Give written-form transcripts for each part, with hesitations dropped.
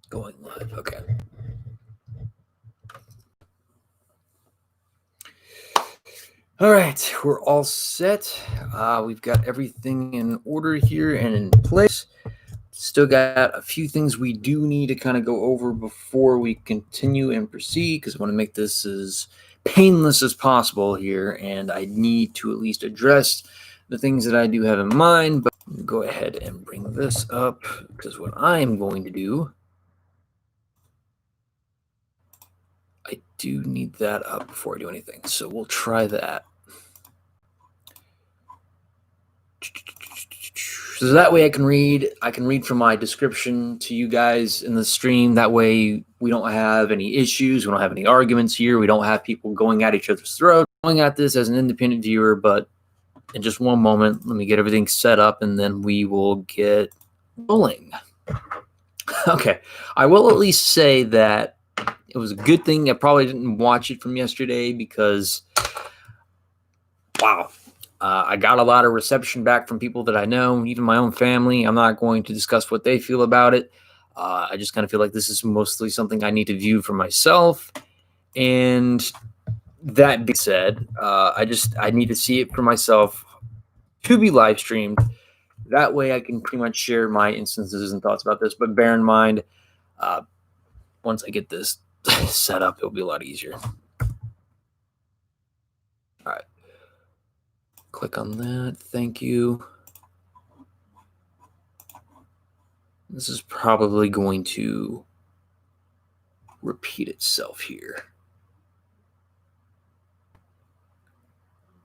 Going live. Okay. All right, we're all set. We've got everything in order here and in place. Still got a few things we do need to kind of go over before we continue and proceed, because I want to make this as painless as possible here, and I need to at least address the things that I do have in mind. But go ahead and bring this up, because what I am going to do, I do need that up before I do anything, so we'll try that. So that way I can read from my description to you guys in the stream. That way we don't have any issues. We don't have any arguments here. We don't have people going at each other's throats. I'm going at this as an independent viewer, but in just one moment, let me get everything set up and then we will get rolling. Okay. I will at least say that it was a good thing I probably didn't watch it from yesterday, because wow. I got a lot of reception back from people that I know, even my own family. I'm not going to discuss what they feel about it. I just kind of feel like this is mostly something I need to view for myself. And that being said, I need to see it for myself to be live streamed. That way I can pretty much share my instances and thoughts about this. But bear in mind, once I get this set up, it'll be a lot easier. All right. Click on that. Thank you. This is probably going to repeat itself here.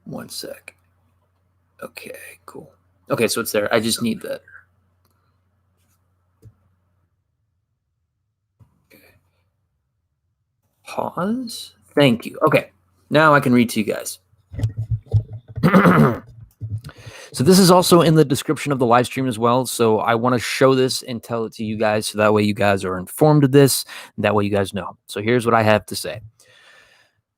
One sec. Okay, cool. Okay, so it's there. I just need that. Okay. Pause. Thank you. Okay, now I can read to you guys. So this is also in the description of the live stream as well. So I want to show this and tell it to you guys, so that way you guys are informed of this, and that way you guys know. So here's what I have to say.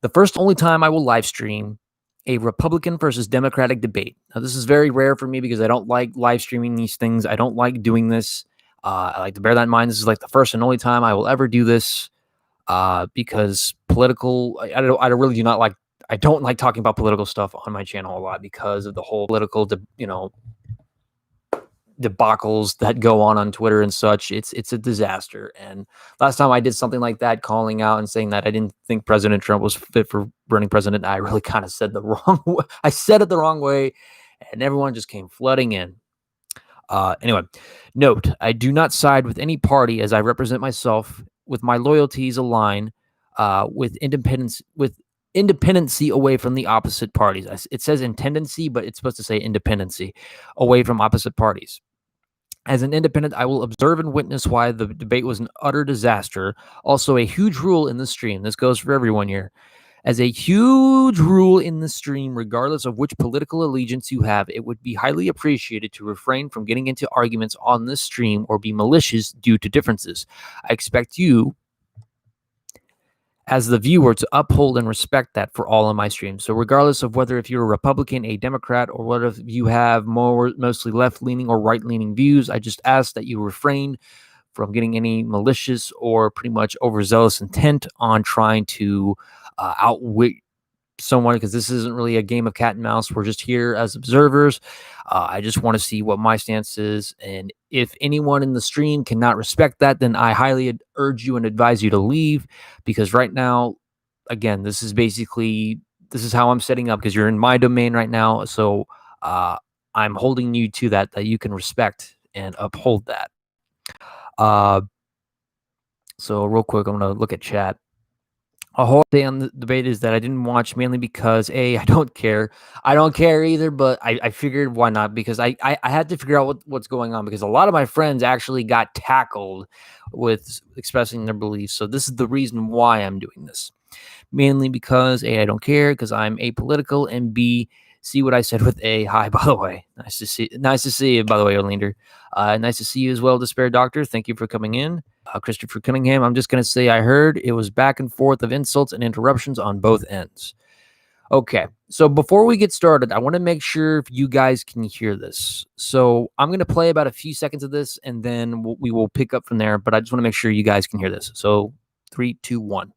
The first only time I will live stream a Republican versus Democratic debate. Now, this is very rare for me because I don't like live streaming these things. I don't like doing this. I like to bear that in mind. This is like the first and only time I will ever do this, because political, I really do not like, I don't like talking about political stuff on my channel a lot because of the whole political, debacles that go on Twitter and such. It's a disaster. And last time I did something like that, calling out and saying that I didn't think President Trump was fit for running president, I really kind of said the wrong way. I said it the wrong way, and everyone just came flooding in. Anyway, note, I do not side with any party, as I represent myself with my loyalties align with independency away from the opposite parties. It says intendency, but it's supposed to say independency away from opposite parties. As an independent, I will observe and witness why the debate was an utter disaster. Also, a huge rule in the stream. This goes for everyone here. As a huge rule in the stream, regardless of which political allegiance you have, it would be highly appreciated to refrain from getting into arguments on this stream or be malicious due to differences. I expect you, as the viewer, to uphold and respect that for all of my streams. So regardless of whether if you're a Republican, a Democrat, or whether if you have mostly left-leaning or right-leaning views, I just ask that you refrain from getting any malicious or pretty much overzealous intent on trying to outwit someone, because this isn't really a game of cat and mouse. We're just here as observers. I just want to see what my stance is, and if anyone in the stream cannot respect that, then I highly urge you and advise you to leave, because right now, again, this is how I'm setting up, because you're in my domain right now. So I'm holding you to that you can respect and uphold that. So real quick, I'm going to look at chat. A whole day on the debate is that I didn't watch, mainly because I don't care. I don't care either, but I figured why not, because I had to figure out what's going on, because a lot of my friends actually got tackled with expressing their beliefs. So this is the reason why I'm doing this. Mainly because A, I don't care, because I'm apolitical, and B, see what I said with A. Hi, by the way. Nice to see you, by the way, Oleander. Nice to see you as well, Despair Doctor. Thank you for coming in. Christopher Cunningham, I'm just going to say I heard it was back and forth of insults and interruptions on both ends. Okay, so before we get started, I want to make sure if you guys can hear this. So I'm going to play about a few seconds of this, and then we will pick up from there. But I just want to make sure you guys can hear this. So 3, 2, 1.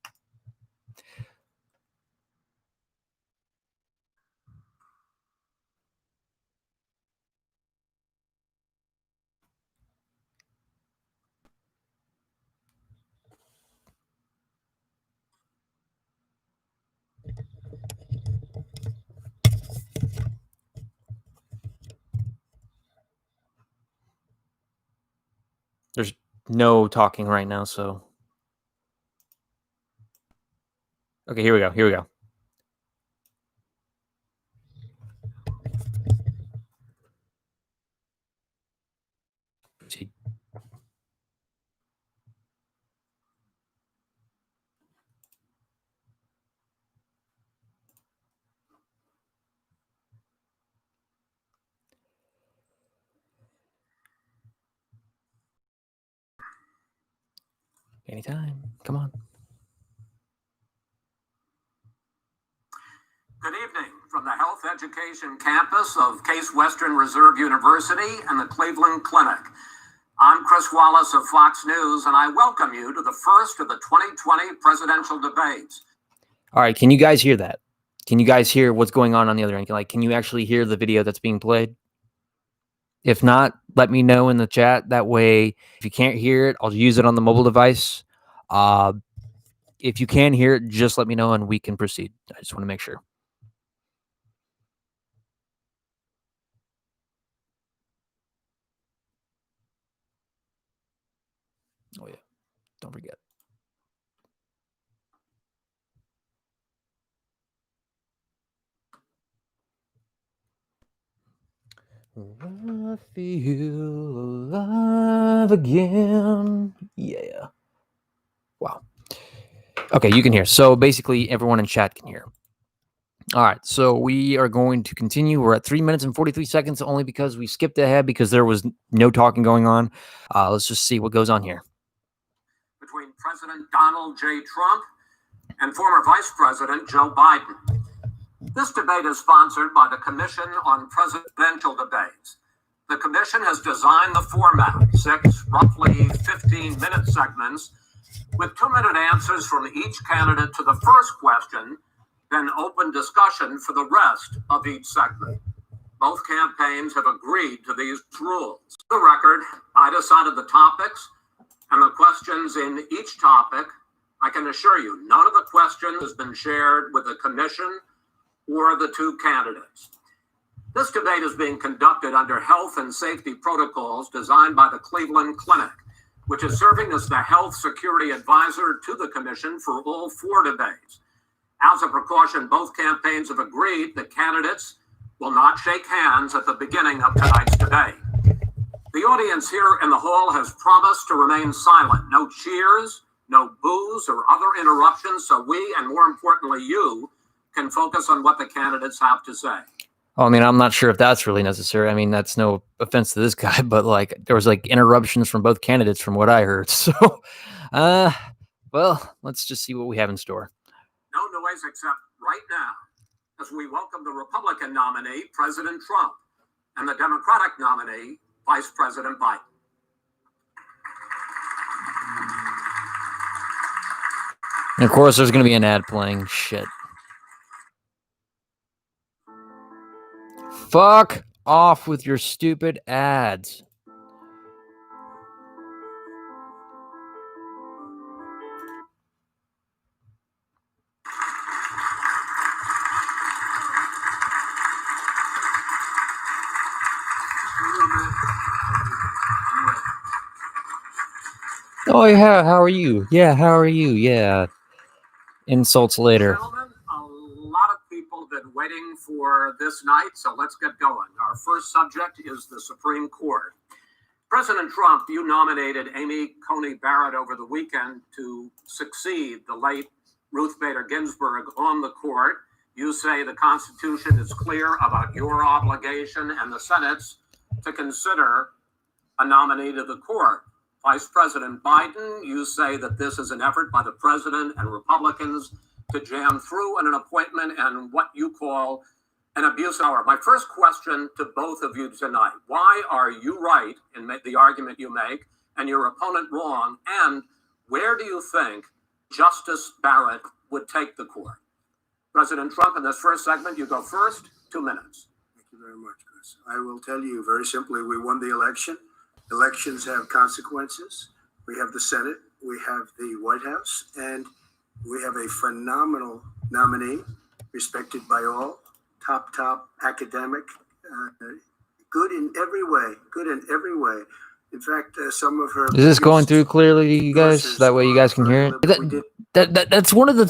There's no talking right now, so okay, here we go. Here we go. See. Anytime. Come on. Good evening from the Health Education Campus of Case Western Reserve University and the Cleveland Clinic. I'm Chris Wallace of Fox News, and I welcome you to the first of the 2020 presidential debates. All right, can you guys hear that? Can you guys hear what's going on the other end? Like, can you actually hear the video that's being played? If not, let me know in the chat. That way, if you can't hear it, I'll use it on the mobile device. If you can hear it, just let me know and we can proceed. I just want to make sure. Oh, yeah. Don't forget. I feel alive again. Yeah. Wow. Okay, you can hear. So basically, everyone in chat can hear. All right, so we are going to continue. We're at 3 minutes and 43 seconds only because we skipped ahead because there was no talking going on. Let's just see what goes on here. Between President Donald J. Trump and former Vice President Joe Biden. This debate is sponsored by the Commission on Presidential Debates. The commission has designed the format, 6 roughly 15-minute segments with 2-minute answers from each candidate to the first question, then open discussion for the rest of each segment. Both campaigns have agreed to these rules. For the record, I decided the topics and the questions in each topic. I can assure you, none of the questions has been shared with the commission or the two candidates. This debate is being conducted under health and safety protocols designed by the Cleveland Clinic, which is serving as the health security advisor to the commission for all 4 debates. As a precaution, both campaigns have agreed that candidates will not shake hands at the beginning of tonight's debate. The audience here in the hall has promised to remain silent. No cheers, no boos or other interruptions, so we, and more importantly you, can focus on what the candidates have to say. Oh, I mean, I'm not sure if that's really necessary. I mean, that's no offense to this guy, but like there was like interruptions from both candidates from what I heard. So, well, let's just see what we have in store. No noise except right now, as we welcome the Republican nominee, President Trump, and the Democratic nominee, Vice President Biden. And of course, there's going to be an ad playing. Shit. Fuck off with your stupid ads. Oh, yeah, how are you? Yeah, how are you? Yeah. Insults later. Gentlemen, a lot of people have been waiting for this night, so let's get going. Our first subject is the Supreme Court. President Trump, you nominated Amy Coney Barrett over the weekend to succeed the late Ruth Bader Ginsburg on the court. You say the Constitution is clear about your obligation and the Senate's to consider a nominee to the court. Vice President Biden, you say that this is an effort by the president and Republicans to jam through an appointment and what you call an abuse hour. My first question to both of you tonight: why are you right in the argument you make and your opponent wrong? And where do you think Justice Barrett would take the court? President Trump, in this first segment, you go first. 2 minutes. Thank you very much, Chris. I will tell you very simply, we won the election. Elections have consequences. We have the Senate, we have the White House, and we have a phenomenal nominee, respected by all, top academic, good in every way. In fact, some of her... Is this going through clearly, you guys? That way you guys can hear it? That's one of the...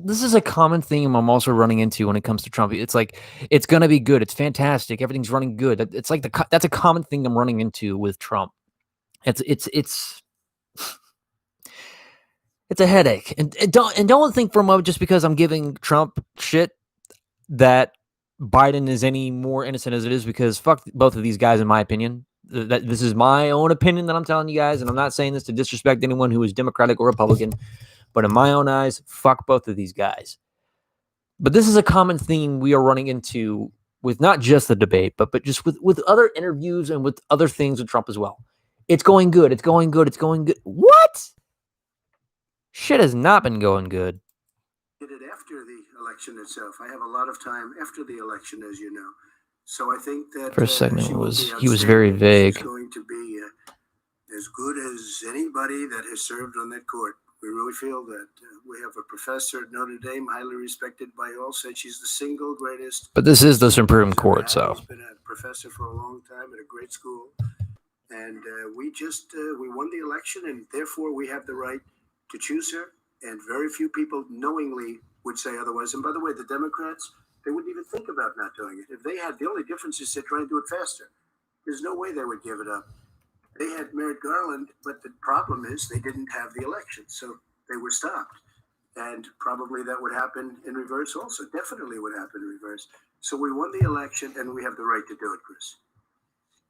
This is a common theme I'm also running into when it comes to Trump. It's like, it's going to be good. It's fantastic. Everything's running good. It's like that's a common thing I'm running into with Trump. It's a headache. And don't think for a moment, just because I'm giving Trump shit, that Biden is any more innocent as it is, because fuck both of these guys, in my opinion. This is my own opinion that I'm telling you guys, and I'm not saying this to disrespect anyone who is Democratic or Republican, but in my own eyes, fuck both of these guys. But this is a common theme we are running into with not just the debate, but just with other interviews and with other things with Trump as well. It's going good. It's going good. It's going good. What? Shit has not been going good. Did it after the election itself. I have a lot of time after the election, as you know. So I think that first segment he was very vague. She's going to be as good as anybody that has served on that court. We really feel that. We have a professor at Notre Dame, highly respected by all, said she's the single greatest. But this is the Supreme Court, so. He's been a professor for a long time at a great school. And we won the election, and therefore we have the right to choose her. And very few people knowingly would say otherwise. And by the way, the Democrats, they wouldn't even think about not doing it. If they had, the only difference is they're trying to do it faster. There's no way they would give it up. They had Merrick Garland, but the problem is they didn't have the election, so they were stopped. And probably that would happen in reverse also. Definitely would happen in reverse. So we won the election, and we have the right to do it, Chris.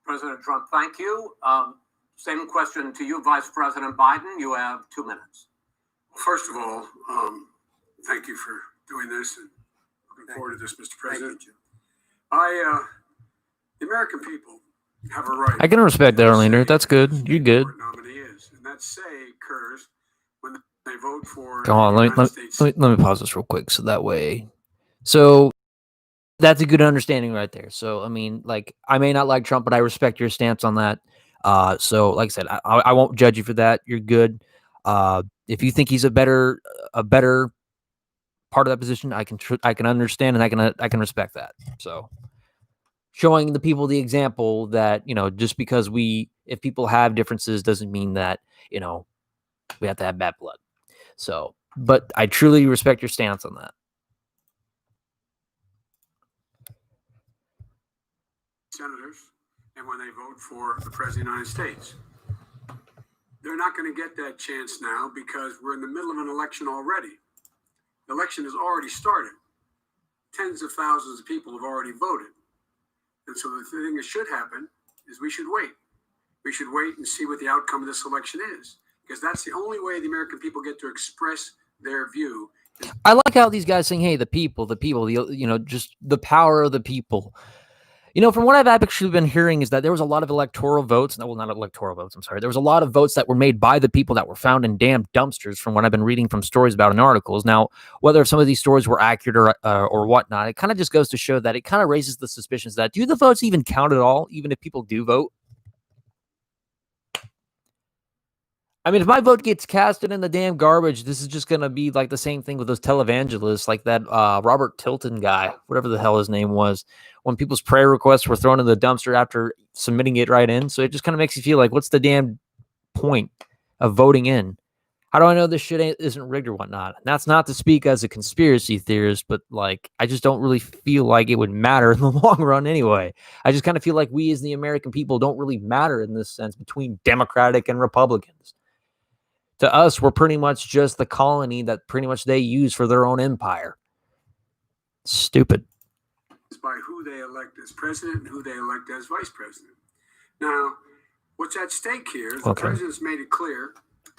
President Trump, thank you. Same question to you, Vice President Biden. You have 2 minutes. First of all, thank you for doing this, and looking forward to this, Mr. President. The American people have a right. I can respect that, Orlando. That's good. You're good. Nominee is, and that say occurs when they vote for. Come on, let me pause this real quick, so that way. So that's a good understanding right there. So I mean, like, I may not like Trump, but I respect your stance on that. So like I said, I won't judge you for that. You're good. If you think he's a better part of that position, I can understand, and I can respect that. So showing the people the example that, you know, just because if people have differences doesn't mean that, you know, we have to have bad blood. So, but I truly respect your stance on that. Senators, and when they vote for the President of the United States. They're not going to get that chance now because we're in the middle of an election already. The election has already started. Tens of thousands of people have already voted. And so the thing that should happen is we should wait. We should wait and see what the outcome of this election is, because that's the only way the American people get to express their view. I like how these guys saying, hey, the people, you know, just the power of the people. You know, from what I've actually been hearing is that there was a lot of electoral votes. Well, not electoral votes, I'm sorry. There was a lot of votes that were made by the people that were found in damn dumpsters, from what I've been reading from stories about in articles. Now, whether some of these stories were accurate or whatnot, it kind of just goes to show that it kind of raises the suspicions that, do the votes even count at all, even if people do vote? I mean, if my vote gets casted in the damn garbage, this is just going to be like the same thing with those televangelists, like that Robert Tilton guy, whatever the hell his name was, when people's prayer requests were thrown in the dumpster after submitting it right in. So it just kind of makes you feel like, what's the damn point of voting in? How do I know this shit isn't rigged or whatnot? And that's not to speak as a conspiracy theorist, but like, I just don't really feel like it would matter in the long run anyway. I just kind of feel like we as the American people don't really matter in this sense between Democratic and Republicans. To us, we're pretty much just the colony that pretty much they use for their own empire. Stupid. It's by who they elect as president and who they elect as vice president. Now, what's at stake here is the president's made it clear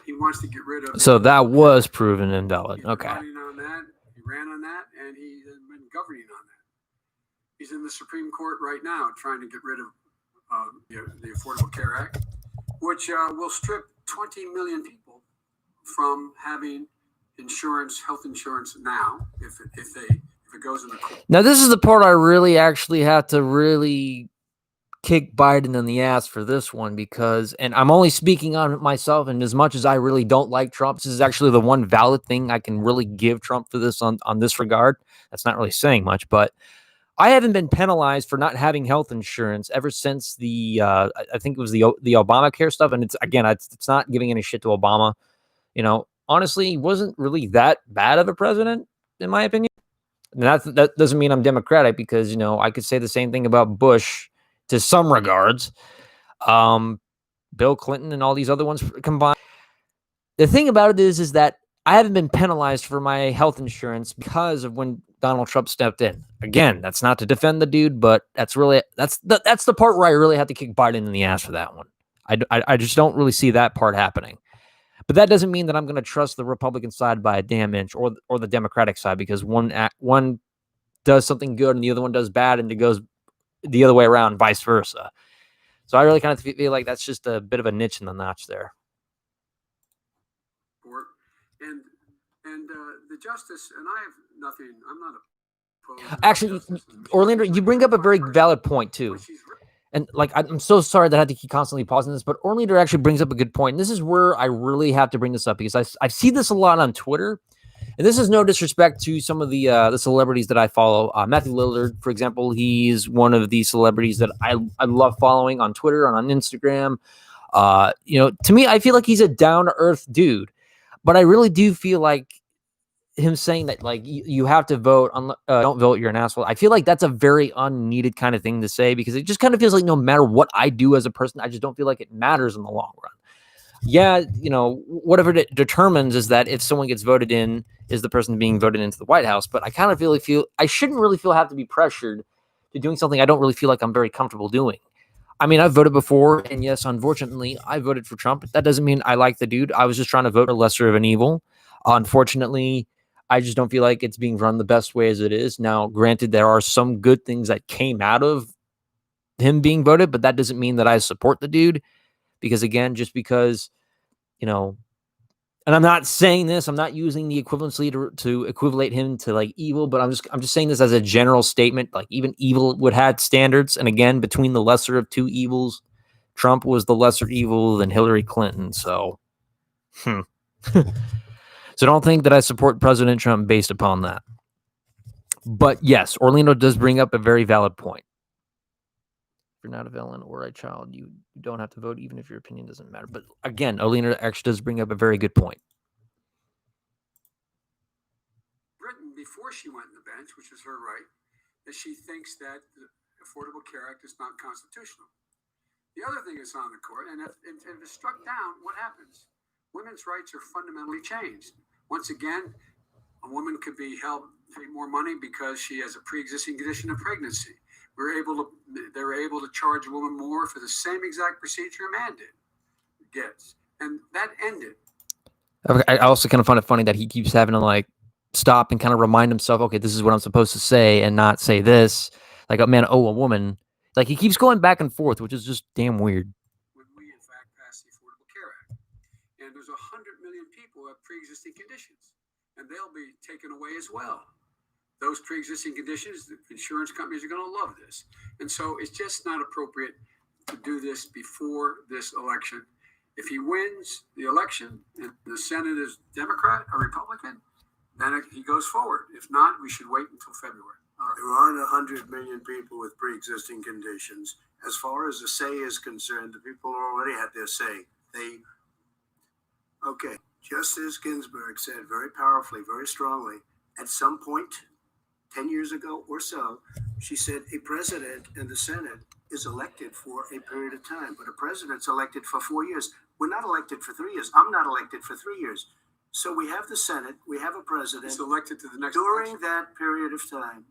he wants to get rid of. So that was proven invalid. Okay. On that, ran on that, and he has been governing on that. He's in the Supreme Court right now trying to get rid of the Affordable Care Act, which will strip 20 million people from having insurance, health insurance now, if it goes in the court. Now, this is the part I really actually have to really kick Biden in the ass for this one, because, and I'm only speaking on myself, and as much as I really don't like Trump, this is actually the one valid thing I can really give Trump for this on this regard. That's not really saying much, but I haven't been penalized for not having health insurance ever since the I think it was the Obamacare stuff. And it's, again, it's not giving any shit to Obama. You know, honestly, he wasn't really that bad of a president, in my opinion. And that doesn't mean I'm Democratic, because, you know, I could say the same thing about Bush to some regards. Bill Clinton and all these other ones combined. The thing about it is that I haven't been penalized for my health insurance because of when Donald Trump stepped in. Again, that's not to defend the dude, but that's the part where I really have to kick Biden in the ass for that one. I just don't really see that part happening. But that doesn't mean that I'm going to trust the Republican side by a damn inch, or the Democratic side, because one does something good and the other one does bad, and it goes the other way around, vice versa. So I really kind of feel like that's just a bit of a niche in the notch there. And the justice, and I have nothing, I'm not opposed. Actually, Orlando, you bring up a very valid point too. And like, I'm so sorry that I had to keep constantly pausing this, but Orlando actually brings up a good point. And this is where I really have to bring this up, because I see this a lot on Twitter. And this is no disrespect to some of the celebrities that I follow. Matthew Lillard, for example, he's one of the celebrities that I love following on Twitter and on Instagram. You know, to me, I feel like he's a down-to-earth dude. But I really do feel like him saying that, like, you have to vote, don't vote, you're an asshole. I feel like that's a very unneeded kind of thing to say, because it just kind of feels like no matter what I do as a person, I just don't feel like it matters in the long run. Yeah, you know, whatever it determines is that if someone gets voted in, is the person being voted into the White House. But I kind of feel I shouldn't really have to be pressured to doing something I don't really feel like I'm very comfortable doing. I mean, I've voted before, and yes, unfortunately, I voted for Trump. That doesn't mean I like the dude. I was just trying to vote a lesser of an evil. Unfortunately, I just don't feel like it's being run the best way as it is. Now, granted, there are some good things that came out of him being voted, but that doesn't mean that I support the dude. Because again, just because, you know, and I'm not saying this, I'm not using the equivalency to equivalate him to like evil, but I'm just saying this as a general statement. Like, even evil would have standards. And again, between the lesser of two evils, Trump was the lesser evil than Hillary Clinton. So, so don't think that I support President Trump based upon that. But yes, Orlando does bring up a very valid point. If you're not a villain or a child, you don't have to vote, even if your opinion doesn't matter. But again, Orlando actually does bring up a very good point. Written before she went on the bench, which is her right, that she thinks that the Affordable Care Act is not constitutional. The other thing is on the court, and if it's struck down, what happens? Women's rights are fundamentally changed. Once again, a woman could be held pay more money because she has a pre-existing condition of pregnancy. They were able to charge a woman more for the same exact procedure a man gets, and that ended. I also kind of find it funny that he keeps having to like stop and kind of remind himself, okay, this is what I'm supposed to say, and not say this. Like, a man, a woman. Like, he keeps going back and forth, which is just damn weird. When we in fact passed the Affordable Care Act, and there's 100 million people who have pre-existing conditions, and they'll be taken away as well. Those pre-existing conditions, the insurance companies are going to love this. And so it's just not appropriate to do this before this election. If he wins the election and the Senate is Democrat or Republican, then he goes forward. If not, we should wait until February. There aren't 100 million people with pre-existing conditions. As far as the say is concerned, the people already had their say. Okay, Justice Ginsburg said very powerfully, very strongly, at some point, 10 years ago or so, she said a president and the Senate is elected for a period of time, but a president's elected for 4 years. We're not elected for 3 years. I'm not elected for 3 years. So we have the Senate, we have a president. He's elected to the next during election. that period of time,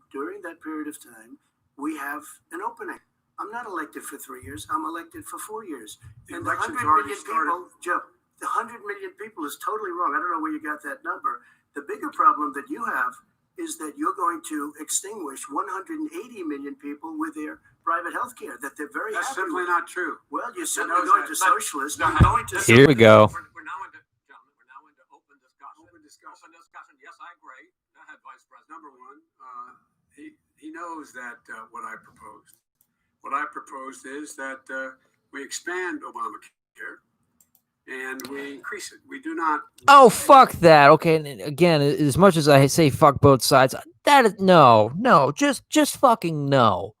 we have an opening. I'm not elected for 3 years. I'm elected for 4 years. The and the 100 election's already million started. people, Joe, the 100 million people is totally wrong. I don't know where you got that number. The bigger problem that you have is that you're going to extinguish 180 million people with their private health care that they're very That's happy simply with. not true. Well, you're simply knows going that. to socialists. But- You're going to Here we go. We're now into, gentlemen, we're now into open discussion. Open discussion. Open discussion. Yes, I agree. Go ahead, Vice President. Number one, he knows that what I proposed. What I proposed is that we expand Obamacare and we increase it. We do not. Oh, fuck that. Okay, and again, as much as I say fuck both sides, that is no, just fucking no.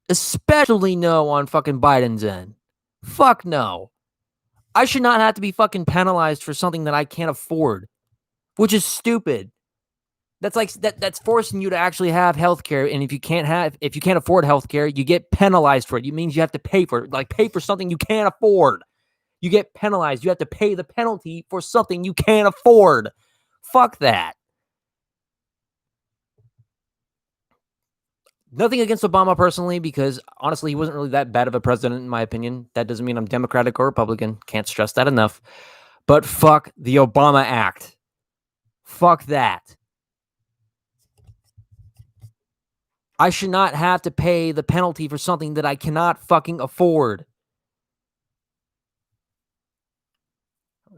Especially no on fucking Biden's end. Fuck no. I should not have to be fucking penalized for something that I can't afford, which is stupid. That's like that's forcing you to actually have healthcare, and if you can't afford healthcare, you get penalized for it. It means you have to pay for it, like pay for something you can't afford. You get penalized. You have to pay the penalty for something you can't afford. Fuck that. Nothing against Obama personally, because honestly, he wasn't really that bad of a president, in my opinion. That doesn't mean I'm Democratic or Republican. Can't stress that enough. But fuck the Obama Act. Fuck that. I should not have to pay the penalty for something that I cannot fucking afford.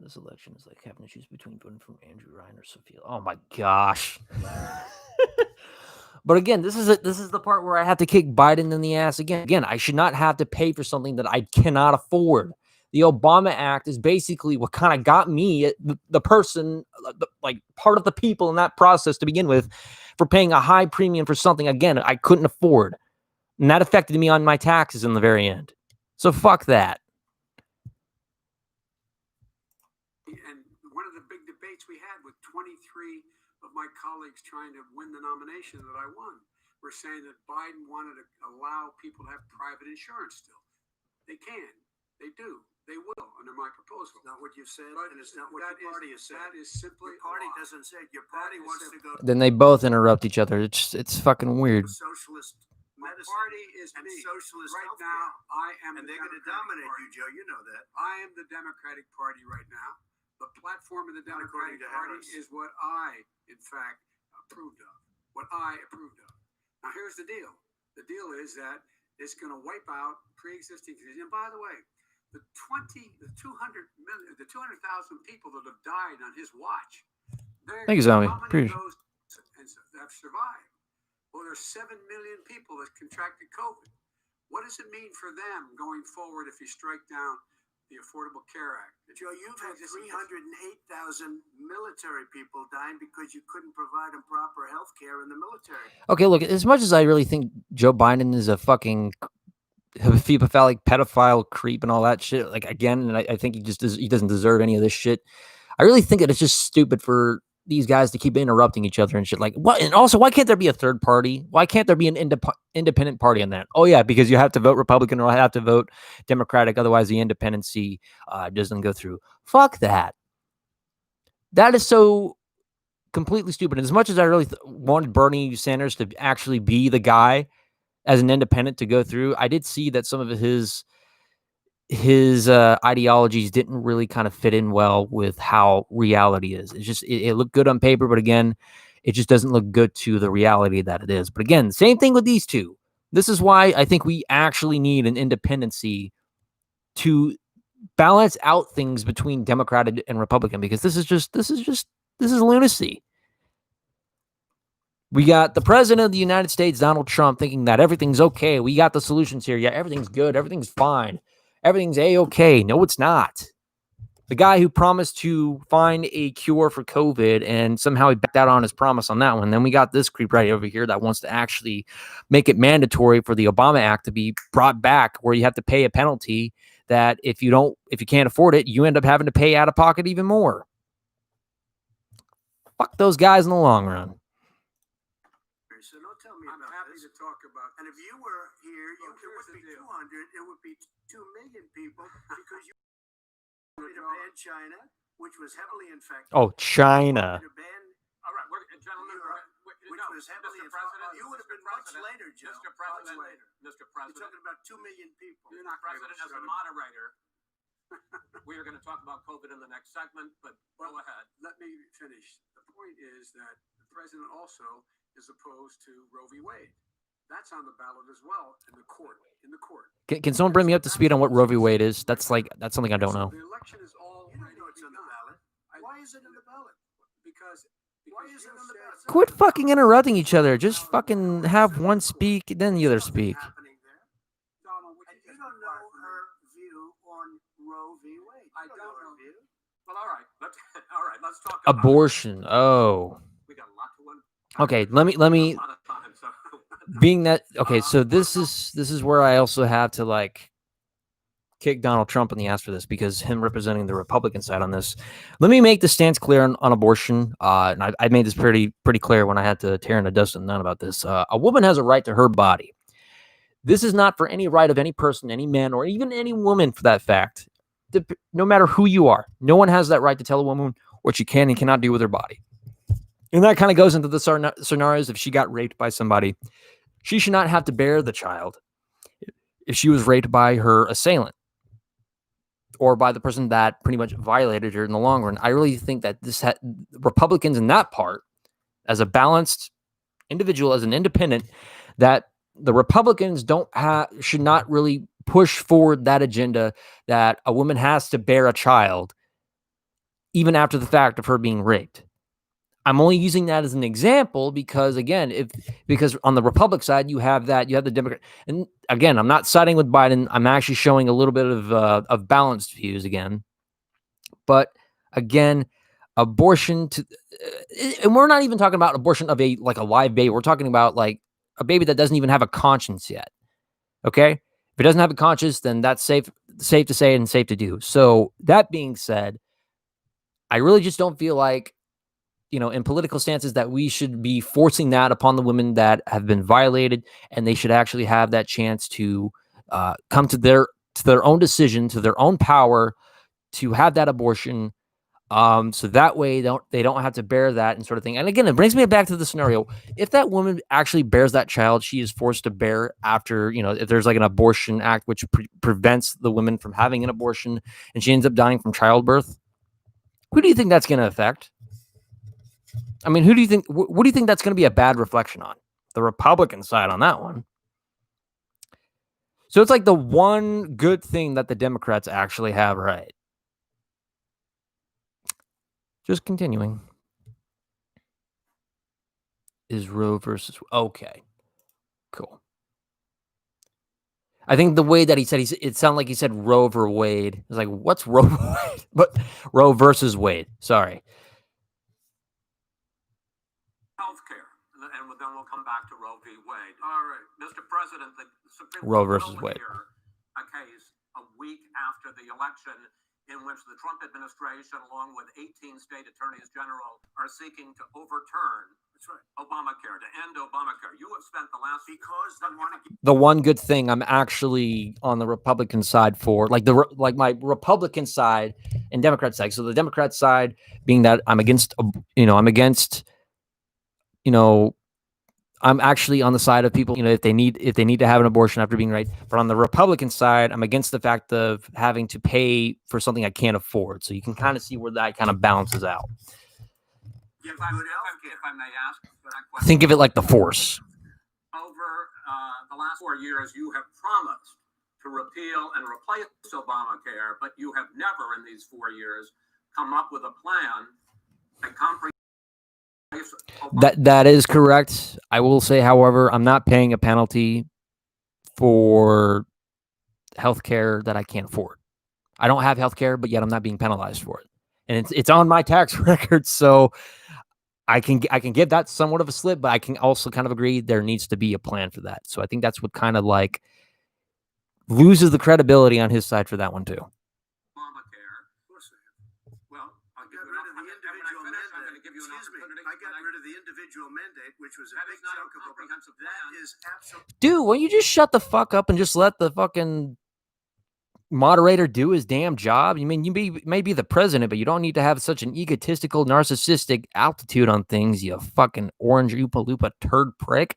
This election is like having to choose between voting for Andrew Ryan or Sophia. Oh my gosh. But again, this is the part where I have to kick Biden in the ass again. Again, I should not have to pay for something that I cannot afford. The Obama Act is basically what kind of got me, the person, like part of the people in that process to begin with, for paying a high premium for something, again, I couldn't afford. And that affected me on my taxes in the very end. So fuck that. And one of the big debates we had with 23 of my colleagues trying to win the nomination that I won were saying that Biden wanted to allow people to have private insurance still. They can. They do. They will under my proposal. It's not what you've said, But and it's not what that your party has said. That is simply Your party a lie. doesn't say it. Your party That is wants to simple. go Then they both interrupt each other. It's fucking weird. to socialist My medicine party is and me. socialist Right healthcare. now, I am And the they're going to Democratic dominate Party. you, Joe. You know that. I am the Democratic Party right now. The platform of the Not according Democratic to Party Harris. is what I, in fact, approved of. What I approved of. Now, here's the deal. The deal is that it's going to wipe out pre-existing conditions. And by the way, the 200,000 people that have died on his watch. Thank you, Zombie. How many Appreciate of those have survived? Well, there's 7 million people that contracted COVID. What does it mean for them going forward if you strike down the Affordable Care Act? Joe, you've had 308,000 military people dying because you couldn't provide them proper health care in the military. Okay, look, as much as I really think Joe Biden is a fucking hemophilic pedophile creep and all that shit, like, again, and I think he doesn't deserve any of this shit. I really think that it's just stupid for these guys to keep interrupting each other and shit. Like, what? And also, why can't there be a third party? Why can't there be an independent party on that? Oh yeah, because you have to vote Republican or have to vote Democratic, otherwise the independency doesn't go through. Fuck that. That is so completely stupid. And as much as I really wanted Bernie Sanders to actually be the guy as an independent to go through, I did see that some of his ideologies didn't really kind of fit in well with how reality is. It's just, it looked good on paper, but again, it just doesn't look good to the reality that it is. But again, same thing with these two. This is why I think we actually need an independency to balance out things between Democrat and Republican, because this is lunacy. We got the president of the United States, Donald Trump, thinking that everything's okay. We got the solutions here. Yeah, everything's good. Everything's fine. Everything's A-okay. No, it's not. The guy who promised to find a cure for COVID and somehow he backed out on his promise on that one. Then we got this creep right over here that wants to actually make it mandatory for the Obama Act to be brought back, where you have to pay a penalty that if you can't afford it, you end up having to pay out of pocket even more. Fuck those guys in the long run. So don't tell me I'm about happy this. to talk about. And if you were here, Look, it here's would be the deal. 200. It would be 2 million people because you wanted to ban China, which was heavily infected. Oh, China. You wanted to ban All right, gentlemen, which was heavily Mr. President, You would have been Mr. much President, later, Joe. Mr. Much President, later. Mr. You're President, talking about 2 million people. You're not going to President, as a moderator, we are going to talk about COVID in the next segment, but go ahead. Let me finish. The point is that the president also is opposed to Roe v. Wade. That's on the ballot as well in the court. Can someone bring me up to speed on what Roe v. Wade is? That's something I don't know. The election is all. You don't know it's on the ballot. Why is it on the ballot? Because Why is it on the ballot? Quit fucking interrupting each other. Just fucking have one speak, then the other speak. Happening there. Donald, And you don't know her view on Roe v. Wade. I don't know her view. Well, all right. Let's talk about Abortion. Oh. We got a lot to unpack. Okay, let me A lot of time, so being that okay, so this is where I also have to like kick Donald Trump in the ass for this, because him representing the Republican side on this. Let me make the stance clear on abortion. And I made this pretty clear when I had to tear into Dustin Nunn about this. A woman has a right to her body. This is not for any right of any person, any man, or even any woman for that fact. No matter who you are, no one has that right to tell a woman what she can and cannot do with her body. And that kind of goes into the scenarios if she got raped by somebody. She should not have to bear the child if she was raped by her assailant or by the person that pretty much violated her in the long run. I really think that Republicans in that part, as a balanced individual, as an independent, that the Republicans should not really push forward that agenda that a woman has to bear a child even after the fact of her being raped. I'm only using that as an example because, again, because on the Republican side, you have the Democrat. And again, I'm not siding with Biden. I'm actually showing a little bit of balanced views again. But again, abortion and we're not even talking about abortion of a live baby. We're talking about like a baby that doesn't even have a conscience yet. Okay. If it doesn't have a conscience, then that's safe to say and safe to do. So that being said, I really just don't feel like, in political stances that we should be forcing that upon the women that have been violated, and they should actually have that chance to come to their own decision, to their own power to have that abortion. So that way they don't have to bear that and sort of thing. And again, it brings me back to the scenario. If that woman actually bears that child, she is forced to bear after, if there's like an abortion act, which prevents the woman from having an abortion, and she ends up dying from childbirth. Who do you think that's going to affect? I mean, who do you think? What do you think that's going to be a bad reflection on? The Republican side on that one. So it's like the one good thing that the Democrats actually have right. Just continuing. Is Roe versus... Okay. Cool. I think the way that he said, it sounded like he said Roe v. Wade. It was like, what's Roe v. Wade? But Roe versus Wade. Sorry. healthcare, and then we'll come back to Roe v. Wade. All right, Mr. President, the Supreme Roe Court versus will Wade. hear a case a week after the election in which the Trump administration, along with 18 state attorneys general, are seeking to overturn Obamacare, to end Obamacare. You have spent the last... Because they want to... The one good thing I'm actually on the Republican side for, like my Republican side and Democrat side. So the Democrat side being that I'm actually on the side of people, if they need to have an abortion after being raped. But on the Republican side, I'm against the fact of having to pay for something I can't afford. So you can kind of see where that kind of balances out. If I may ask, Think of it like the Force. Over the last 4 years, you have promised to repeal and replace Obamacare, but you have never in these 4 years come up with a plan, a comprehensive... That is correct. I will say, however, I'm not paying a penalty for healthcare that I can't afford. I don't have healthcare, but yet I'm not being penalized for it, and it's on my tax record. So I can give that somewhat of a slip, but I can also kind of agree there needs to be a plan for that. So I think that's what kind of like loses the credibility on his side for that one too. Obamacare. Well, I'll get rid of the individual mandate. I'm going to give you an opportunity. I got rid of the individual mandate, which was a big chunk of comprehensive plan. That is absolutely... Dude, why don't you just shut the fuck up and just let the fucking moderator do his damn job? You mean, you may be the president, but you don't need to have such an egotistical, narcissistic altitude on things, you fucking orange Oopa Loopa turd prick.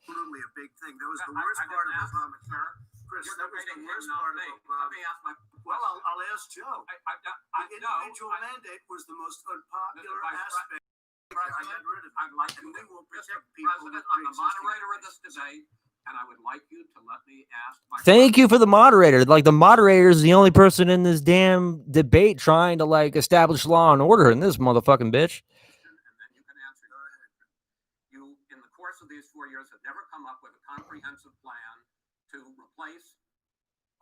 Absolutely a big thing. That was the worst part of Obamacare. Chris, that was the worst part of Obamacare. Let me ask my... Well, I'll ask Joe. The individual mandate was the most unpopular aspect. I'd like you, Mr. President, I'm the moderator of this debate, and I would like you to let me ask my Thank you for the moderator. Like, the moderator is the only person in this damn debate trying to, like, establish law and order in this motherfucking bitch. question, and then you can answer. You, in the course of these 4 years, have never come up with a comprehensive plan to replace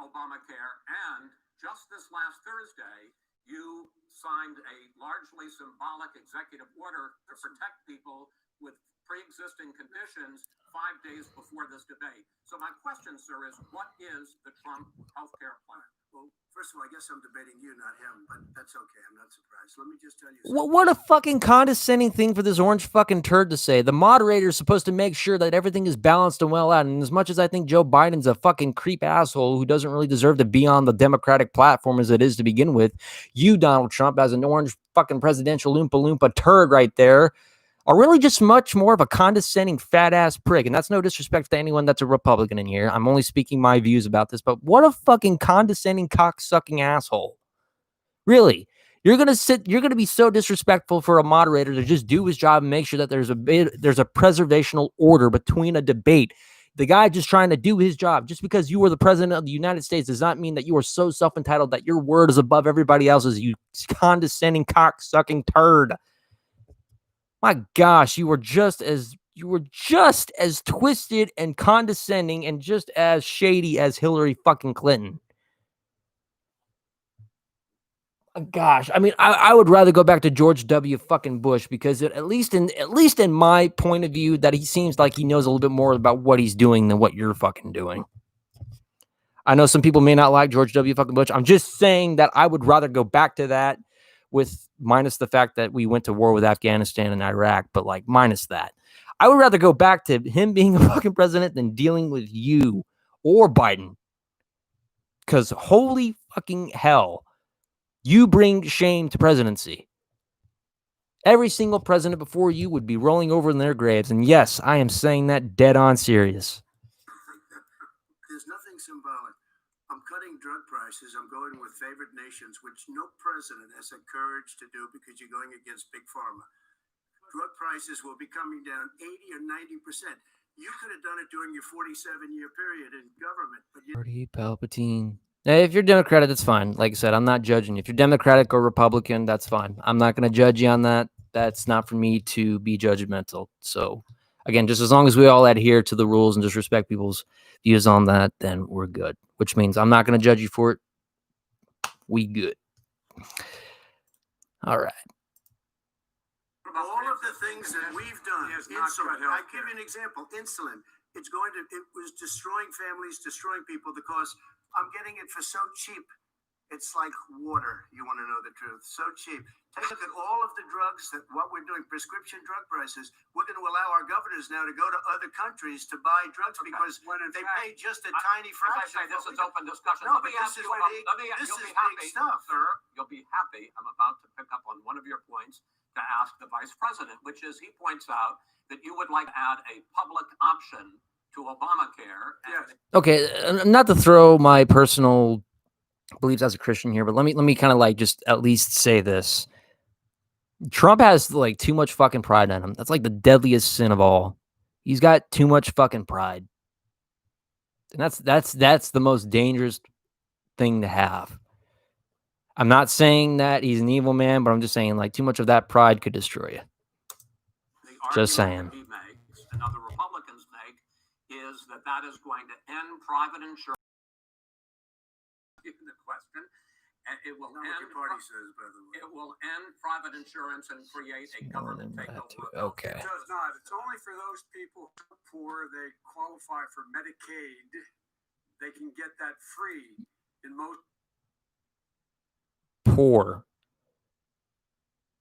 Obamacare, and just this last Thursday, you signed a largely symbolic executive order to protect people with pre-existing conditions 5 days before this debate. So my question, sir, is what is the Trump healthcare plan? Well, first of all, I guess I'm debating you, not him, but that's okay. I'm not surprised. Let me just tell you What a fucking condescending thing for this orange fucking turd to say. The moderator is supposed to make sure that everything is balanced and well out. And as much as I think Joe Biden's a fucking creep asshole who doesn't really deserve to be on the Democratic platform as it is to begin with, you, Donald Trump, as an orange fucking presidential Loompa Loompa turd right there, are really just much more of a condescending fat ass prick. And that's no disrespect to anyone that's a Republican in here. I'm only speaking my views about this, but what a fucking condescending cocksucking asshole. Really. You're going to be so disrespectful for a moderator to just do his job and make sure that there's a preservational order between a debate. The guy just trying to do his job. Just because you are the president of the United States does not mean that you are so self-entitled that your word is above everybody else's, you condescending cocksucking turd. My gosh, you were just as twisted and condescending and just as shady as Hillary fucking Clinton. Gosh, I mean, I would rather go back to George W. fucking Bush because at least in my point of view, that he seems like he knows a little bit more about what he's doing than what you're fucking doing. I know some people may not like George W. fucking Bush. I'm just saying that I would rather go back to that, with minus the fact that we went to war with Afghanistan and Iraq, but like minus that. I would rather go back to him being a fucking president than dealing with you or Biden. Because holy fucking hell, you bring shame to presidency. Every single president before you would be rolling over in their graves. And yes, I am saying that dead on serious. there's nothing symbolic. I'm cutting drug prices. I'm going with favored nations, which no president has the courage to do because you're going against big pharma. Drug prices will be coming down 80 or 90%. You could have done it during your 47-year period in government, but you... Palpatine. Hey, if you're Democratic, that's fine. Like I said, I'm not judging you. If you're Democratic or Republican, that's fine. I'm not going to judge you on that. That's not for me to be judgmental. So, again, just as long as we all adhere to the rules and just respect people's views on that, then we're good. Which means I'm not going to judge you for it. We good. All right. All of the things that we've done, insulin. I give you an example. Insulin. It was destroying families, destroying people because I'm getting it for so cheap. It's like water. You want to know the truth. So cheap. Take a look at all of the drugs that what we're doing, prescription drug prices. We're going to allow our governors now to go to other countries to buy drugs because they pay just a tiny fraction. As I say, this is open discussion. No, Let me but ask this you is about, big, you'll this be is happy, big stuff. sir. You'll be happy. I'm about to pick up on one of your points to ask the vice president, which is he points out that you would like to add a public option to Obamacare. Yes. Okay, not to throw my personal beliefs as a Christian here, but let me kind of like just at least say this. Trump has like too much fucking pride in him. That's like the deadliest sin of all. He's got too much fucking pride. And that's the most dangerous thing to have. I'm not saying that he's an evil man, but I'm just saying like too much of that pride could destroy you. Just saying. He makes, and other Republicans make, is that is going to end private insurance. The question, it will end. What your party says, by the way. It will end private insurance and create a government takeover. Okay. It does not. It's only for those people who are poor. They qualify for Medicaid. They can get that free in most. Poor.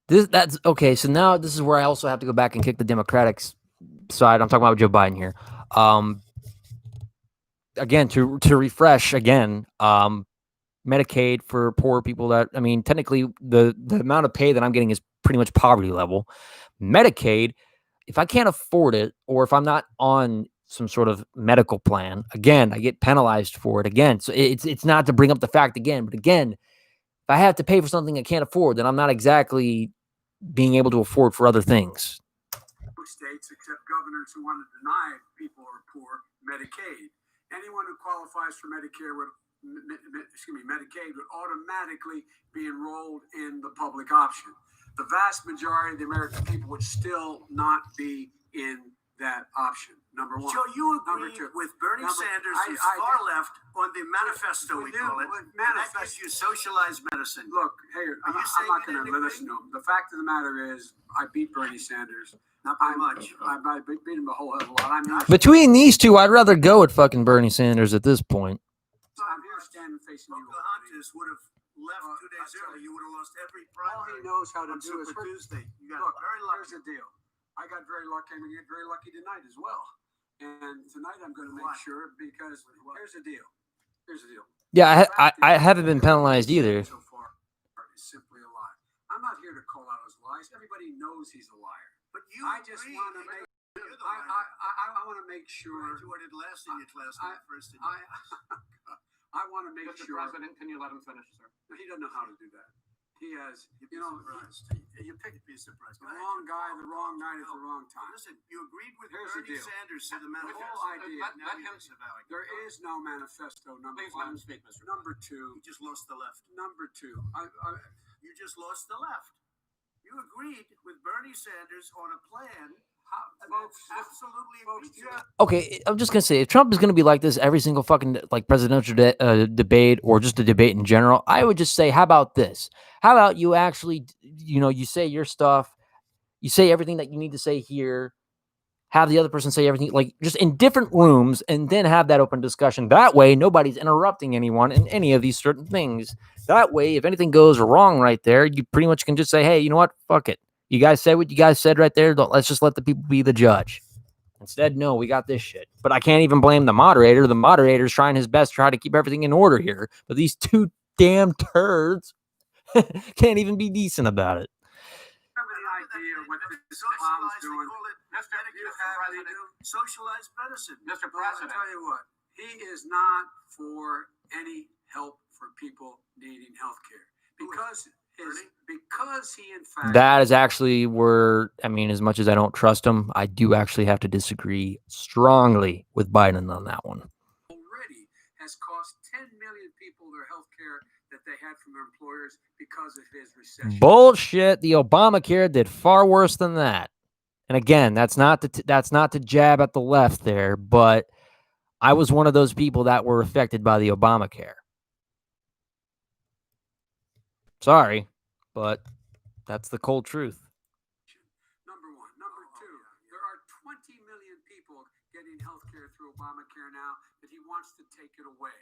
That's okay. So now this is where I also have to go back and kick the Democratic side. I'm talking about Joe Biden here. Again, to refresh again, Medicaid for poor people that, I mean, technically the amount of pay that I'm getting is pretty much poverty level. Medicaid, if I can't afford it, or if I'm not on some sort of medical plan, again, I get penalized for it again. So it's not to bring up the fact again, but again, if I have to pay for something I can't afford, then I'm not exactly being able to afford for other things. States except governors who want to deny people who are poor Medicaid. Anyone who qualifies for Medicare would, Medicaid would automatically be enrolled in the public option. The vast majority of the American people would still not be in that option. Number one. Joe, you Number agree two. with Bernie Number- Sanders, who's I- far left, on the manifesto, we do, call it. with And that manifesto. gives you socialized medicine. Look, hey, I'm saying not you going to didn't listen to him. The fact of the matter is, I beat Bernie Sanders. Not by much. I beat him a whole hell of a lot. I mean, Between these two, I'd rather go with fucking Bernie Sanders at this point. I'm here standing facing you. Pocahontas would have left 2 days early. You would have lost every All primary. he knows how to on do is Super Tuesday. You got look. very Here's lucky. the deal. I got very lucky. I'm going to get very lucky tonight as well. And tonight I'm going to make What? sure because here's the deal. Here's the deal. Yeah, I haven't been penalized either. So far is simply a lie. I'm not here to call out his lies. Everybody knows he's a liar. But you I just agree. want to make. You're the I want to make You sure. graduated last in your class, I- not first in I I want to make Mr. sure. President, can you let him finish, sir? He doesn't know how to do that. He has, You'd you be know, surprised. You picked be surprised. the wrong guy, the wrong night at the wrong time. Listen, you agreed with Here's the Bernie deal. Sanders to the The manifesto. whole idea. Let him- There is no manifesto. Number Please let one. him speak, Mr. Number two. You just lost the left. Number two. You just lost the left. You agreed with Bernie Sanders on a plan. Folks, Absolutely folks, agreed to. Okay, I'm just gonna say, if Trump is gonna be like this every single fucking like presidential debate or just a debate in general, I would just say, how about this? How about you actually, you say your stuff, you say everything that you need to say here, have the other person say everything, like just in different rooms, and then have that open discussion. That way, nobody's interrupting anyone in any of these certain things. That way, if anything goes wrong right there, you pretty much can just say, hey, you know what? Fuck it. You guys said what you guys said right there. Let's just let the people be the judge. Instead, no, we got this shit. But I can't even blame the moderator. The moderator's trying his best to try to keep everything in order here. But these two damn turds can't even be decent about it. I have an idea what this Socialized, clown's they doing. call it Mr. President, socialized medicine. Mr. Well, I'll President, tell you what, he is not for any help for people needing health care because he in fact That is actually where, I mean, as much as I don't trust him, I do actually have to disagree strongly with Biden on that one. already has cost 10 million people their health care that they had from their employers because of his recession. Bullshit. The Obamacare did far worse than that. And again, that's not to jab at the left there, but I was one of those people that were affected by the Obamacare. Sorry, but that's the cold truth. Number one. Number two, there are 20 million people getting health care through Obamacare now that he wants to take it away.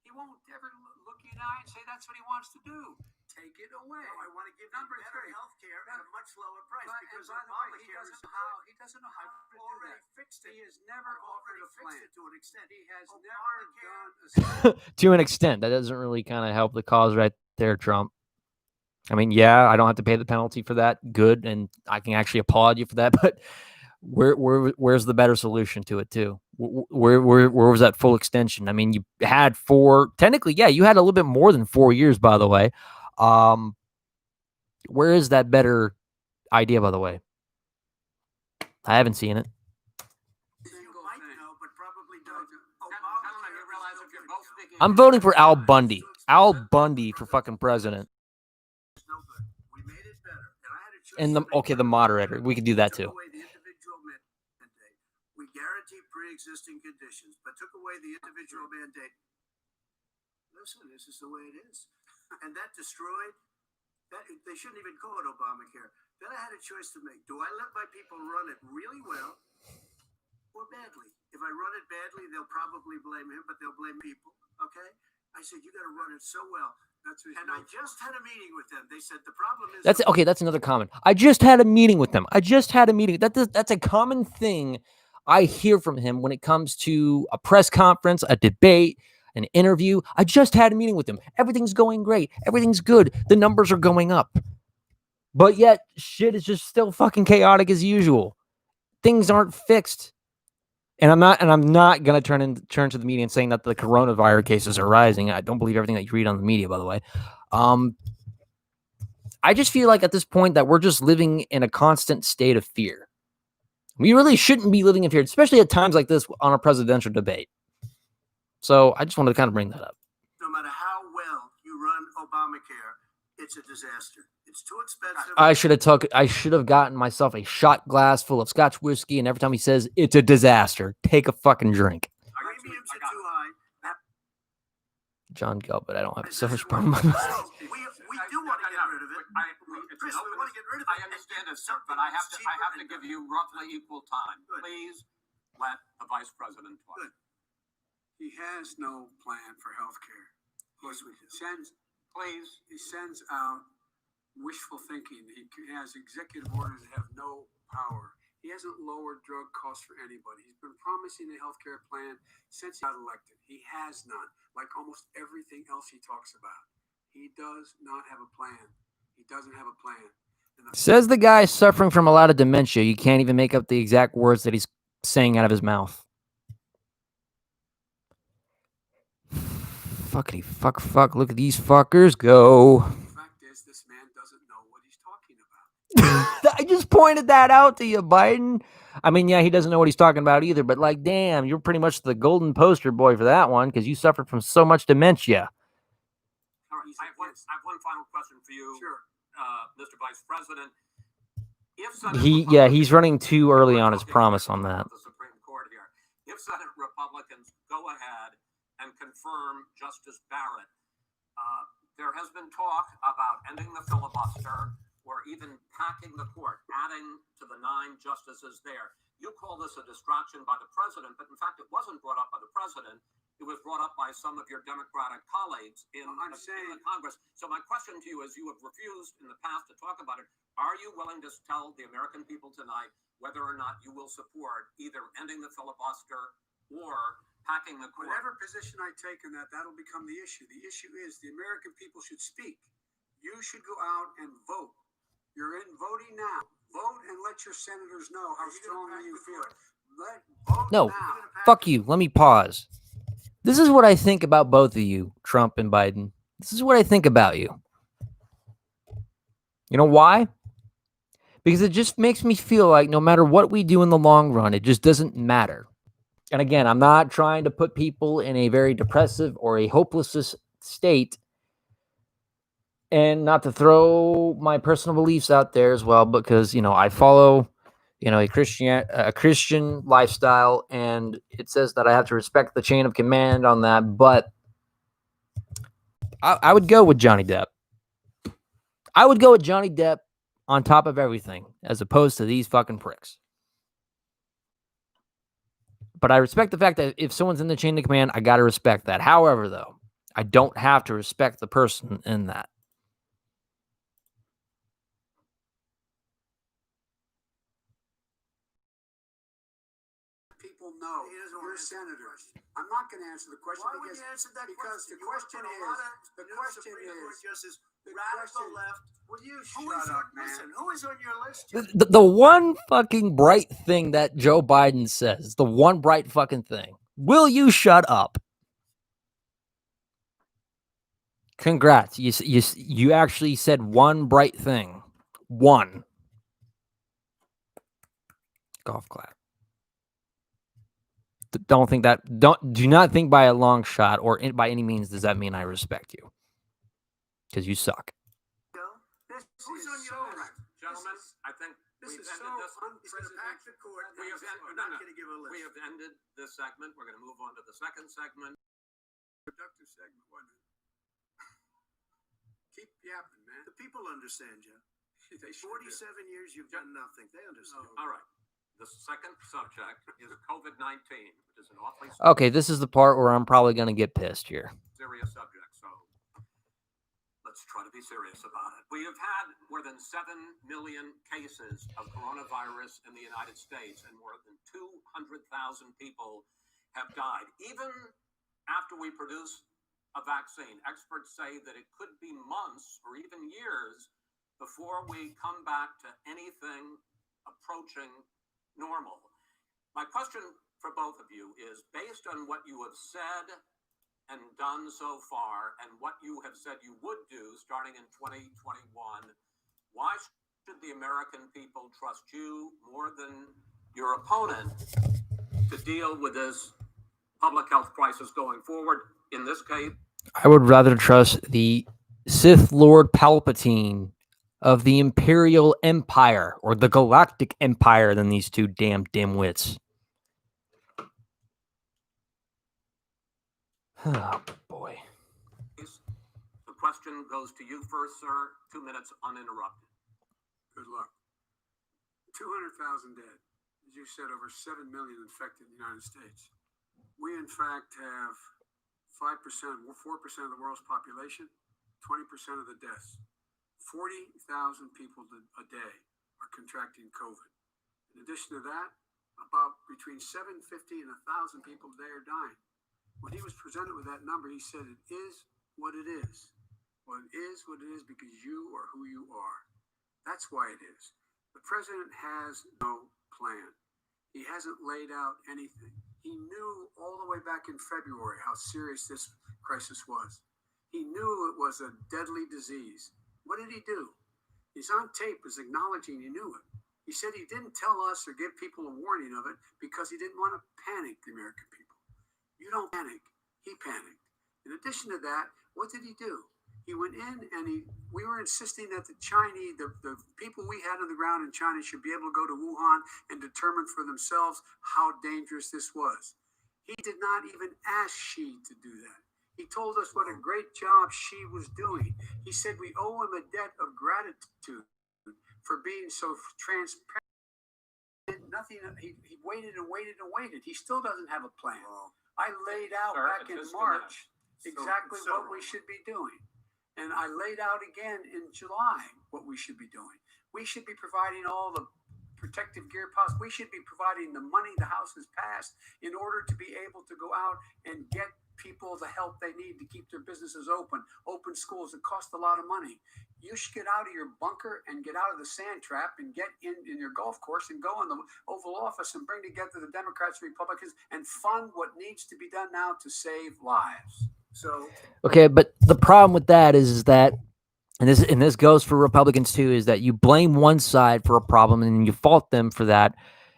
He won't ever look you in the eye and say that's what he wants to do. Take it away. No, I want to give Number you better three. health care at a much lower price But, because and by the way, he Obamacare is doesn't know how to do already that. fixed it. He has never I've offered already a fixed plan. it to an extent. He has Obamacare- never done a To an extent, that doesn't really kind of help the cause right there, Trump. I mean, yeah, I don't have to pay the penalty for that. Good, and I can actually applaud you for that. But where's the better solution to it too? Where was that full extension? I mean, you had technically, yeah, you had a little bit more than 4 years, by the way. Where is that better idea, by the way? I haven't seen it. You might know, but probably don't. gentlemen, you realize if you're both speaking. I'm voting for Al Bundy. Al Bundy for fucking president. It's no good. We made it better. And I had a choice And to make. the moderator. We could do that Took too. away the individual mandate. We guaranteed pre-existing conditions, but took away the individual mandate. Listen, this is the way it is. And that destroyed, that they shouldn't even call it Obamacare. Then I had a choice to make. Do I let my people run it really well or badly? If I run it badly, they'll probably blame him, but they'll blame people. Okay? I said, you got to run it so well. That's what he's And I known for. just had a meeting with them. They said the problem is That's okay. That's another comment. I just had a meeting with them. That's a common thing I hear from him when it comes to a press conference, a debate, an interview. I just had a meeting with him. Everything's going great. Everything's good. The numbers are going up. But yet shit is just still fucking chaotic as usual. Things aren't fixed. And I'm not gonna turn to the media and saying that the coronavirus cases are rising. I don't believe everything that you read on the media, by the way. I just feel like at this point that we're just living in a constant state of fear. We really shouldn't be living in fear, especially at times like this on a presidential debate. So I just wanted to kind of bring that up. No matter how well you run Obamacare, it's a disaster. It's too expensive. I should have gotten myself a shot glass full of Scotch whiskey, and every time he says it's a disaster, take a fucking drink. Premiums are too high. John Gilbert, I don't have so much problem. We do want to get rid of it. Chris, we want to get rid of it. I understand it, sir, but I have to give you roughly equal time. Please let the vice president talk. Good. He has no plan for health care. Of course we do. He sends out wishful thinking. He has executive orders that have no power. He hasn't lowered drug costs for anybody. He's been promising a health care plan since he got elected. He has none, like almost everything else he talks about. He does not have a plan. He doesn't have a plan. Says the guy suffering from a lot of dementia. You can't even make up the exact words that he's saying out of his mouth. Fuckity fuck. Look at these fuckers go. The fact is, this man doesn't know what he's talking about. I just pointed that out to you, Biden. I mean, yeah, he doesn't know what he's talking about either, but like, damn, you're pretty much the golden poster boy for that one because you suffered from so much dementia. All right, I have one final question for you, Sure. Mr. Vice President. He's running too early on his promise on that. The Supreme Court here. If Senate Republicans go ahead and confirm Justice Barrett, there has been talk about ending the filibuster or even packing the court, adding to the 9 justices there. You call this a distraction by the president, but in fact, it wasn't brought up by the president. It was brought up by some of your Democratic colleagues in the Congress. So my question to you is, you have refused in the past to talk about it. Are you willing to tell the American people tonight whether or not you will support either ending the filibuster or packing the court? Whatever position I take in that, that'll become the issue. The issue is the American people should speak. You should go out and vote. You're in voting now. Vote and let your senators know how strongly you feel. No, fuck you. Let me pause. This is what I think about both of you, Trump and Biden. This is what I think about you. You know why? Because it just makes me feel like no matter what we do in the long run, it just doesn't matter. And again, I'm not trying to put people in a very depressive or a hopeless state, and not to throw my personal beliefs out there as well, because, I follow, a Christian lifestyle, and it says that I have to respect the chain of command on that. But I would go with Johnny Depp. I would go with Johnny Depp on top of everything, as opposed to these fucking pricks. But I respect the fact that if someone's in the chain of command, I got to respect that. However, though, I don't have to respect the person in that. People know you're senators. I'm not going to answer the question. Why would you answer that because question? the question is, radical left. Will you shut up, man? Listen, who is on your list? The one fucking bright thing that Joe Biden says, the one bright fucking thing. Will you shut up? Congrats. You actually said one bright thing. One. Golf clap. Do not think by a long shot or by any means does that mean I respect you. Because you suck. Who's on your list? Gentlemen, I think this we've is ended so this. unprecedented. We have ended this segment. We're going to move on to the second segment. Productive segment, wasn't it? Keep yapping, man. The people understand you. 47 years you've done nothing. They understand. All right. The second subject is COVID-19, which is an awfully Okay, this is the part where I'm probably going to get pissed here. serious subject. So let's try to be serious about it. We have had more than 7 million cases of coronavirus in the United States, and more than 200,000 people have died. Even after we produce a vaccine, experts say that it could be months or even years before we come back to anything approaching normal. My question for both of you is, based on what you have said and done so far and what you have said you would do starting in 2021, American people trust you more than your opponent to deal with this public health crisis going forward? In this case, I would rather trust the Sith Lord Palpatine of the Imperial Empire or the Galactic Empire than these two damn dimwits. Oh, boy. the question goes to you first, sir. 2 minutes uninterrupted. Good luck. 200,000 dead. As you said, over 7 million infected in the United States. We, in fact, have 5%, 4% of the world's population, 20% of the deaths. 40,000 people a day are contracting COVID. In addition to that, about between 750 and 1,000 people a day are dying. When he was presented with that number, he said, it is what it is. Well, it is what it is because you are who you are. That's why it is. The president has no plan. He hasn't laid out anything. He knew all the way back in February how serious this crisis was. He knew it was a deadly disease. What did he do? He's on tape as acknowledging he knew it. He said he didn't tell us or give people a warning of it because he didn't want to panic the American people. You don't panic. He panicked. In addition to that, what did he do? He went in and we were insisting that the Chinese, the people we had on the ground in China should be able to go to Wuhan and determine for themselves how dangerous this was. He did not even ask Xi to do that. He told us what a great job Xi was doing. He said we owe him a debt of gratitude for being so transparent. Nothing. He waited and waited and waited. He still doesn't have a plan. I laid out back in March exactly what we should be doing. And I laid out again in July what we should be doing. We should be providing all the protective gear possible. We should be providing the money the House has passed in order to be able to go out and get people the help they need to keep their businesses open schools that cost a lot of money. You should get out of your bunker and get out of the sand trap and get in your golf course and go in the Oval Office and bring together the Democrats and Republicans and fund what needs to be done now to save lives. So, okay, but the problem with that is that, and this goes for Republicans too, is that you blame one side for a problem and you fault them for that.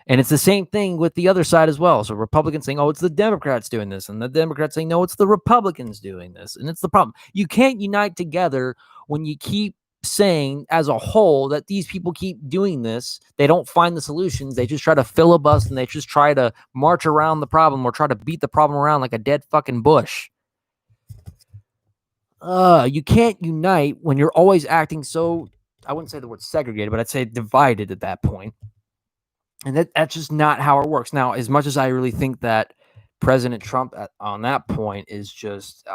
And it's the same thing with the other side as well. So Republicans saying, oh, it's the Democrats doing this. And the Democrats saying, no, it's the Republicans doing this. And it's the problem. You can't unite together when you keep saying as a whole that these people keep doing this. They don't find the solutions. They just try to filibust and they just try to march around the problem or try to beat the problem around like a dead fucking bush. You can't unite when you're always acting so, I wouldn't say the word segregated, but I'd say divided at that point. And that's just not how it works. Now, as much as I really think that President Trump on that point is just,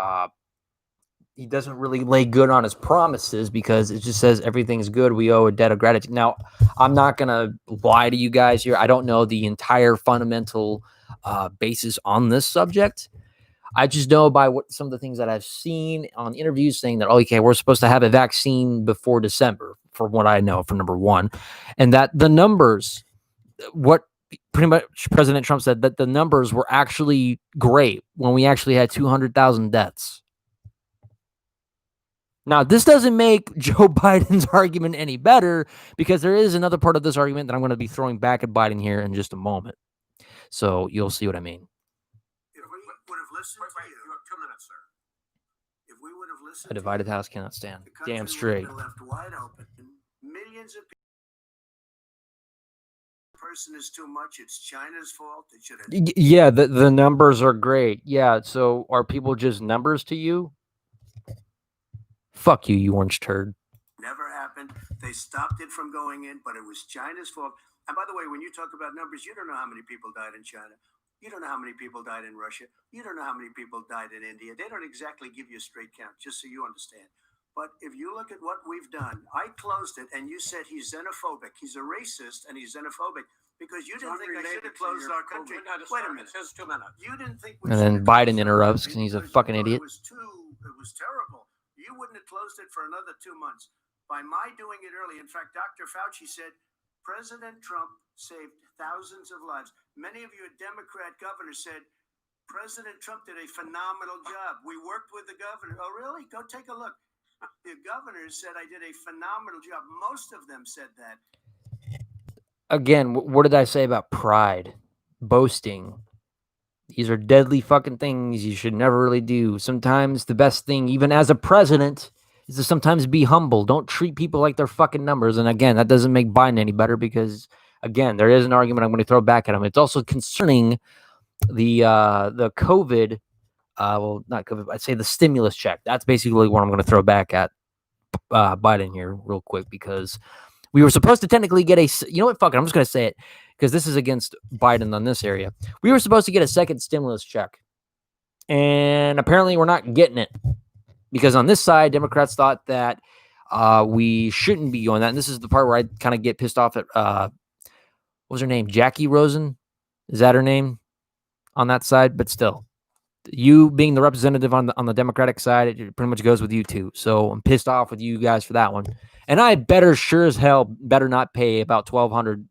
he doesn't really lay good on his promises because it just says everything's good. We owe a debt of gratitude. Now, I'm not going to lie to you guys here. I don't know the entire fundamental basis on this subject. I just know by what some of the things that I've seen on interviews saying that, okay, we're supposed to have a vaccine before December, from what I know, for number one, and that the numbers, what pretty much President Trump said, that the numbers were actually great when we actually had 200,000 deaths. Now, this doesn't make Joe Biden's argument any better because there is another part of this argument that I'm going to be throwing back at Biden here in just a moment. So you'll see what I mean. If we would have listened to you, You have 2 minutes, sir. if we would have listened A divided to you, house cannot stand. the country Damn would have straight. been left wide open. Millions of people. Person is too much. It's China's fault. It should have Yeah, the numbers are great. Yeah, so are people just numbers to you? Fuck you, you orange turd. never happened. They stopped it from going in, but it was China's fault. And by the way, when you talk about numbers, you don't know how many people died in China. You don't know how many people died in Russia. You don't know how many people died in India. They don't exactly give you a straight count, just so you understand. But if you look at what we've done, I closed it, and you said he's xenophobic. He's a racist, and he's xenophobic because you didn't think I should have closed our country. Wait a minute. Just 2 minutes. You didn't think we And then should have Biden closed our interrupts country because he's a because fucking you thought idiot. It was terrible. You wouldn't have closed it for another 2 months. By my doing it early, in fact, Dr. Fauci said President Trump saved thousands of lives. Many of you Democrat governors said President Trump did a phenomenal job. We worked with the governor. Oh, really? Go take a look. The governors said I did a phenomenal job. Most of them said that. Again, what did I say about pride? Boasting. These are deadly fucking things you should never really do. Sometimes the best thing, even as a president, is to sometimes be humble. Don't treat people like they're fucking numbers. And again, that doesn't make Biden any better because, again, there is an argument I'm going to throw back at him. It's also concerning the COVID, well, not COVID, I'd say the stimulus check. That's basically what I'm going to throw back at Biden here real quick because we were supposed to technically get you know what, fuck it, I'm just going to say it because this is against Biden on this area. We were supposed to get a second stimulus check, and apparently we're not getting it because on this side, Democrats thought that we shouldn't be going that. And this is the part where I kind of get pissed off at, what was her name? Jackie Rosen? Is that her name on that side? But still, you being the representative on the Democratic side, it pretty much goes with you too. So I'm pissed off with you guys for that one. And I sure as hell better not pay about $1,200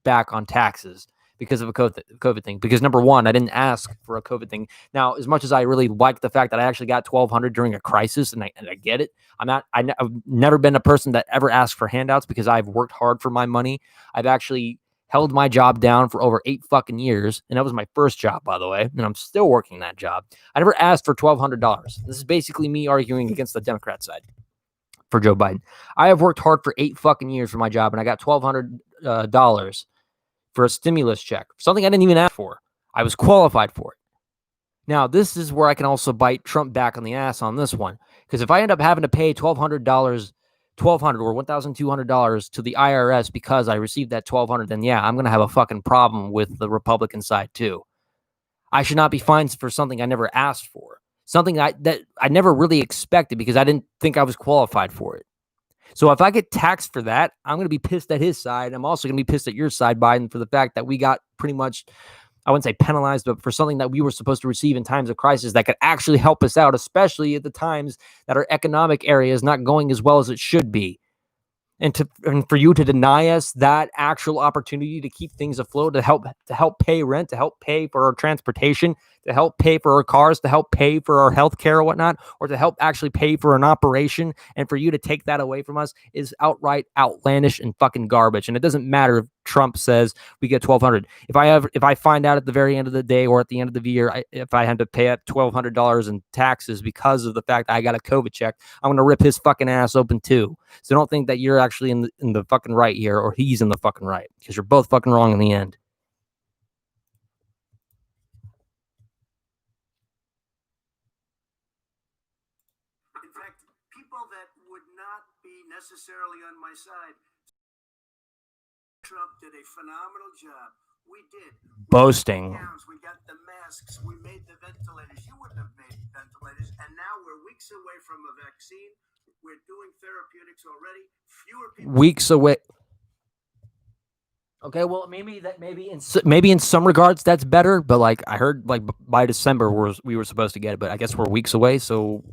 back on taxes because of a COVID thing. Because number one, I didn't ask for a COVID thing. Now, as much as I really like the fact that I actually got $1,200 during a crisis, and I get it, I've never been a person that ever asked for handouts because I've worked hard for my money. I've actually held my job down for over 8 fucking years. And that was my first job, by the way. And I'm still working that job. I never asked for $1,200. This is basically me arguing against the Democrat side for Joe Biden. I have worked hard for 8 fucking years for my job, and I got $1,200 for a stimulus check, something I didn't even ask for. I was qualified for it. Now, this is where I can also bite Trump back on the ass on this one. Because if I end up having to pay $1,200 or $1,200 to the IRS because I received that $1,200, then yeah, I'm going to have a fucking problem with the Republican side too. I should not be fined for something I never asked for, something that I never really expected because I didn't think I was qualified for it. So if I get taxed for that, I'm going to be pissed at his side. I'm also going to be pissed at your side, Biden, for the fact that we got pretty much, I wouldn't say penalized, but for something that we were supposed to receive in times of crisis that could actually help us out, especially at the times that our economic area is not going as well as it should be. And for you to deny us that actual opportunity to keep things afloat, to help pay rent, to help pay for our transportation, to help pay for our cars, to help pay for our health care or whatnot, or to help actually pay for an operation, and for you to take that away from us is outright outlandish and fucking garbage. And it doesn't matter if Trump says we get $1,200. If I find out at the very end of the day or at the end of the year, if I have to pay up $1,200 in taxes because of the fact I got a COVID check, I'm gonna rip his fucking ass open too. So don't think that you're actually in the fucking right here, or he's in the fucking right, because you're both fucking wrong in the end. In fact, people that would not be necessarily on my side, Trump did a phenomenal job. We did. Boasting. We got the masks. We made the ventilators. You wouldn't have made ventilators. And now we're weeks away from a vaccine. We're doing therapeutics already. Fewer people. Weeks away. Okay, well, maybe in some regards that's better, but like I heard, like by December we were supposed to get it, but I guess we're weeks away. So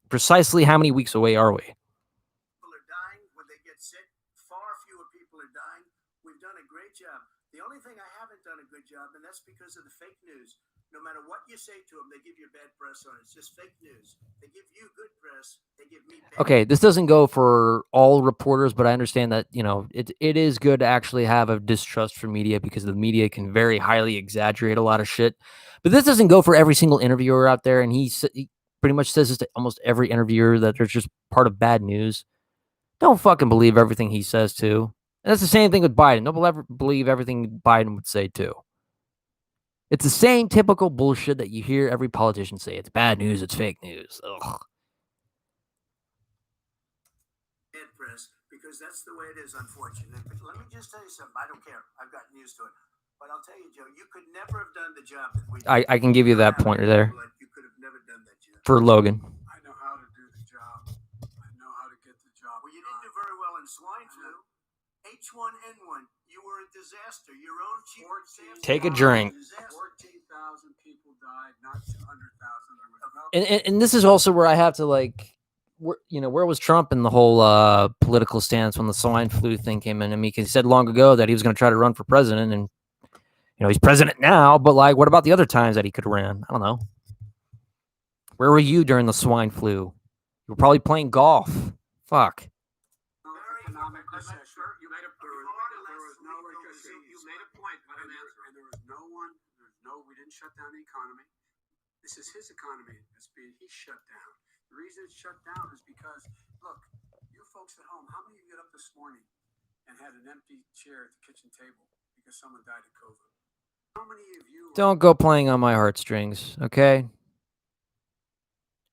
precisely how many weeks away are we? People are dying when they get sick. Far fewer people are dying. We've done a great job. The only thing I haven't done a good job, and that's because of the fake news. No matter what you say to them, they give you bad press on it. It's just fake news. They give you good press. They give me bad. Okay, this doesn't go for all reporters, but I understand that, you know, it is good to actually have a distrust for media because the media can very highly exaggerate a lot of shit. But this doesn't go for every single interviewer out there, and he pretty much says this to almost every interviewer that there's just part of bad news. Don't fucking believe everything he says too. And that's the same thing with Biden. Don't ever believe everything Biden would say too. It's the same typical bullshit that you hear every politician say. It's bad news. It's fake news. Ugh. Bad press, because that's the way it is, unfortunately. But let me just tell you something. I don't care. I've gotten used to it. But I'll tell you, Joe, you could never have done the job that we did. I can give you that pointer there You could have never done that job. for Logan. I know how to do the job. I know how to get the job. Well, you didn't do very well in swine flu. H1N1, you were a disaster. Your own chief of staff. Take a drink. 14,000 people died, not 200,000. And this is also where I have to where was Trump in the whole political stance when the swine flu thing came in? I mean, he said long ago that he was going to try to run for president, and he's president now. But like, what about the other times that he could have ran? I don't know. Where were you during the swine flu? You're probably playing golf. Fuck. Economic recession. Sir, you made a There was no recession. You made a point, but an answer. And there was we didn't shut down the economy. This is his economy he shut down. The reason it's shut down is because, look, you folks at home, how many of you get up this morning and had an empty chair at the kitchen table because someone died of COVID? How many of you Don't go playing on my heartstrings, okay?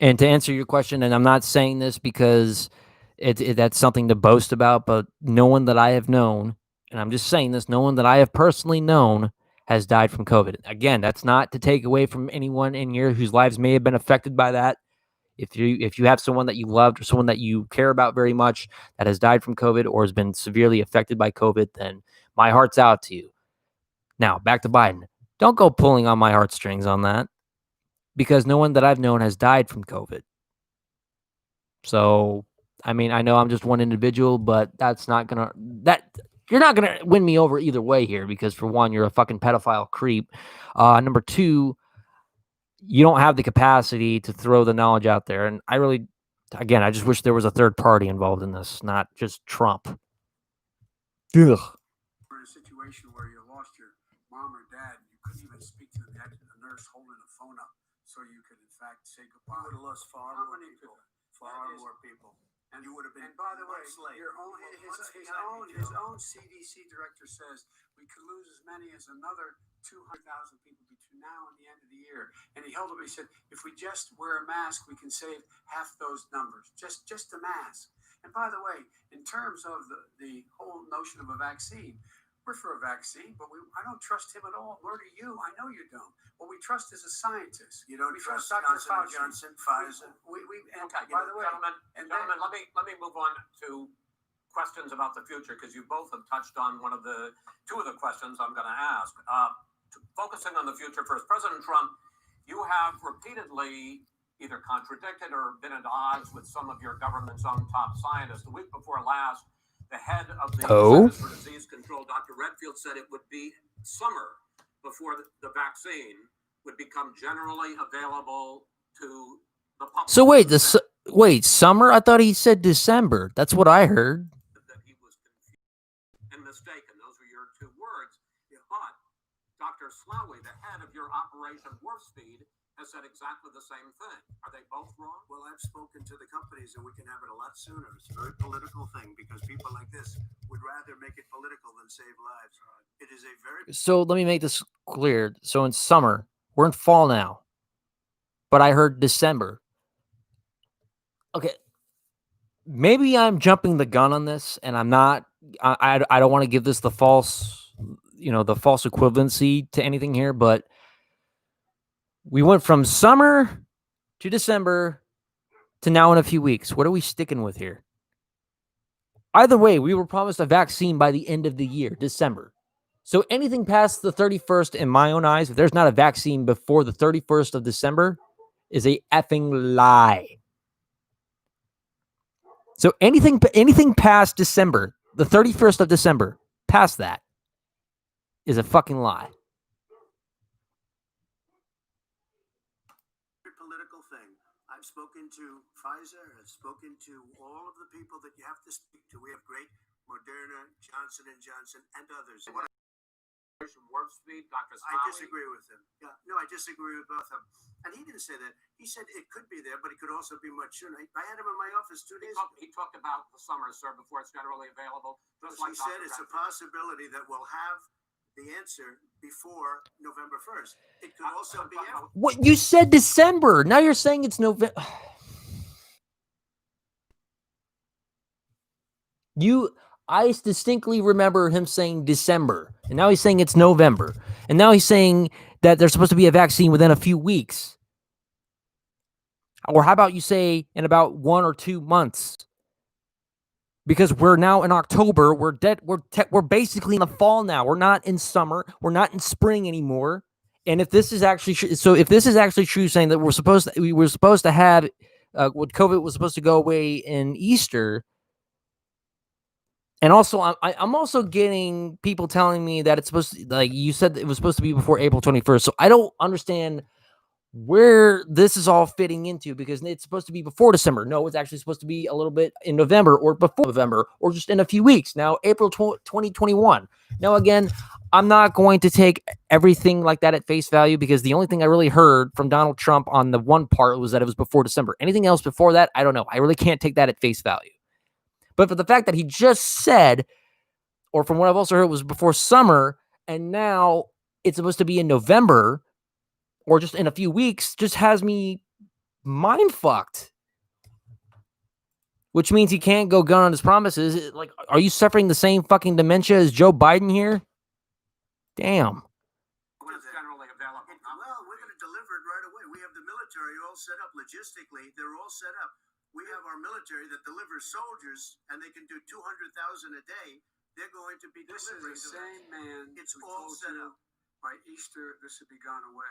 And to answer your question, and I'm not saying this because that's something to boast about, but no one that I have known, and I'm just saying this, no one that I have personally known has died from COVID. Again, that's not to take away from anyone in here whose lives may have been affected by that. If you have someone that you loved or someone that you care about very much that has died from COVID or has been severely affected by COVID, then my heart's out to you. Now, back to Biden. Don't go pulling on my heartstrings on that, because no one that I've known has died from COVID. So, I mean, I know I'm just one individual, but you're not gonna win me over either way here, because for one, you're a fucking pedophile creep. Number two, you don't have the capacity to throw the knowledge out there. And I just wish there was a third party involved in this, not just Trump. Ugh. were in a situation where you lost your mom or dad, and you couldn't even speak to them, you had a nurse holding a phone up so you could, in fact, say goodbye. You would have lost far How more many people. people? Far That is- more people. And You would have been And by the way, much later. your own his own CDC director says we could lose as many as another 200,000 people between now and the end of the year. And he held up. He said, if we just wear a mask, we can save half those numbers. Just a mask. And by the way, in terms of the whole notion of a vaccine, we're for a vaccine, but I don't trust him at all. Nor do you. I know you don't. What we trust is a scientist. You don't We trust Dr. Johnson Fauci. & Johnson, Pfizer? And Okay, by the way, gentlemen, let me move on to questions about the future, because you both have touched on two of the questions I'm going to ask. Focusing on the future first, President Trump, you have repeatedly either contradicted or been at odds with some of your government's own top scientists. The week before last, the head of the Centers for Disease Control, Dr. Redfield, said it would be summer before the vaccine would become generally available to the public. So wait, summer? I thought he said December. That's what I heard. That he was confused and mistaken. Those were your two words. But Dr. Slawi, the head of your Operation Warp Speed, has said exactly the same thing. Are they both wrong? Well, I've spoken to the companies, and we can have it a lot sooner. It's a very political thing, because people like this would rather make it political than save lives. It is a very... So let me make this clear. So in summer, we're in fall now, but I heard December. Okay, maybe I'm jumping the gun on this, and I'm not. I don't want to give this the false equivalency to anything here, but we went from summer to December to now in a few weeks. What are we sticking with here? Either way, we were promised a vaccine by the end of the year, December. So anything past the 31st, in my own eyes, if there's not a vaccine before the 31st of December, is a effing lie. So anything past December, the 31st of December, past that, is a fucking lie. Political thing. I've spoken to Pfizer. I've spoken to all of the people that you have to speak to. We have great Moderna, Johnson & Johnson, and others. Warp Speed, Dr. I disagree with him. Yeah, no, I disagree with both of them. And he didn't say that. He said it could be there, but it could also be much sooner. I had him in my office 2 days ago. He talked about the summer, sir, before it's generally available. Just He like said Dr. it's a Redfield. possibility that we'll have the answer before November 1st. It could also be after. What you said December. Now you're saying it's November. I distinctly remember him saying December, and now he's saying it's November, and now he's saying that there's supposed to be a vaccine within a few weeks. Or how about you say in about 1 or 2 months? Because we're now in October, we're basically in the fall now. We're not in summer, we're not in spring anymore. And if this is actually true, saying that we were supposed to have what COVID was supposed to go away in Easter. And also, I'm also getting people telling me that it's supposed to, like you said, it was supposed to be before April 21st. So I don't understand where this is all fitting into, because it's supposed to be before December. No, it's actually supposed to be a little bit in November or before November or just in a few weeks. Now, April 2021. Now, again, I'm not going to take everything like that at face value, because the only thing I really heard from Donald Trump on the one part was that it was before December. Anything else before that, I don't know. I really can't take that at face value. But for the fact that he just said, or from what I've also heard, it was before summer, and now it's supposed to be in November or just in a few weeks, just has me mind fucked. Which means he can't go gun on his promises. Like, are you suffering the same fucking dementia as Joe Biden here? Damn. It's generally available. Well, we're going to deliver it right away. We have the military all set up logistically. They're all set up. We have our military that delivers soldiers, and they can do 200,000 a day. They're going to be This delivering. is the same man. It's who all told set you up. By Easter, this would be gone away.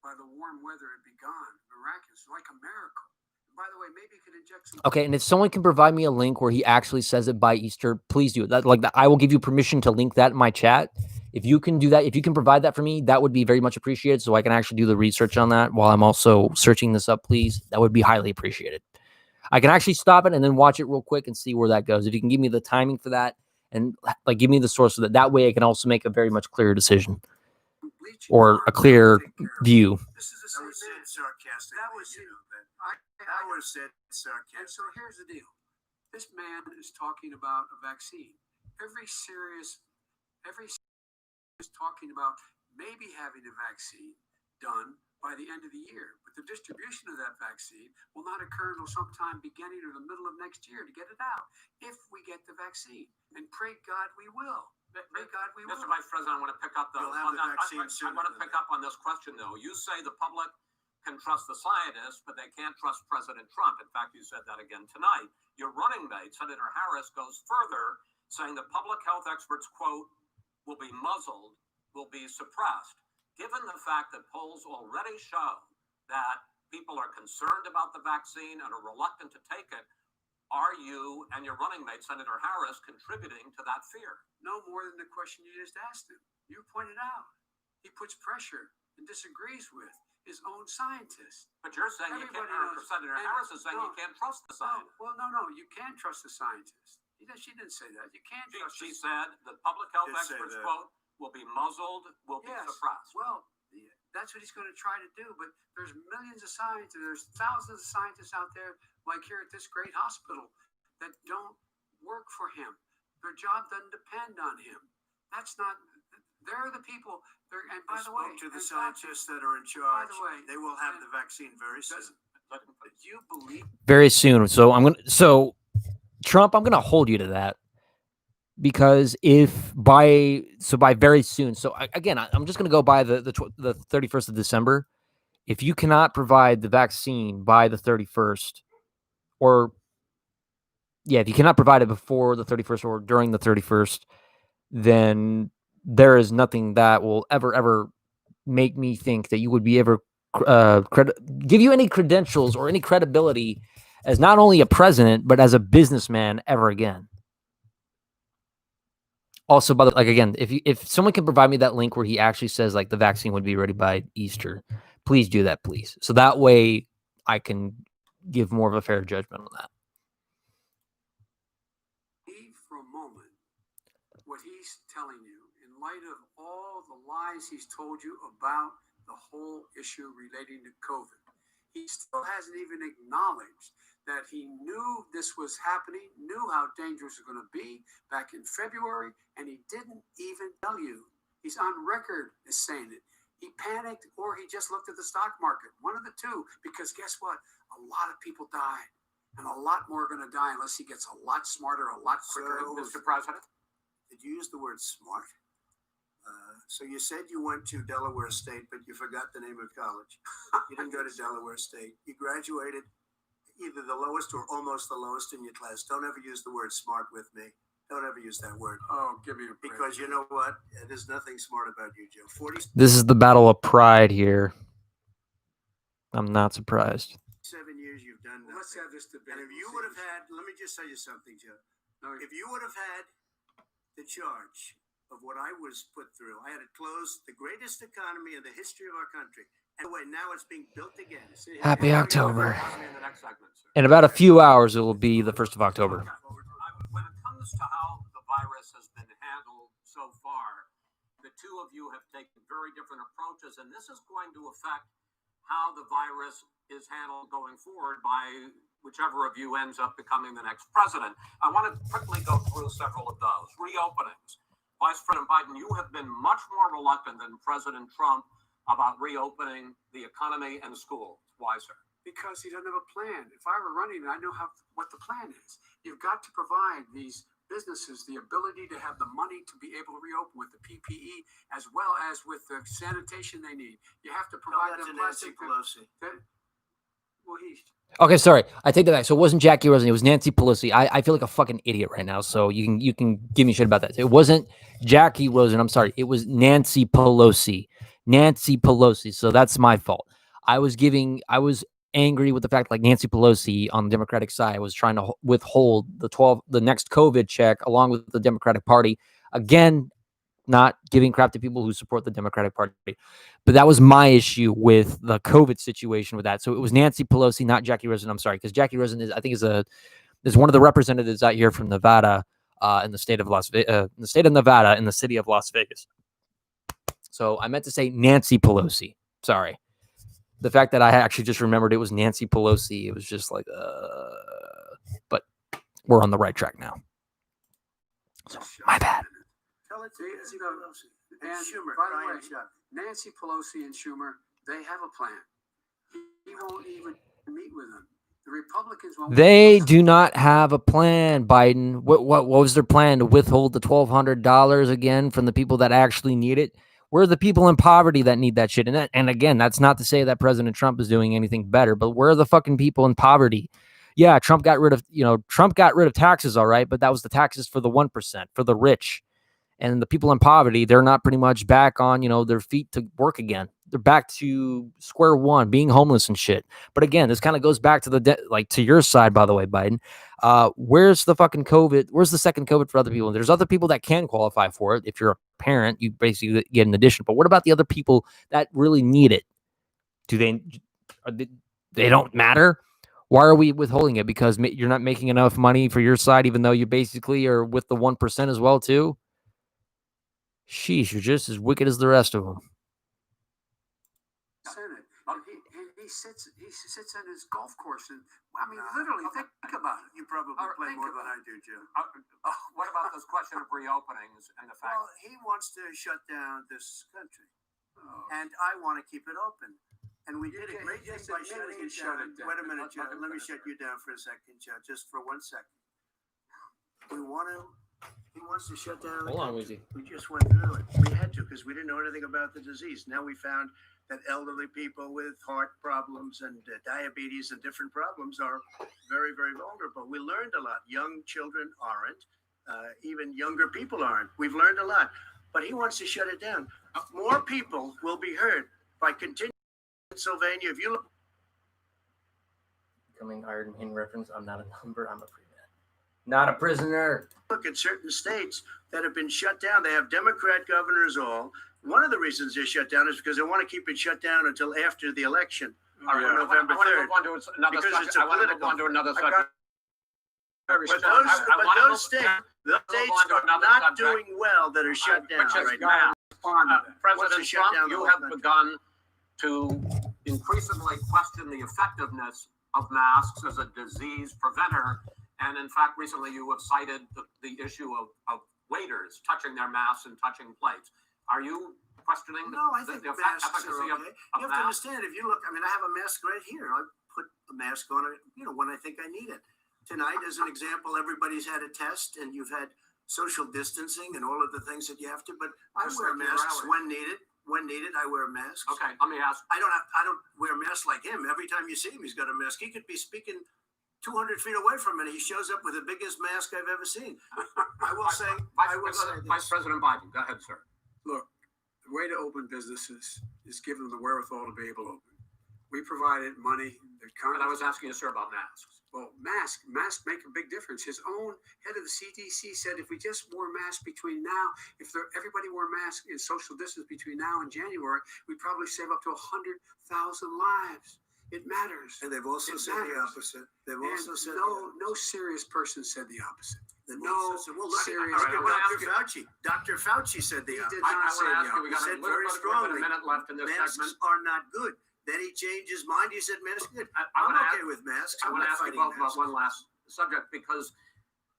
By the warm weather, it'd be gone. Miraculous, like a miracle. And by the way, maybe you could inject some. Okay, and if someone can provide me a link where he actually says it by Easter, please do it. I will give you permission to link that in my chat. If you can do that, if you can provide that for me, that would be very much appreciated, so I can actually do the research on that while I'm also searching this up, please. That would be highly appreciated. I can actually stop it and then watch it real quick and see where that goes. If you can give me the timing for that and like give me the source of that, that way I can also make a very much clearer decision or a clear view. This is the same man. Sarcastic. That was said sarcastic. And so here's the deal. This man is talking about a vaccine. Every is talking about maybe having a vaccine done by the end of the year. But the distribution of that vaccine will not occur until sometime beginning or the middle of next year to get it out, if we get the vaccine. And pray God we will. Pray God we will. Mr. Vice President, I want to pick up You'll have the vaccine I want to pick up on this question, though. You say the public can trust the scientists, but they can't trust President Trump. In fact, you said that again tonight. Your running mate, Senator Harris, goes further, saying the public health experts, quote, will be muzzled, will be suppressed. Given the fact that polls already show that people are concerned about the vaccine and are reluctant to take it, are you and your running mate, Senator Harris, contributing to that fear? No more than the question you just asked him. You pointed out. He puts pressure and disagrees with his own scientists. But you're saying you can't, Senator Harris is saying you can't trust the scientists. Well, no, you can trust the scientists. She didn't say that. You can't trust. She said the public health experts, quote, will be muzzled, will be suppressed. Well, that's what he's going to try to do. But there's millions of scientists, there's thousands of scientists out there, like here at this great hospital, that don't work for him. Their job doesn't depend on him. That's not. They're the people. And by the way, to the scientists that are in charge. By the way, they will have the vaccine very soon. Do you believe? Very soon. So Trump, I'm gonna hold you to that, because by very soon. So again, I'm just gonna go by the 31st of December. If you cannot provide the vaccine by the 31st, if you cannot provide it before the 31st or during the 31st, then there is nothing that will ever make me think that you would be ever give you any credentials or any credibility as not only a president, but as a businessman ever again. Also, by the again, if someone can provide me that link where he actually says like the vaccine would be ready by Easter, please do that, please. So that way I can give more of a fair judgment on that. For a moment, what he's telling you, in light of all the lies he's told you about the whole issue relating to COVID, he still hasn't even acknowledged that he knew this was happening, knew how dangerous it was going to be back in February, and he didn't even tell you. He's on record as saying it. He panicked, or he just looked at the stock market. One of the two, because guess what? A lot of people died, and a lot more are going to die unless he gets a lot smarter, a lot quicker. So, Mr. President? Did you use the word smart? So you said you went to Delaware State, but you forgot the name of college. You didn't go to Delaware State. You graduated either the lowest or almost the lowest in your class. Don't ever use the word smart with me. Don't ever use that word. Oh, give me a break. Because you know what? There's nothing smart about you, Joe. This is the battle of pride here. I'm not surprised. 7 years you've done nothing. Let's have this debate. And if you would have had, let me just tell you something, Joe. No, if you would have had the charge of what I was put through, I had to close the greatest economy in the history of our country. Anyway, now it's being built again. Happy October. In the next segment, sir. In about a few hours, it will be the 1st of October. When it comes to how the virus has been handled so far, the two of you have taken very different approaches, and this is going to affect how the virus is handled going forward by whichever of you ends up becoming the next president. I want to quickly go through several of those. Reopenings. Vice President Biden, you have been much more reluctant than President Trump about reopening the economy and schools. Why, sir? Because he doesn't have a plan. If I were running, I know what the plan is. You've got to provide these businesses the ability to have the money to be able to reopen with the PPE as well as with the sanitation they need. You have to provide them Nancy plastic. Pelosi. Well, he's Okay, sorry. I take that back. So it wasn't Jackie Rosen. It was Nancy Pelosi. I feel like a fucking idiot right now. So you can give me shit about that. It wasn't Jackie Rosen. I'm sorry. It was Nancy Pelosi. Nancy Pelosi. So that's my fault. I was angry with the fact like Nancy Pelosi on the Democratic side was trying to withhold the next COVID check along with the Democratic Party. Again, not giving crap to people who support the Democratic Party. But that was my issue with the COVID situation with that. So it was Nancy Pelosi, not Jackie Rosen. I'm sorry, because Jackie Rosen is one of the representatives out here from Nevada, in the state of Nevada, in the city of Las Vegas. So I meant to say Nancy Pelosi. Sorry. The fact that I actually just remembered it was Nancy Pelosi, it was just like, but we're on the right track now. So my bad. Tell it to Nancy you know, Pelosi. and Schumer, by the Brian way, Schumer. Nancy Pelosi and Schumer, they have a plan. He won't even meet with them. The Republicans won't. They do not have a plan, Biden. What was their plan? To withhold the $1,200 again from the people that actually need it? Where are the people in poverty that need that shit? And again, that's not to say that President Trump is doing anything better, but where are the fucking people in poverty? Yeah, Trump got rid of taxes, all right, but that was the taxes for the 1%, for the rich. And the people in poverty, they're not pretty much back on, their feet to work again. They're back to square one, being homeless and shit. But again, this kind of goes back to to your side, by the way, Biden. Where's the fucking COVID? Where's the second COVID for other people? There's other people that can qualify for it. If you're a parent, you basically get an addition. But what about the other people that really need it? They don't matter? Why are we withholding it? Because you're not making enough money for your side, even though you basically are with the 1% as well, too? Sheesh, you're just as wicked as the rest of them. Senate. He sits on his golf course, and I mean, literally, think about it. You probably play more than I do, Joe. What about this question of reopenings and the fact? Well, he wants to shut down this country, and I want to keep it open. And we did a great thing by shutting it down. Wait a minute, Joe. Let me shut you down for a second, Joe, just for 1 second. He wants to shut down. Hold on, Weezy. We just went through it. We had to because we didn't know anything about the disease. Now we found that elderly people with heart problems and diabetes and different problems are very, very vulnerable. We learned a lot. Young children aren't. Even younger people aren't. We've learned a lot. But he wants to shut it down. More people will be hurt by continuing. Pennsylvania, if you look. Becoming Iron Man reference, I'm not a number, I'm a free man. Not a prisoner. Look at certain states that have been shut down. They have Democrat governors all. One of the reasons they're shut down is because they want to keep it shut down until after the election. All right, on November 3rd. I want to move on to another Because subject. it's a I want to move political- on to another I've subject. But those states are not doing well that are shut down right now. President shut Trump, down the you whole have country. begun to increasingly question the effectiveness of masks as a disease preventer. And in fact, recently you have cited the issue of waiters touching their masks and touching plates. Are you questioning No, I think the masks efficacy are of okay. You have to understand, if you look, I mean, I have a mask right here. I put a mask on it, when I think I need it. Tonight, as an example, everybody's had a test and you've had social distancing and all of the things that you have to, but I Just wear like your masks rally. when needed. When needed, I wear masks. Okay, let me ask. I don't wear masks like him. Every time you see him, he's got a mask. He could be speaking 200 feet away from me, and he shows up with the biggest mask I've ever seen. I will say Vice President Biden, go ahead, sir. Look, the way to open businesses is give them the wherewithal to be able to open. We provided money And I was asking you, sir, about masks. Well, masks make a big difference. His own head of the CDC said if we just wore masks between now, everybody wore masks in social distance between now and January, we'd probably save up to 100,000 lives. It matters. And they've also said the opposite. They've also said no serious person said the opposite. Serious. Dr. Fauci said the opposite. I want to ask you, we got said a very strongly, minute left in this masks segment. are not good. Then he changed his mind. He said masks are good. I'm okay with masks. I want to ask you both about one last subject, because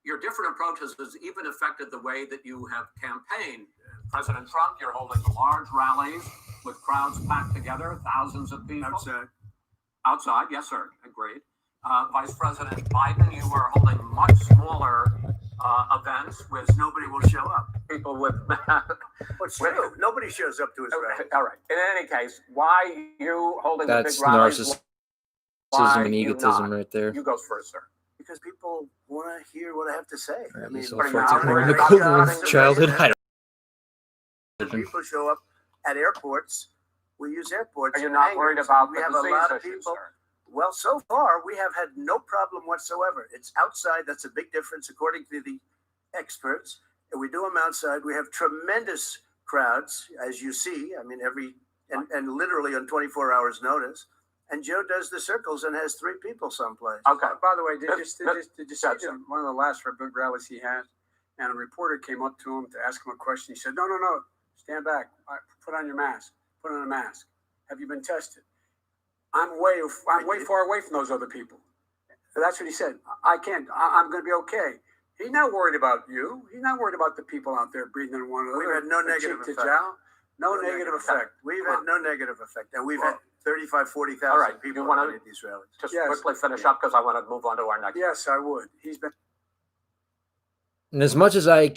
your different approaches has even affected the way that you have campaigned. President Trump, you're holding large rallies with crowds packed together, thousands of people. Outside, yes, sir, agreed. Vice President Biden, you are holding much smaller events with Nobody will show up. people with What's true? Nobody shows up to his rally. All right. In any case, why you holding That's the big rallies? narcissism Why and you egotism not? right there. You go first, sir. Because people want to hear what I have to say. I mean, what are you Affected now? more in What are you now? Nicole's childhood. I don't. people show up at airports. We use airports. Are you not worried about we the have a disease lot of issues, people. sir? Well, so far we have had no problem whatsoever. It's outside. That's a big difference according to the experts. And we do them outside. We have tremendous crowds, as you see. I mean, and literally on 24 hours notice. And Joe does the circles and has 3 people someplace. Okay. By the way, did you see Yes, sir. one of the last big rallies he had? And a reporter came up to him to ask him a question. He said, no, stand back. Put on your mask. Put on a mask. Have you been tested? I'm way far away from those other people. That's what he said. I can't. I'm going to be okay. He's not worried about you. He's not worried about the people out there breathing on one another. We've had no negative cheek to effect. jowl. No negative effect. We've had no negative effect. And we've had 35, 40,000 All right. people You wanna- at these rallies. Just Yes. quickly finish up, because I want to move on to our next. Yes, I would. He's been. And as much as I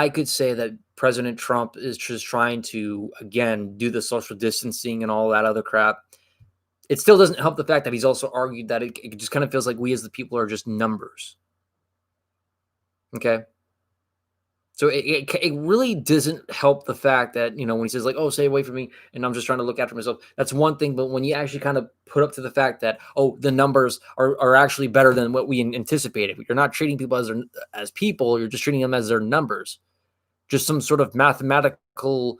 could say that President Trump is just trying to, again, do the social distancing and all that other crap, it still doesn't help the fact that he's also argued that it just kind of feels like we as the people are just numbers. Okay? So it really doesn't help the fact that, you know, when he says like, oh, stay away from me, and I'm just trying to look after myself, that's one thing. But when you actually kind of put up to the fact that, oh, the numbers are actually better than what we anticipated. You're not treating people as people, you're just treating them as their numbers. Just some sort of mathematical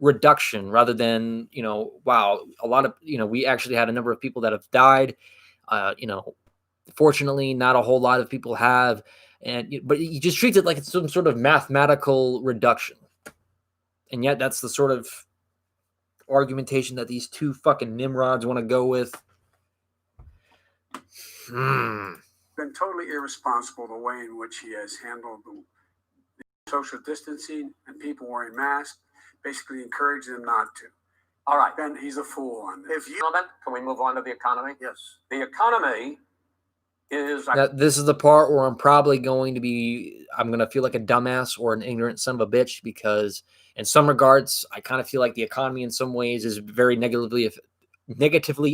reduction rather than, you know, wow, a lot of, you know, we actually had a number of people that have died. You know, fortunately, not a whole lot of people have. But he just treats it like it's some sort of mathematical reduction. And yet that's the sort of argumentation that these 2 fucking nimrods want to go with. Been totally irresponsible the way in which he has handled the social distancing and people wearing masks, basically encourage them not to. All right. Ben, he's a fool on this. Can we move on to the economy? Yes. The economy is. This is the part where I'm probably going to feel like a dumbass or an ignorant son of a bitch, because in some regards, I kind of feel like the economy in some ways is very negatively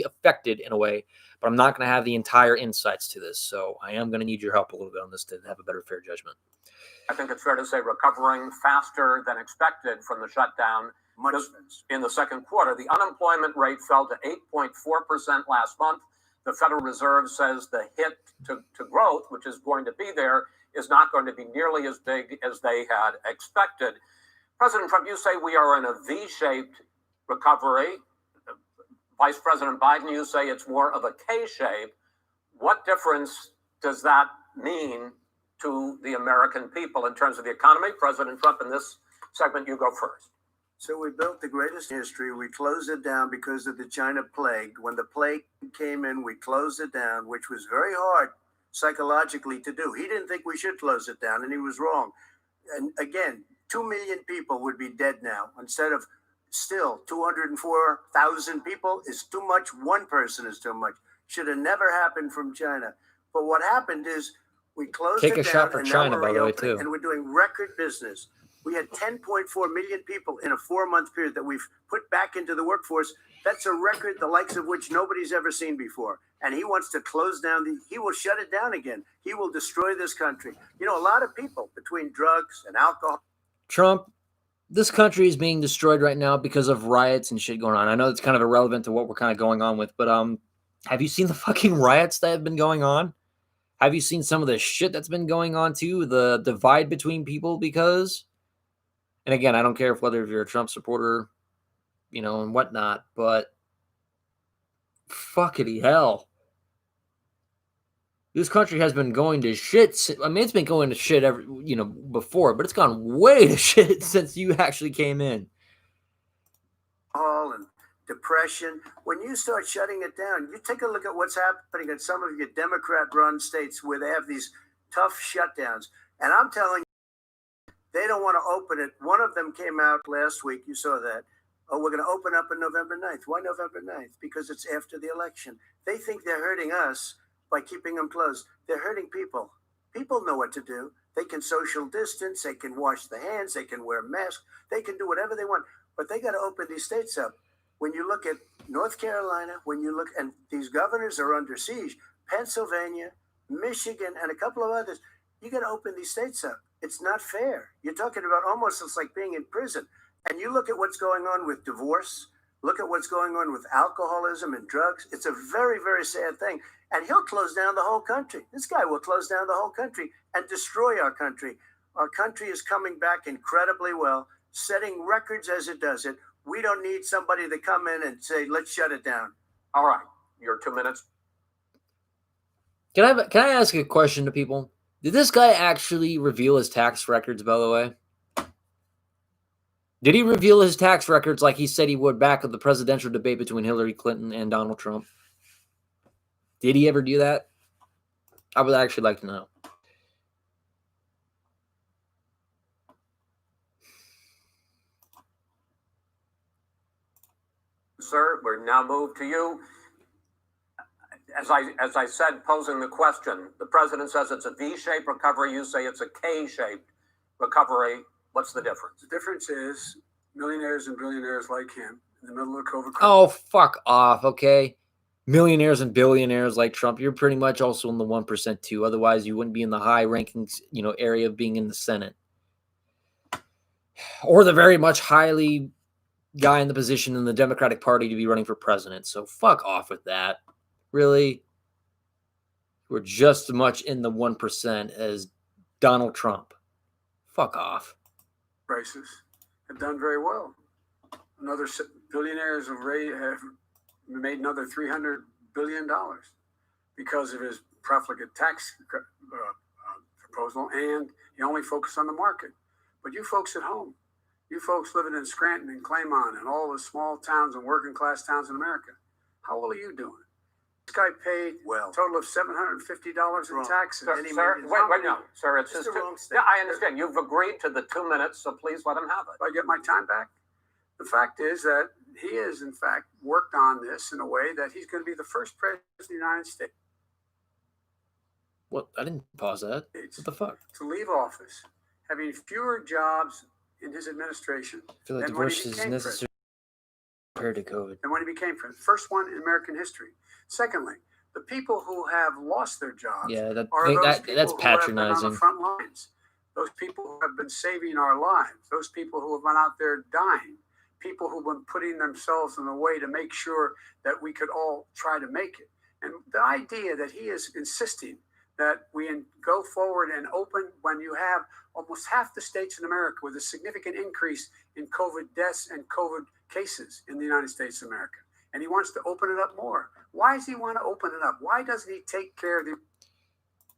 affected in a way, but I'm not going to have the entire insights to this. So I am going to need your help a little bit on this to have a better fair judgment. I think it's fair to say recovering faster than expected from the shutdown. In the second quarter, the unemployment rate fell to 8.4% last month. The Federal Reserve says the hit to growth, which is going to be there, is not going to be nearly as big as they had expected. President Trump, you say we are in a V-shaped recovery. Vice President Biden, you say it's more of a K-shape. What difference does that mean to the American people in terms of the economy? President Trump, in this segment, you go first. So we built the greatest in history. We closed it down because of the China plague. When the plague came in, we closed it down, which was very hard psychologically to do. He didn't think we should close it down, and he was wrong. And again, 2 million people would be dead now instead of still 204,000 people is too much. 1 person is too much. Should have never happened from China. But what happened is we closed it down. Take a shot for China, by the way, too. And we're doing record business. We had 10.4 million people in a 4-month period that we've put back into the workforce. That's a record the likes of which nobody's ever seen before. And he wants to close down he will shut it down again. He will destroy this country. You know, a lot of people between drugs and alcohol. Trump, this country is being destroyed right now because of riots and shit going on. I know it's kind of irrelevant to what we're kind of going on with, but Have you seen the fucking riots that have been going on? Have you seen some of the shit that's been going on too? The divide between people because, and again, I don't care whether you're a Trump supporter, and whatnot, but fuckity hell. This country has been going to shit. I mean, it's been going to shit before, but it's gone way to shit since you actually came in. All and depression. When you start shutting it down, you take a look at what's happening in some of your Democrat-run states where they have these tough shutdowns. And I'm telling you, they don't want to open it. One of them came out last week. You saw that. Oh, we're going to open up on November 9th. Why November 9th? Because it's after the election. They think they're hurting us by keeping them closed. They're hurting people. People know what to do. They can social distance. They can wash their hands. They can wear masks. They can do whatever they want. But they got to open these states up. When you look at North Carolina, and these governors are under siege, Pennsylvania, Michigan, and a couple of others, you got to open these states up. It's not fair. You're talking about almost it's like being in prison. And you look at what's going on with divorce, look at what's going on with alcoholism and drugs. It's a very, very sad thing. And he'll close down the whole country. This guy will close down the whole country and destroy our country. Our country is coming back incredibly well, setting records as it does it. We don't need somebody to come in and say, let's shut it down. All right, your 2 minutes. Can I ask a question to people? Did this guy actually reveal his tax records, by the way? Did he reveal his tax records like he said he would back at the presidential debate between Hillary Clinton and Donald Trump? Did he ever do that? I would actually like to know. Sir, we're now moved to you. As I said, posing the question, the president says it's a V-shaped recovery. You say it's a K-shaped recovery. What's the difference? The difference is millionaires and billionaires like him in the middle of the COVID crisis. Oh, fuck off, okay? Millionaires and billionaires like Trump, you're pretty much also in the 1% too. Otherwise, you wouldn't be in the high rankings, area of being in the Senate. Or the very much highly guy in the position in the Democratic Party to be running for president. So fuck off with that. Really? We're just as much in the 1% as Donald Trump. Fuck off. Crisis have done very well. Another billionaires have made another $300 billion because of his profligate tax proposal, and he only focused on the market. But you folks at home, you folks living in Scranton and Claymont and all the small towns and working class towns in America, how well are you doing? This guy paid a total of $750 in taxes. Sir, wait, no, sir, it's just yeah, I understand. You've agreed to the 2 minutes, so please let him have it. I get my time back. The fact is that he has, in fact, worked on this in a way that he's going to be the first president of the United States. What? I didn't pause that. What the fuck? To leave office, having fewer jobs in his administration. I feel like divorce is necessary compared to COVID. And when he became president, first one in American history. Secondly, the people who have lost their jobs that's patronizing. On the front lines. Those people who have been saving our lives. Those people who have been out there dying. People who've been putting themselves in a way to make sure that we could all try to make it. And the idea that he is insisting that we go forward and open when you have almost half the states in America with a significant increase in COVID deaths and COVID cases in the United States of America. And he wants to open it up more. Why does he want to open it up? Why doesn't he take care of the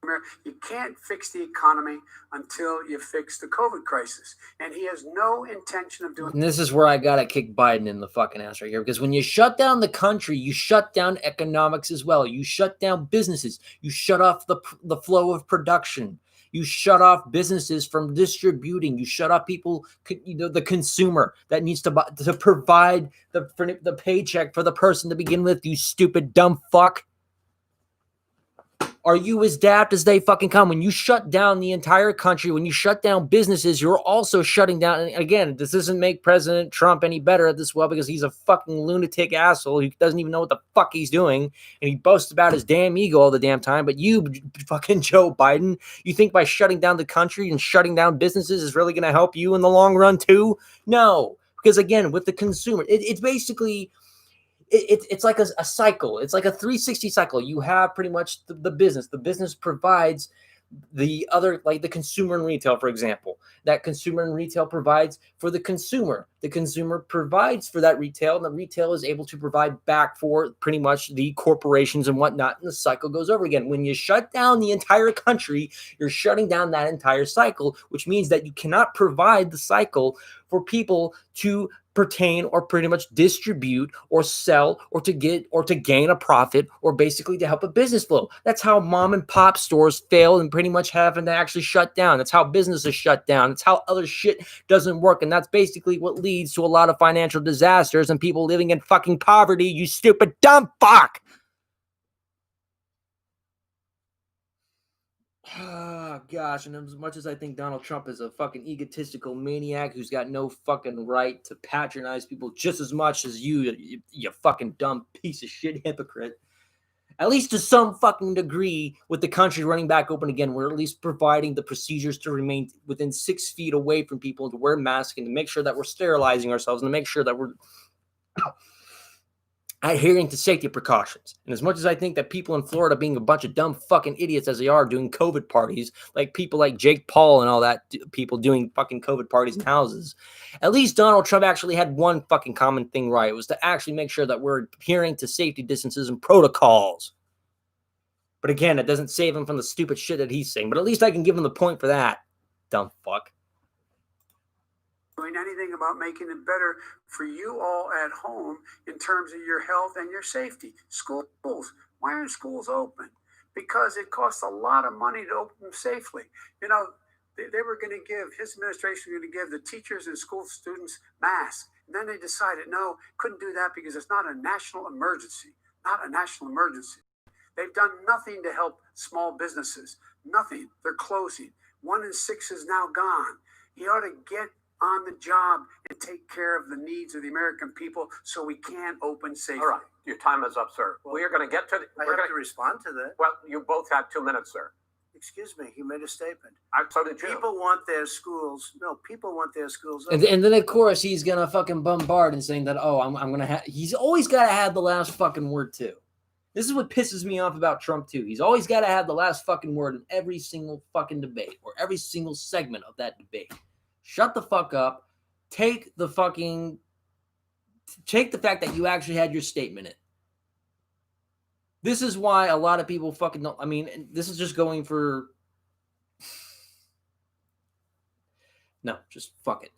America? You can't fix the economy until you fix the COVID crisis. And he has no intention of doing. And this is where I got to kick Biden in the fucking ass right here. Because when you shut down the country, you shut down economics as well. You shut down businesses. You shut off the flow of production. You shut off businesses from distributing. You shut off people, the consumer that needs to provide the paycheck for the person to begin with, you stupid, dumb fuck. Are you as daft as they fucking come? When you shut down the entire country, when you shut down businesses, you're also shutting down. And again, this doesn't make President Trump any better at this because he's a fucking lunatic asshole who doesn't even know what the fuck he's doing. And he boasts about his damn ego all the damn time. But you fucking Joe Biden, you think by shutting down the country and shutting down businesses is really going to help you in the long run too? No, because again, with the consumer, it's basically it's like a cycle. It's like a 360 cycle. You have pretty much the business. The business provides the other, like the consumer and retail, for example. That consumer and retail provides for the consumer. The consumer provides for that retail, and the retail is able to provide back for pretty much the corporations and whatnot, and the cycle goes over again. When you shut down the entire country, you're shutting down that entire cycle, which means that you cannot provide the cycle for people to pertain or pretty much distribute or sell or to get or to gain a profit or basically to help a business flow. That's how mom and pop stores fail and pretty much having to actually shut down. That's how businesses shut down. That's how other shit doesn't work. And that's basically what leads to a lot of financial disasters and people living in fucking poverty, you stupid dumb fuck. Oh, gosh, and as much as I think Donald Trump is a fucking egotistical maniac who's got no fucking right to patronize people just as much as you fucking dumb piece of shit hypocrite, at least to some fucking degree, with the country running back open again, we're at least providing the procedures to remain within 6 feet away from people, to wear masks, and to make sure that we're sterilizing ourselves, and to make sure that we're adhering to safety precautions. And as much as I think that people in Florida being a bunch of dumb fucking idiots as they are doing COVID parties, like people like Jake Paul and all that people doing fucking COVID parties in houses, at least Donald Trump actually had one fucking common thing right. It was to actually make sure that we're adhering to safety distances and protocols. But again, it doesn't save him from the stupid shit that he's saying. But at least I can give him the point for that. Dumb fuck. Doing anything about making it better for you all at home in terms of your health and your safety. Schools, why aren't schools open? Because it costs a lot of money to open them safely. You know, they were going to give, his administration was going to give the teachers and school students masks. And then they decided, no, couldn't do that because it's not a national emergency. Not a national emergency. They've done nothing to help small businesses. Nothing. They're closing. 1 in 6 is now gone. He ought to get on the job and take care of the needs of the American people so we can open safely. All right, your time is up, sir. Well, we are going to get to I have to respond to that. Well, you both have 2 minutes, sir. Excuse me, he made a statement. So did you. People want their schools. No, people want their schools And then, of course, he's going to fucking bombard and saying that, oh, I'm going to have... He's always got to have the last fucking word, too. This is what pisses me off about Trump, too. He's always got to have the last fucking word in every single fucking debate or every single segment of that debate. Shut the fuck up. Take the fact that you actually had your statement in. This is why a lot of people fucking don't. I mean, this is just going for. No, just fuck it.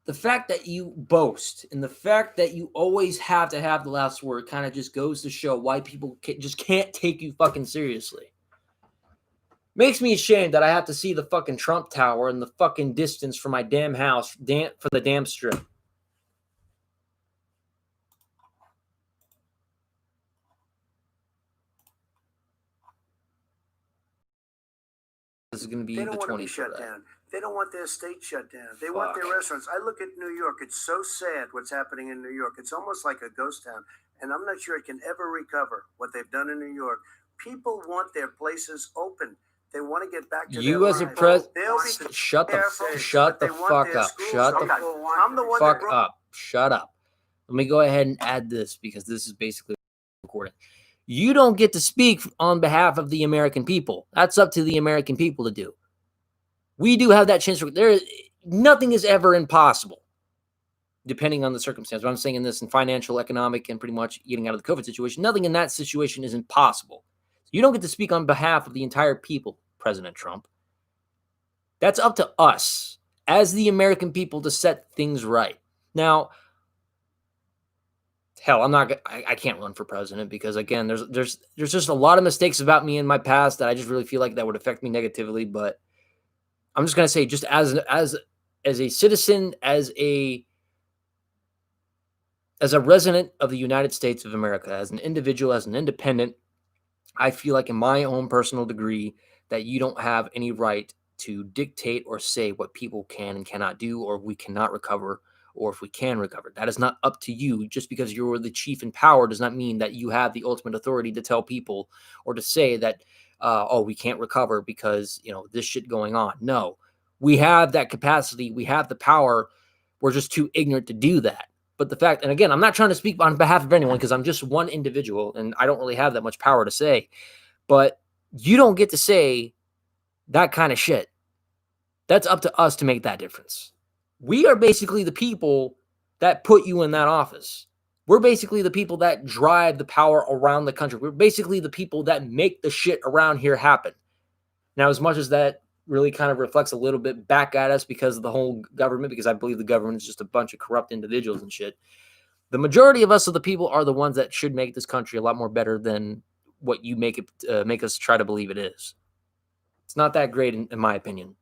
The fact that you boast and the fact that you always have to have the last word kind of just goes to show why people just can't take you fucking seriously. Makes me ashamed that I have to see the fucking Trump Tower in the fucking distance from my damn house for the damn strip. This is going to be They don't the want to 20th. be shut down. They don't want their state shut down. They want their restaurants. I look at New York. It's so sad what's happening in New York. It's almost like a ghost town. And I'm not sure it can ever recover what they've done in New York. People want their places open. They want to get back to You their as a lives. president, shut the fuck up. Shut the fuck up. Shut up. Let me go ahead and add this because this is basically recording. You don't get to speak on behalf of the American people. That's up to the American people to do. We do have that chance. Nothing is ever impossible, depending on the circumstance. But I'm saying in this, in financial, economic, and pretty much getting out of the COVID situation, nothing in that situation is impossible. You don't get to speak on behalf of the entire people, President Trump. That's up to us as the American people to set things right. Now, hell, I can't run for president because again, there's just a lot of mistakes about me in my past that I just really feel like that would affect me negatively. But I'm just gonna say, just as a citizen, as a resident of the United States of America, as an individual, as an independent, I feel like in my own personal degree that you don't have any right to dictate or say what people can and cannot do, or we cannot recover, or if we can recover. That is not up to you. Just because you're the chief in power does not mean that you have the ultimate authority to tell people or to say that, we can't recover because, this shit going on. No, we have that capacity. We have the power. We're just too ignorant to do that. But the fact, and again, I'm not trying to speak on behalf of anyone because I'm just one individual and I don't really have that much power to say, but you don't get to say that kind of shit. That's up to us to make that difference. We are basically the people that put you in that office. We're basically the people that drive the power around the country. We're basically the people that make the shit around here happen. Now, as much as that really kind of reflects a little bit back at us because of the whole government, because I believe the government is just a bunch of corrupt individuals and shit, the majority of us are the people are the ones that should make this country a lot more better than what you make us try to believe it is. It's not that great, in my opinion.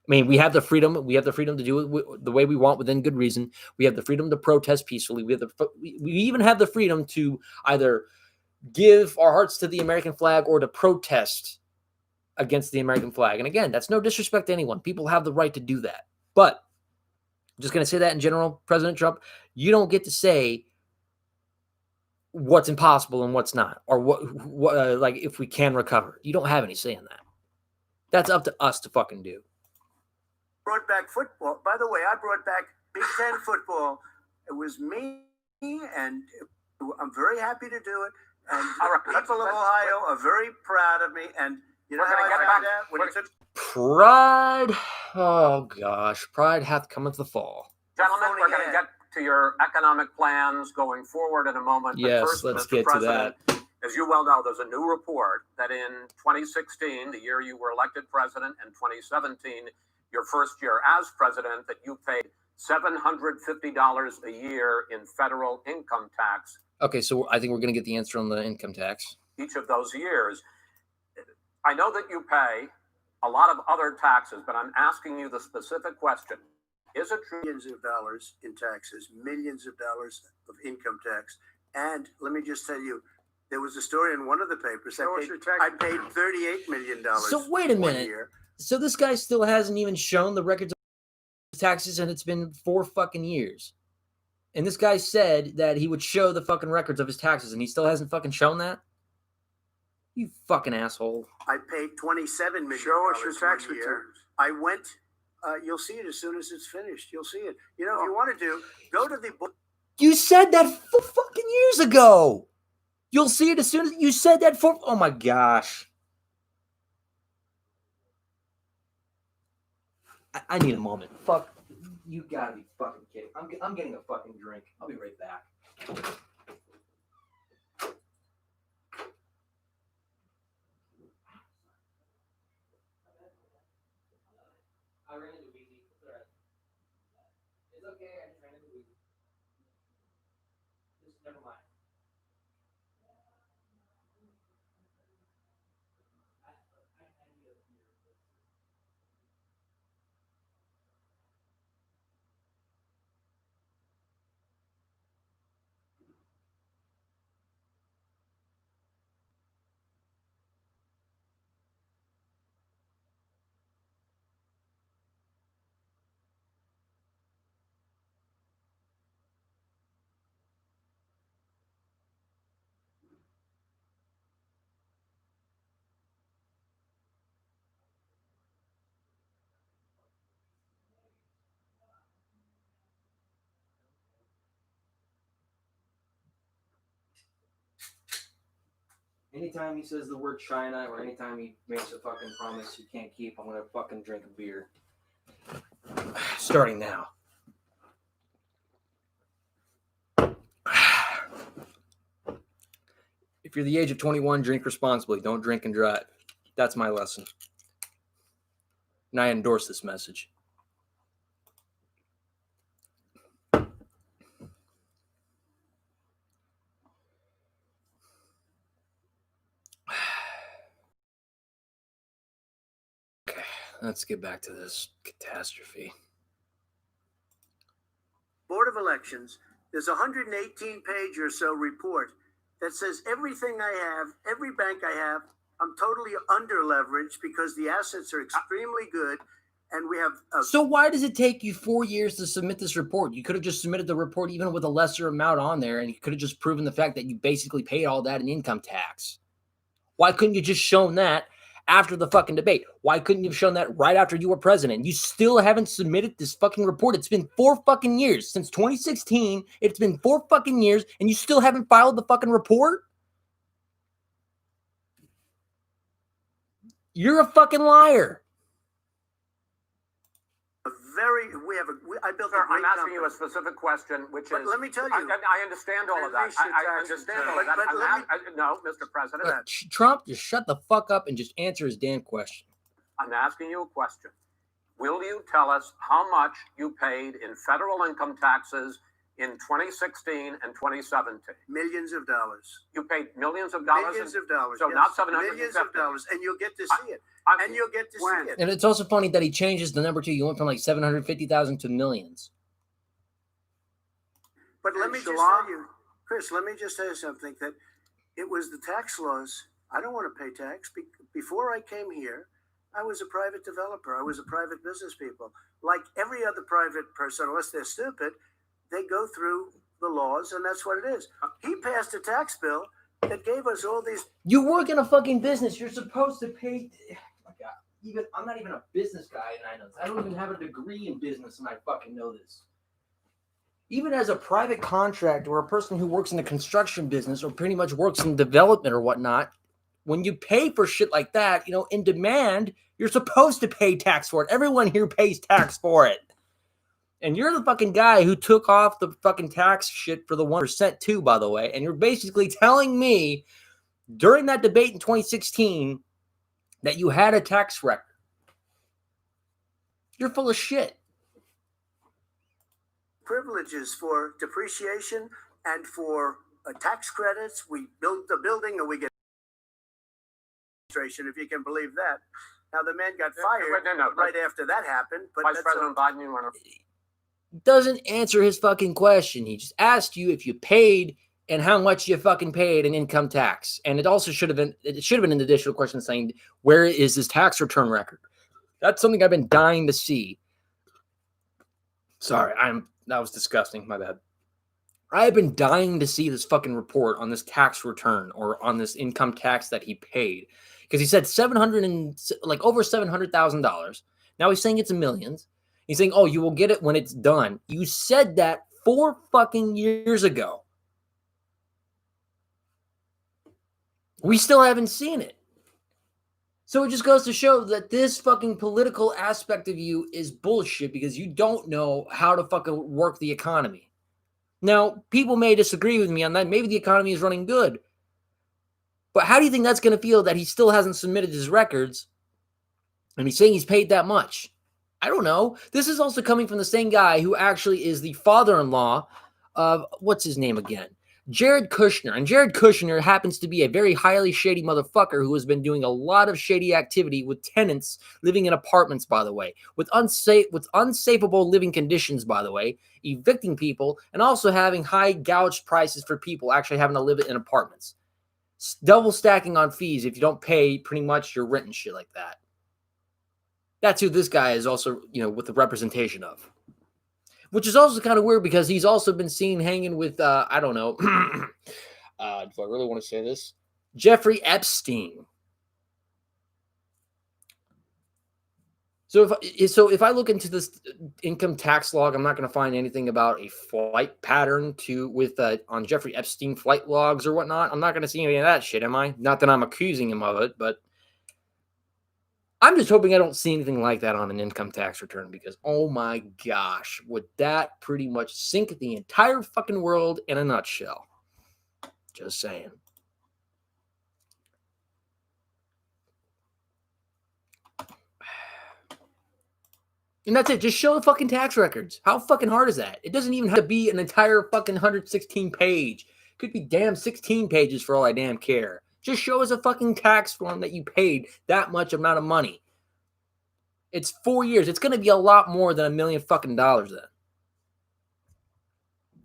I mean, we have the freedom. We have the freedom to do it the way we want within good reason. We have the freedom to protest peacefully. We even have the freedom to either give our hearts to the American flag or to protest against the American flag. And again, that's no disrespect to anyone. People have the right to do that. But I'm just going to say that in general, President Trump, you don't get to say what's impossible and what's not, or what like if we can recover. You don't have any say in that. That's up to us to fucking do. Brought back football. By the way, I brought back Big Ten football. It was me, and I'm very happy to do it. And people of Ohio are very proud of me. And you know how I found out? When it took Pride. Oh gosh, pride hath cometh the fall. Gentlemen, we're going to get to your economic plans going forward in a moment. But Yes, first, let's Mr. get President, to that. as you well know, there's a new report that in 2016, the year you were elected president, and 2017, your first year as president, that you paid $750 a year in federal income tax. Okay, so I think we're going to get the answer on the income tax. Each of those years. I know that you pay a lot of other taxes, but I'm asking you the specific question. Is it true? millions of dollars in taxes, millions of dollars of income tax. And let me just tell you, there was a story in one of the papers. I paid $38 million. So wait a minute. Year. So this guy still hasn't even shown the records of taxes, and it's been 4 fucking years. And this guy said that he would show the fucking records of his taxes, and he still hasn't fucking shown that? You fucking asshole. I paid $27 million. Show us your tax one year. returns. I went, you'll see it as soon as it's finished. You'll see it. You know, if you want to do, go to the book. You said that 4 fucking years ago. You'll see it as soon as you said that for. Oh my gosh. I need a moment. Fuck. You gotta be fucking kidding. I'm getting a fucking drink. I'll be right back. I ran into Weezy. It's alright. It's okay. I just ran into Weezy. Just never mind. Anytime he says the word China or anytime he makes a fucking promise he can't keep, I'm gonna fucking drink a beer. Starting now. If you're the age of 21, drink responsibly. Don't drink and drive. That's my lesson. And I endorse this message. Okay, let's get back to this catastrophe. Board of Elections, there's a 118-page or so report that says everything I have, every bank I have, I'm totally under-leveraged because the assets are extremely good, and we have... So why does it take you 4 years to submit this report? You could have just submitted the report even with a lesser amount on there, and you could have just proven the fact that you basically paid all that in income tax. Why couldn't you just shown that after the fucking debate. Why couldn't you have shown that right after you were president? You still haven't submitted this fucking report. It's been 4 fucking years since 2016. It's been 4 fucking years and you still haven't filed the fucking report? You're a fucking liar. I built Sir, a great I'm asking company. you a specific question, which But is. let me tell you. I understand all of that. I understand all of that. No, Mr. President. Trump, just shut the fuck up and just answer his damn question. I'm asking you a question. Will you tell us how much you paid in federal income taxes in 2016 and 2017? Millions of dollars. You paid millions of dollars? Millions of dollars. So yes. not 750. Millions of dollars. And you'll get to see it. And you'll get to see it. And it's also funny that he changes the number too. You went from like 750,000 to millions. But let me just tell you, Chris, let me just tell you something, that it was the tax laws. I don't want to pay tax. Before I came here, I was a private developer. I was a private business people. Like every other private person, unless they're stupid, they go through the laws, and that's what it is. He passed a tax bill that gave us all these. You work in a fucking business. You're supposed to pay. I'm not even a business guy, and I know this. I don't even have a degree in business, and I fucking know this. Even as a private contractor or a person who works in the construction business or pretty much works in development or whatnot, when you pay for shit like that, in demand, you're supposed to pay tax for it. Everyone here pays tax for it. And you're the fucking guy who took off the fucking tax shit for the 1% too, by the way. And you're basically telling me during that debate in 2016 that you had a tax record. You're full of shit. Privileges for depreciation and for tax credits. We built the building and we get administration, if you can believe that. Now the man got fired right after that happened. But Vice President Biden, you want to... Doesn't answer his fucking question. He just asked you if you paid and how much you fucking paid in income tax. And it also should have been an additional question saying, where is his tax return record? That's something I've been dying to see. Sorry, that was disgusting. My bad. I've been dying to see this fucking report on this tax return or on this income tax that he paid. Because he said over $700,000. Now he's saying it's millions. He's saying, oh, you will get it when it's done. You said that 4 fucking years ago. We still haven't seen it. So it just goes to show that this fucking political aspect of you is bullshit because you don't know how to fucking work the economy. Now, people may disagree with me on that. Maybe the economy is running good. But how do you think that's going to feel that he still hasn't submitted his records and he's saying he's paid that much? I don't know. This is also coming from the same guy who actually is the father-in-law of, what's his name again? Jared Kushner. And Jared Kushner happens to be a very highly shady motherfucker who has been doing a lot of shady activity with tenants living in apartments, by the way, with unsafeable living conditions, by the way, evicting people, and also having high gouged prices for people actually having to live in apartments. Double stacking on fees if you don't pay pretty much your rent and shit like that. That's who this guy is also, with the representation of. Which is also kind of weird because he's also been seen hanging with, I don't know, do I really want to say this? Jeffrey Epstein. So if I look into this income tax log, I'm not going to find anything about a flight pattern on Jeffrey Epstein flight logs or whatnot. I'm not going to see any of that shit, am I? Not that I'm accusing him of it, but I'm just hoping I don't see anything like that on an income tax return because, oh my gosh, would that pretty much sink the entire fucking world in a nutshell? Just saying. And that's it. Just show the fucking tax records. How fucking hard is that? It doesn't even have to be an entire fucking 116 page. It could be damn 16 pages for all I damn care. Just show us a fucking tax form that you paid that much amount of money. It's 4 years. It's going to be a lot more than $1 million fucking dollars then.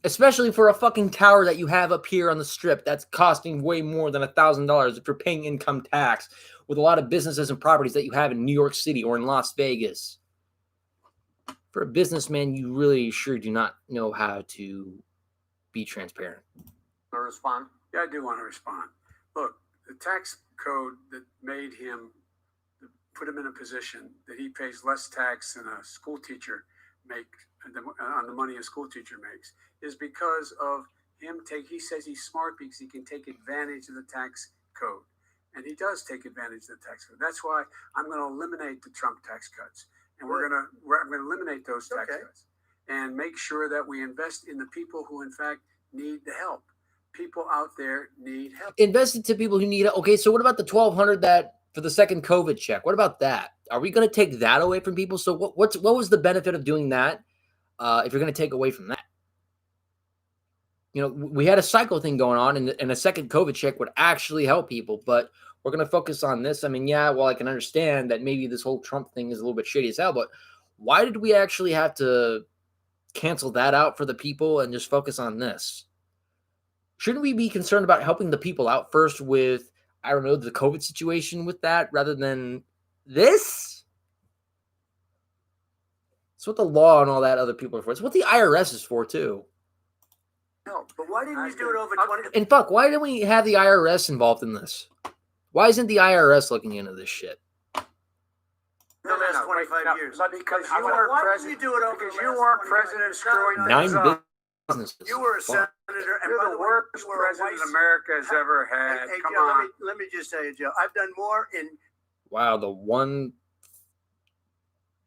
Especially for a fucking tower that you have up here on the strip that's costing way more than $1,000 if you're paying income tax with a lot of businesses and properties that you have in New York City or in Las Vegas. For a businessman, you really sure do not know how to be transparent. Want to respond? Yeah, I do want to respond. Look, the tax code that made him put him in a position that he pays less tax than a school teacher makes on the money a school teacher makes is because of him he says he's smart because he can take advantage of the tax code. And he does take advantage of the tax code. That's why I'm going to eliminate the Trump tax cuts. And I'm going to eliminate those tax cuts and make sure that we invest in the people who, in fact, need the help. People out there need help. Invested to people who need it. Okay, so what about the $1,200 that for the second COVID check? What about that? Are we going to take that away from people? So what was the benefit of doing that if you're going to take away from that? You know, we had a cycle thing going on, and a second COVID check would actually help people, but we're going to focus on this. I mean, yeah, well, I can understand that maybe this whole Trump thing is a little bit shady as hell, but why did we actually have to cancel that out for the people and just focus on this? Shouldn't we be concerned about helping the people out first with, I don't know, the COVID situation with that rather than this? It's what the law and all that other people are for. It's what the IRS is for, too. No, but why didn't you do it over 20? And fuck, why didn't we have the IRS involved in this? Why isn't the IRS looking into this shit? The last 25 years. Because you weren't president. Because you weren't president screwing things up. Businesses. You were a senator, and You're by the way, worst you were a president vice- America has ever had. Hey, Come Joe, on. let me just tell you, Joe. I've done more in. Wow,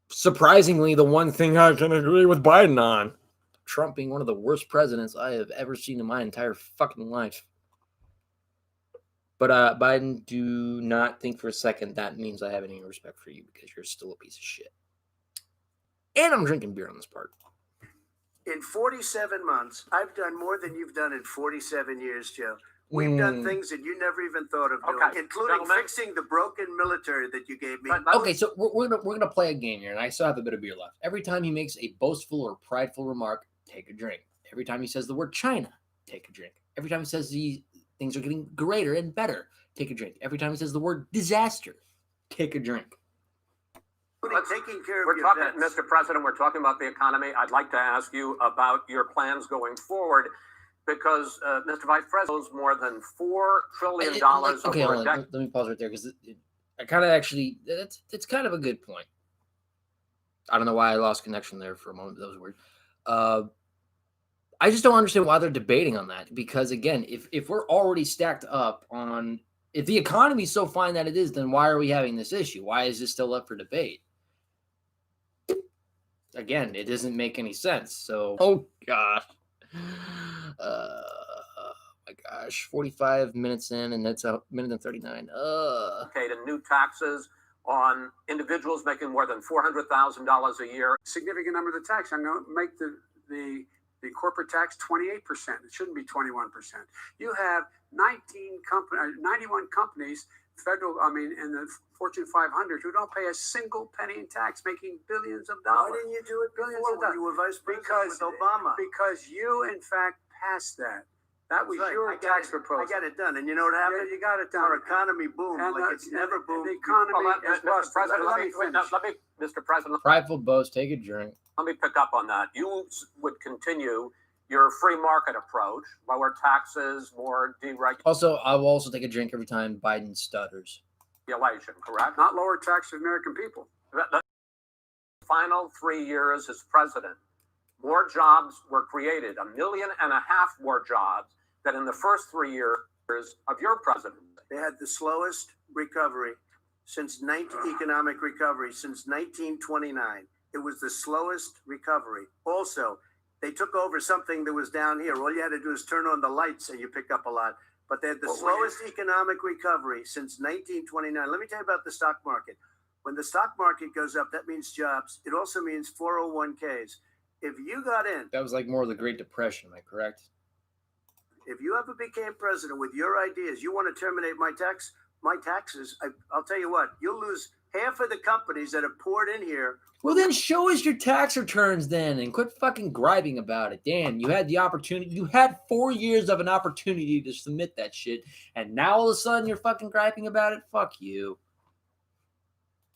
surprisingly, the one thing I can agree with Biden on. Trump being one of the worst presidents I have ever seen in my entire fucking life. But Biden, do not think for a second that means I have any respect for you because you're still a piece of shit. And I'm drinking beer on this part. In 47 months, I've done more than you've done in 47 years, Joe. We've done things that you never even thought of doing, including fixing the broken military that you gave me. Okay, so we're gonna play a game here, and I still have a bit of beer left. Every time he makes a boastful or prideful remark, take a drink. Every time he says the word China, take a drink. Every time he says things are getting greater and better, take a drink. Every time he says the word disaster, take a drink. Taking care We're of your talking, vets. Mr. President, we're talking about the economy. I'd like to ask you about your plans going forward because Mr. Vice President owes more than $4 trillion Okay, over hold a on. decade. Let me pause right there because I kind of actually it's kind of a good point. I don't know why I lost connection there for a moment. That was weird. I just don't understand why they're debating on that because again, if we're already stacked up on if the economy is so fine that it is, then why are we having this issue? Why is this still up for debate? Again, it doesn't make any sense. So, oh gosh. My gosh, 45 minutes in, and that's a minute and 39. And new taxes on individuals making more than $400,000 a year. Significant number of the tax. I'm going to make the corporate tax 28%. It shouldn't be 21%. You have 91 companies, in the Fortune 500 who don't pay a single penny in tax, making billions of dollars. Why didn't you do it Billions before of when dollars. you were vice president with Obama? Because you, in fact, passed that. That was Right. your tax proposal. I got it done. And you know what happened? Yeah, you got it done. Our economy boomed And like it's never boomed. The economy is Mr. lost. President, Let me finish. Mr. President, Prideful boast, take a drink. let me pick up on that. You would continue your free market approach, lower taxes, more deregulation, Also, I will also take a drink every time Biden stutters. correct? Not lower tax for American people. The final 3 years as president, more jobs were created, 1.5 million more jobs than in the first 3 years of your presidency. They had the slowest recovery economic recovery since 1929. It was the slowest recovery. Also, they took over something that was down here. All you had to do is turn on the lights and you pick up a lot. But they had the slowest economic recovery since 1929. Let me tell you about the stock market. When the stock market goes up, that means jobs. It also means 401ks. If you got in, That was like more of the Great Depression, am I correct? if you ever became president with your ideas, you want to terminate my taxes, I'll tell you what, you'll lose half of the companies that have poured in here. Well, then show us your tax returns then and quit fucking griping about it. Dan, you had the opportunity. You had 4 years of an opportunity to submit that shit. And now all of a sudden you're fucking griping about it? Fuck you.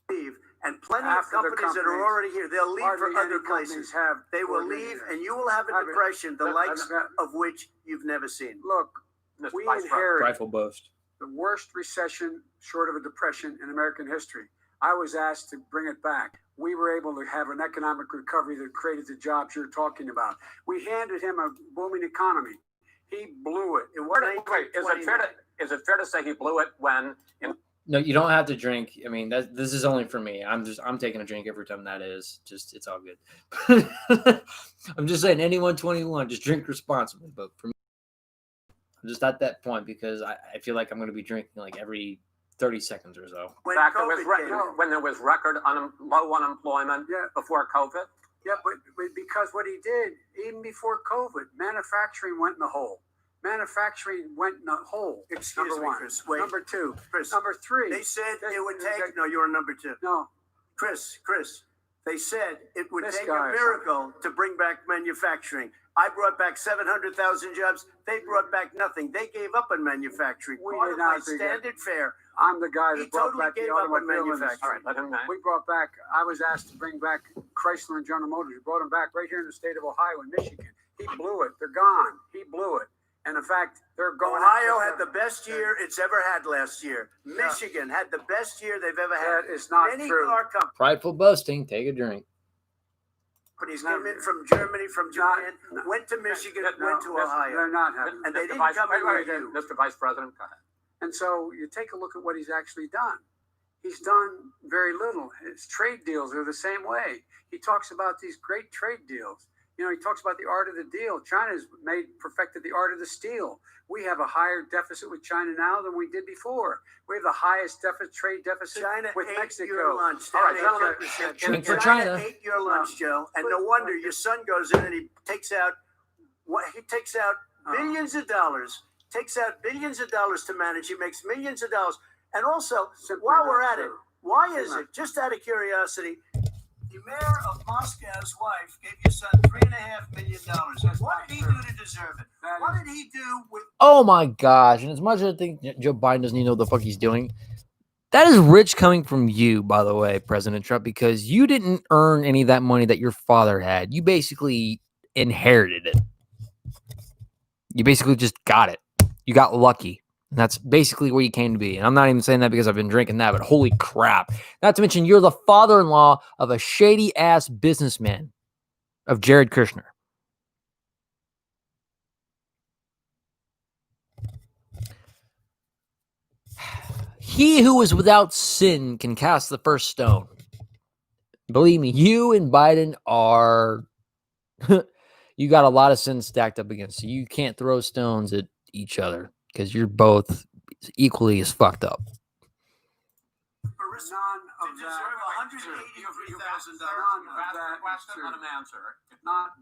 Leave, and plenty Half of of the companies that are companies- already here, they'll leave for Hardly any other places. companies They will poured in leave, here. and you will have a Hardly- depression, the that- likes that- of which you've never seen. Look, Mr. we Vice President. inherited Prideful boast. the worst recession short of a depression in American history. I was asked to bring it back. We were able to have an economic recovery that created the jobs you're talking about. We handed him a booming economy. He blew it. Wait, is it fair to say he blew it when No, you don't have to drink. I mean, this is only for me. I'm taking a drink every time that is. Just it's all good. I'm just saying, anyone 21, just drink responsibly. But for me, I'm just at that point because I feel like I'm going to be drinking like every 30 seconds or so. When when there was record low unemployment before COVID? Yeah, but because what he did, even before COVID, manufacturing went in the hole. Manufacturing went in the hole. Excuse number me, one. Chris. Wait. Number two. Chris, Number three. They said it would take. No, you're on number two. No. Chris. They said it would This take guy a or miracle to bring back manufacturing. I brought back 700,000 jobs. They brought back nothing. They gave up on manufacturing. We Part did of not my do that. standard fare. I'm the guy He that brought totally back the gave up on automobile industry. manufacturing. All right, let him know. We brought back, I was asked to bring back Chrysler and General Motors. We brought them back right here in the state of Ohio and Michigan. He blew it. They're gone. He blew it. And in fact, they're going. Ohio had the best year it's ever had last year. Michigan had the best year they've ever had. That is not Many true. car Prideful boasting. Take a drink. companies came in from Germany, from Japan, went to Michigan, went to Ohio. They're not having. And they Mr. didn't Vice, come in with wait, you. Mr. Vice President, go ahead. And so you take a look at what he's actually done. He's done very little. His trade deals are the same way. He talks about these great trade deals. You know, he talks about the art of the deal. China's perfected the art of the steal. We have a higher deficit with China now than we did before. We have the highest trade deficit China with ate Mexico. your lunch. All right, gentlemen, Drink for China China. ate your lunch, Joe, and no wonder your son goes in and he takes out billions of dollars. Takes out billions of dollars to manage. He makes millions of dollars. And also, while we're at it, why is it, just out of curiosity, the mayor of Moscow's wife gave your son $3.5 million. What did he do to deserve it? What did he do with? Oh my gosh. And as much as I think Joe Biden doesn't even know what the fuck he's doing, that is rich coming from you, by the way, President Trump, because you didn't earn any of that money that your father had. You basically inherited it. You basically just got it. You got lucky. And that's basically where you came to be. And I'm not even saying that because I've been drinking that, but holy crap. Not to mention, you're the father-in-law of a shady-ass businessman, of Jared Kushner. He who is without sin can cast the first stone. Believe me, you and Biden are... you got a lot of sin stacked up against you. You can't throw stones at each other because you're both equally as fucked up. None of that.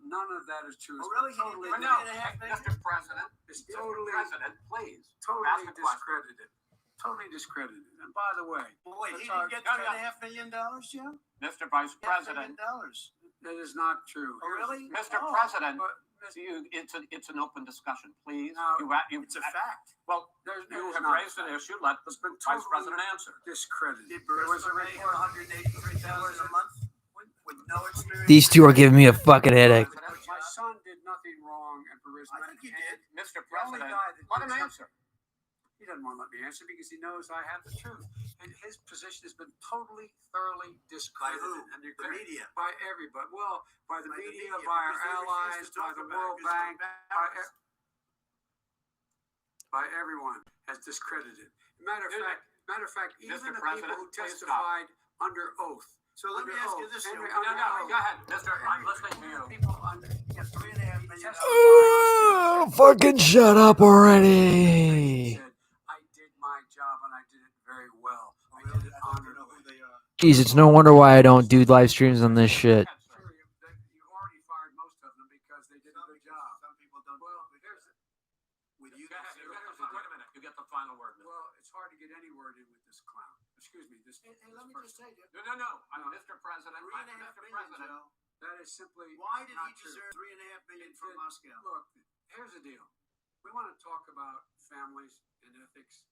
None of that is true. Oh, really? Totally, No, Mr. President, it's totally, please. totally ask the question. discredited. Totally discredited. And by the way, Wait, he that's didn't our- get $3.5 million, Joe? Mr. Vice President, that is not true. Oh, really? Mr. No. President, But it's an open discussion, please. No, It's a fact. Well, there's you there's have not raised an issue. Let the been Vice totally President answer. discredited. Did There was a Burisma make report. $183,000 a month with no experience? These two are giving me a fucking headache. My son did nothing wrong at Burisma. I think he did. Mr. The only President, guy that let did him something- answer. He doesn't want to let me answer because he knows I have the truth. And his position has been totally, thoroughly discredited. By who? And The media. By everybody. Well, by the By the media, media, by our because they allies, refuse to by talk the about it World because Bank, they're by everyone has discredited. Matter of fact, even Mr. the President, people who please testified under oath. So let me ask you this. Henry, Joe. No, go ahead, Mr. I'm listening to you. People under $3.5 million. Oh, fucking shut up already. said, I did my job and I did it very well. I did it honorably. Jeez, it's no wonder why I don't do live streams on this shit. Sure, you already fired most of them because they did a good job. Some people don't. Well, here's With you, Go ahead, wait a minute. You get the final word. well, it's hard to get any word in with this clown. Excuse me, this. Let me just say, Joe. No. Mr. President, $3.5 Mr. million, President. Joe. That is simply Why did not he true. deserve $3.5 million from Moscow? Look, here's the deal. We want to talk about families and ethics.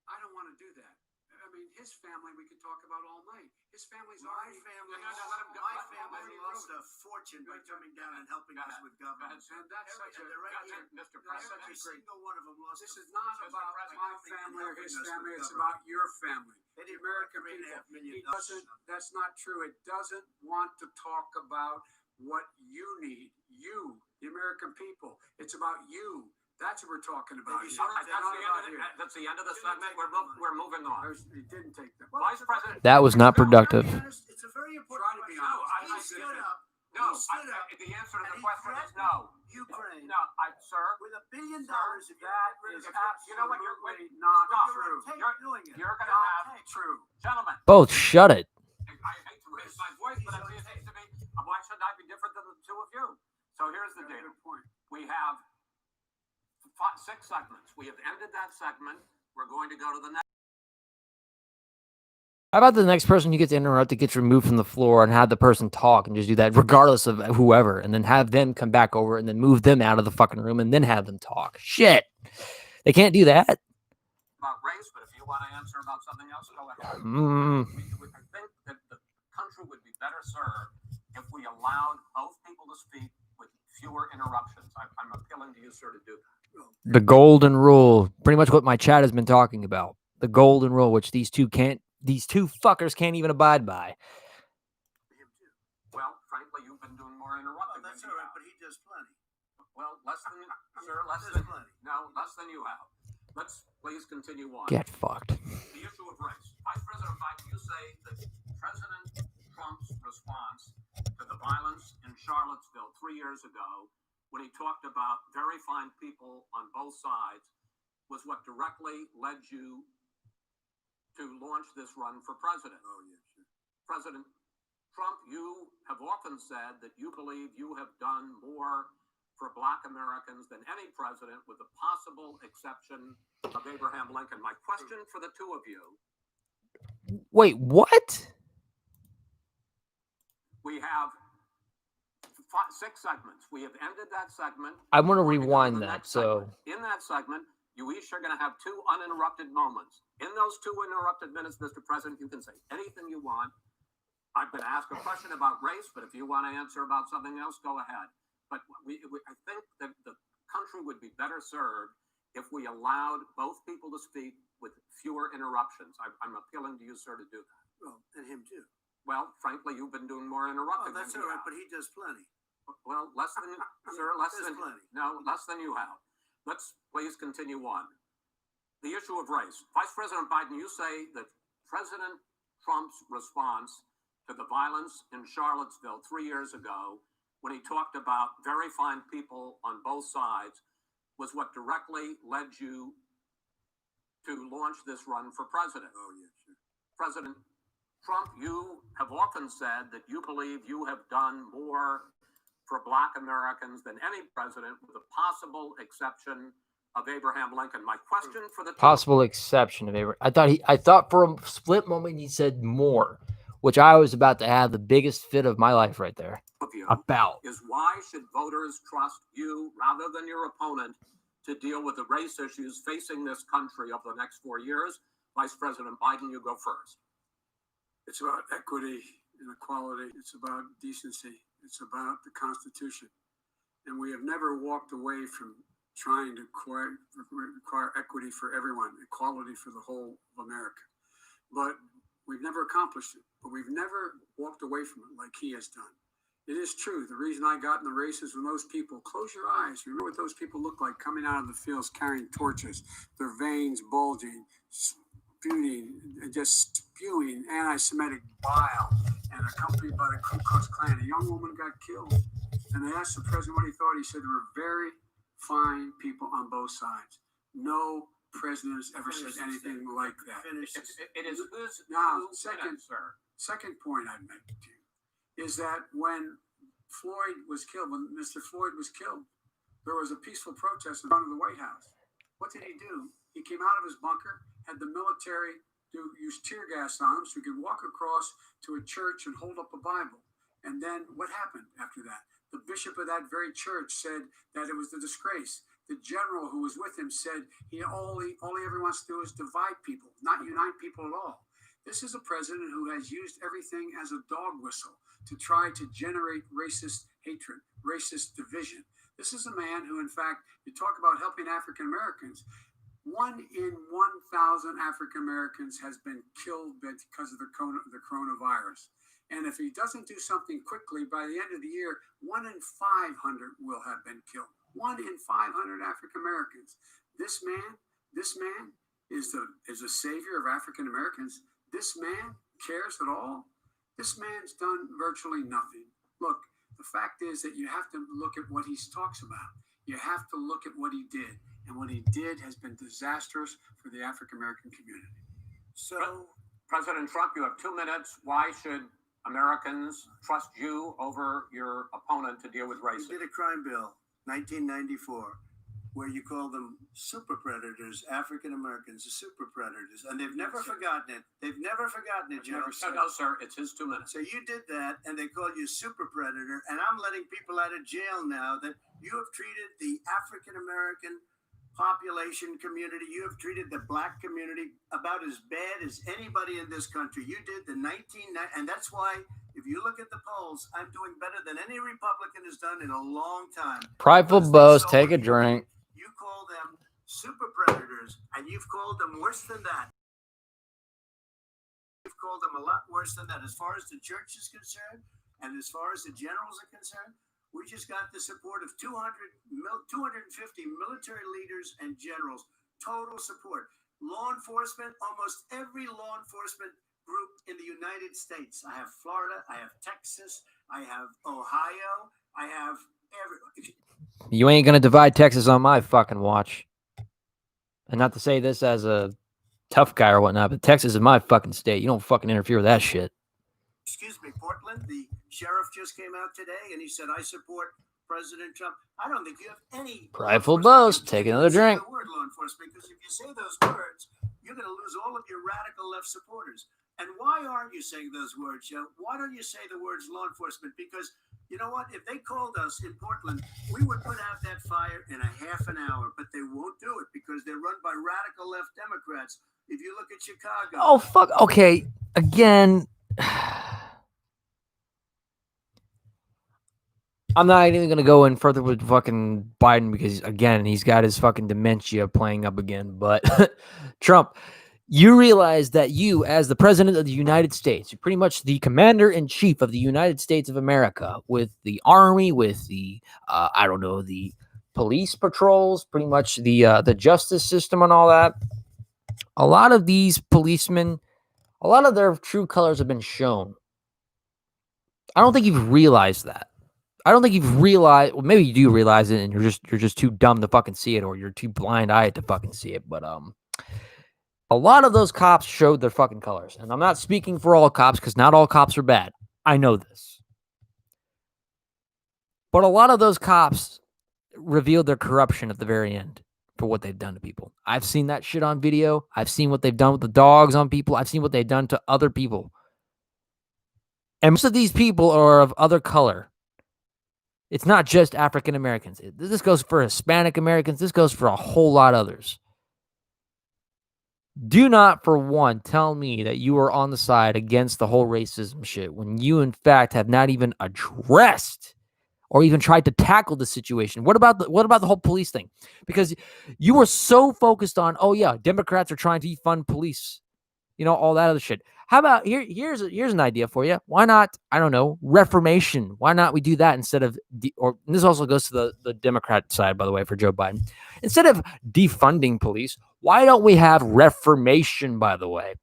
I don't want to do that. I mean, his family we could talk about all night. His family's My already. family, No, let him go. my Let him family go. lost a fortune by coming down and helping us with government. And that's such a. And they're right here. Mr. That's President. such a Every single one of them lost. This is not Mr. about President, my family or his family. It's about your family. They The didn't American want people. $3.5 million. He doesn't. That's not true. It doesn't want to talk about what you need. You, the American people. It's about you. That's what we're talking about. Maybe Here. you All right, It's not about here. that's the end of the segment. We're moving on. He didn't take them. Vice President. That was not productive. It's a very important Try to be question. honest. He stood up. No, He stood up. the answer to and the he question is threatened no. Ukraine No, sir. with $1 billion. Sir, If you That get rid is of the- you know what, you're- absolutely not Stop. true. Doing it. You're going to Not have true. gentlemen. Both shut it. I hate to raise my voice, but it seems to me, why should I be different than the two of you? So here's the deal. Good point. We have 6 segments. We have ended that segment. We're going to go to the next. How about the next person who gets interrupted gets removed from the floor and have the person talk and just do that regardless of whoever, and then have them come back over and then move them out of the fucking room and then have them talk. Shit. They can't do that. About race, but if you want to answer about something else, go ahead. I think that the country would be better served if we allowed both people to speak with fewer interruptions. I'm appealing to you, sir, to do that. The golden rule, pretty much what my chat has been talking about. The golden rule, which these two fuckers can't even abide by. Well, frankly, you've been doing more interrupting. That's than all me. right, but he does plenty. Well, less than, sir, less There's than, plenty. no, less than you have. Let's please continue on. Get fucked. The issue of race. Vice President Biden, you say that President Trump's response to the violence in Charlottesville 3 years ago, when he talked about very fine people on both sides, was what directly led you to launch this run for president. Oh, yeah, sure. President Trump, you have often said that you believe you have done more for Black Americans than any president, with the possible exception of Abraham Lincoln. My question for the two of you: Wait, what? we have 6 segments. We have ended that segment. I want to We're going rewind the that. next So segment. In that segment, you each are going to have 2 uninterrupted moments. In those 2 uninterrupted minutes, Mr. President, you can say anything you want. I'm going to ask a question about race, but if you want to answer about something else, go ahead. But I think that the country would be better served if we allowed both people to speak with fewer interruptions. I'm appealing to you, sir, to do that. Well, and him too. Well, frankly, you've been doing more Oh, interrupting. that's than all we right, have. but he does plenty. Well, less than, sir, less There's than, plenty. no, less than you have. Let's please continue on. The issue of race. Vice President Biden, you say that President Trump's response to the violence in Charlottesville 3 years ago, when he talked about very fine people on both sides, was what directly led you to launch this run for president. Oh, yeah, sure. President Trump, you have often said that you believe you have done more for Black Americans than any president, with the possible exception of Abraham Lincoln. My question for the possible exception of Abraham. I thought for a split moment he said more, which I was about to have the biggest fit of my life right there. of you About. is, why should voters trust you rather than your opponent to deal with the race issues facing this country over the next 4 years? Vice President Biden, you go first. It's about equity and equality. It's about decency. It's about the Constitution. And we have never walked away from trying to require equity for everyone, equality for the whole of America. But we've never accomplished it. But we've never walked away from it like he has done. It is true. The reason I got in the races with those people, close your eyes. Remember what those people look like coming out of the fields carrying torches, their veins bulging, just spewing anti-Semitic bile, and accompanied by the Ku Klux Klan. A young woman got killed. And they asked the president what he thought. He said there were very fine people on both sides. No president has ever said anything like that. It is who's Now, who's second, minute, sir. Second point I'd make to you is that when Floyd was killed, when Mr. Floyd was killed, there was a peaceful protest in front of the White House. What did he do? He came out of his bunker, had the military use tear gas on him so he could walk across to a church and hold up a Bible. And then what happened after that? The bishop of that very church said that it was a disgrace the general who was with him said he all he ever wants to do is divide people, not unite people at all. This is a president who has used everything as a dog whistle to try to generate racist hatred, racist division. This is a man who, in fact, you talk about helping African Americans. 1 in 1,000 African Americans has been killed because of the coronavirus. And if he doesn't do something quickly, by the end of the year, 1 in 500 will have been killed. 1 in 500 African Americans. This man is a savior of African Americans. This man cares at all. This man's done virtually nothing. Look, the fact is that you have to look at what he talks about. You have to look at what he did. And what he did has been disastrous for the African American community. So, President Trump, you have 2 minutes. Why should Americans trust you over your opponent to deal with racism? You did a crime bill, 1994, where you call them super predators, African Americans, the super predators, and they've never forgotten it. They've never forgotten it, Joe. No, sir, it's his 2 minutes. So you did that, and they called you super predator, and I'm letting people out of jail now that you have treated the African American population community, you have treated the black community about as bad as anybody in this country. You did the 1990, and that's why if you look at the polls, I'm doing better than any Republican has done in a long time. Prideful boast, take a drink. You call them super predators, and you've called them worse than that. You've called them a lot worse than that. As far as the church is concerned, and as far as the generals are concerned, we just got the support of 250 military leaders and generals, total support. Law enforcement, almost every law enforcement group in the United States. I have Florida, I have Texas, I have Ohio, I have every. You ain't gonna divide Texas on my fucking watch. And not to say this as a tough guy or whatnot, but Texas is my fucking state. You don't fucking interfere with that shit. Excuse me, Portland, the sheriff just came out today and he said, I support President Trump. I don't think you have any prideful boast. Take another drink. The word law enforcement, because if you say those words, you're going to lose all of your radical left supporters. And why aren't you saying those words, Joe? Why don't you say the words law enforcement? Because you know what? If they called us in Portland, we would put out that fire in a half an hour, but they won't do it because they're run by radical left Democrats. If you look at Chicago. Oh, fuck. Okay. Again. I'm not even going to go in further with fucking Biden because, again, he's got his fucking dementia playing up again. But Trump, you realize that you, as the president of the United States, you're pretty much the commander-in-chief of the United States of America with the army, with the, the police patrols, pretty much the justice system and all that. A lot of these policemen, a lot of their true colors have been shown. I don't think you've realized that. I don't think you've realized. Well, maybe you do realize it, and you're just too dumb to fucking see it, or you're too blind-eyed to fucking see it. But a lot of those cops showed their fucking colors, and I'm not speaking for all cops because not all cops are bad. I know this, but a lot of those cops revealed their corruption at the very end for what they've done to people. I've seen that shit on video. I've seen what they've done with the dogs on people. I've seen what they've done to other people, and most of these people are of other color. It's not just African Americans. This goes for Hispanic Americans. This goes for a whole lot of others. Do not, for one, tell me that you are on the side against the whole racism shit when you, in fact, have not even addressed or even tried to tackle the situation. What about the whole police thing? Because you were so focused on, oh yeah, Democrats are trying to defund police, all that other shit. How about here's an idea for you. Why not, I don't know, reformation? Why not we do that instead of, and this also goes to the Democrat side, by the way, for Joe Biden. Instead of defunding police, why don't we have reformation, by the way?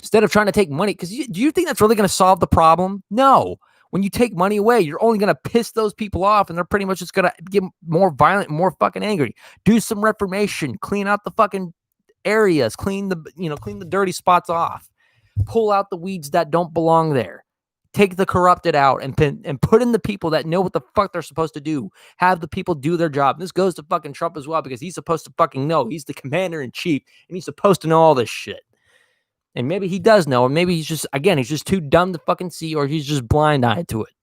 Instead of trying to take money, because do you think that's really going to solve the problem? No. When you take money away, you're only going to piss those people off, and they're pretty much just going to get more violent, more fucking angry. Do some reformation, clean out the fucking areas, clean the dirty spots off. Pull out the weeds that don't belong there. Take the corrupted out and put in the people that know what the fuck they're supposed to do. Have the people do their job. And this goes to fucking Trump as well because he's supposed to fucking know. He's the commander-in-chief and he's supposed to know all this shit. And maybe he does know, or maybe he's just too dumb to fucking see, or he's just blind-eyed to it.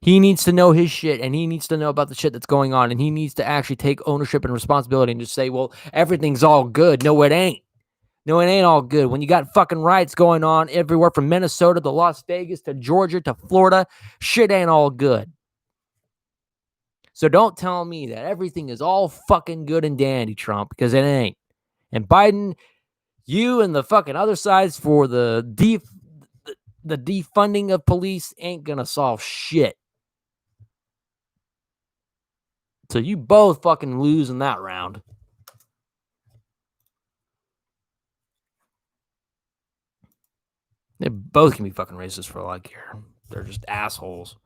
He needs to know his shit, and he needs to know about the shit that's going on, and he needs to actually take ownership and responsibility and just say, well, everything's all good. No, it ain't. No, it ain't all good. When you got fucking riots going on everywhere from Minnesota to Las Vegas to Georgia to Florida, shit ain't all good. So don't tell me that everything is all fucking good and dandy, Trump, because it ain't. And Biden, you and the fucking other sides for the defunding of police ain't gonna solve shit. So you both fucking lose in that round. They both can be fucking racist for all I care. They're just assholes.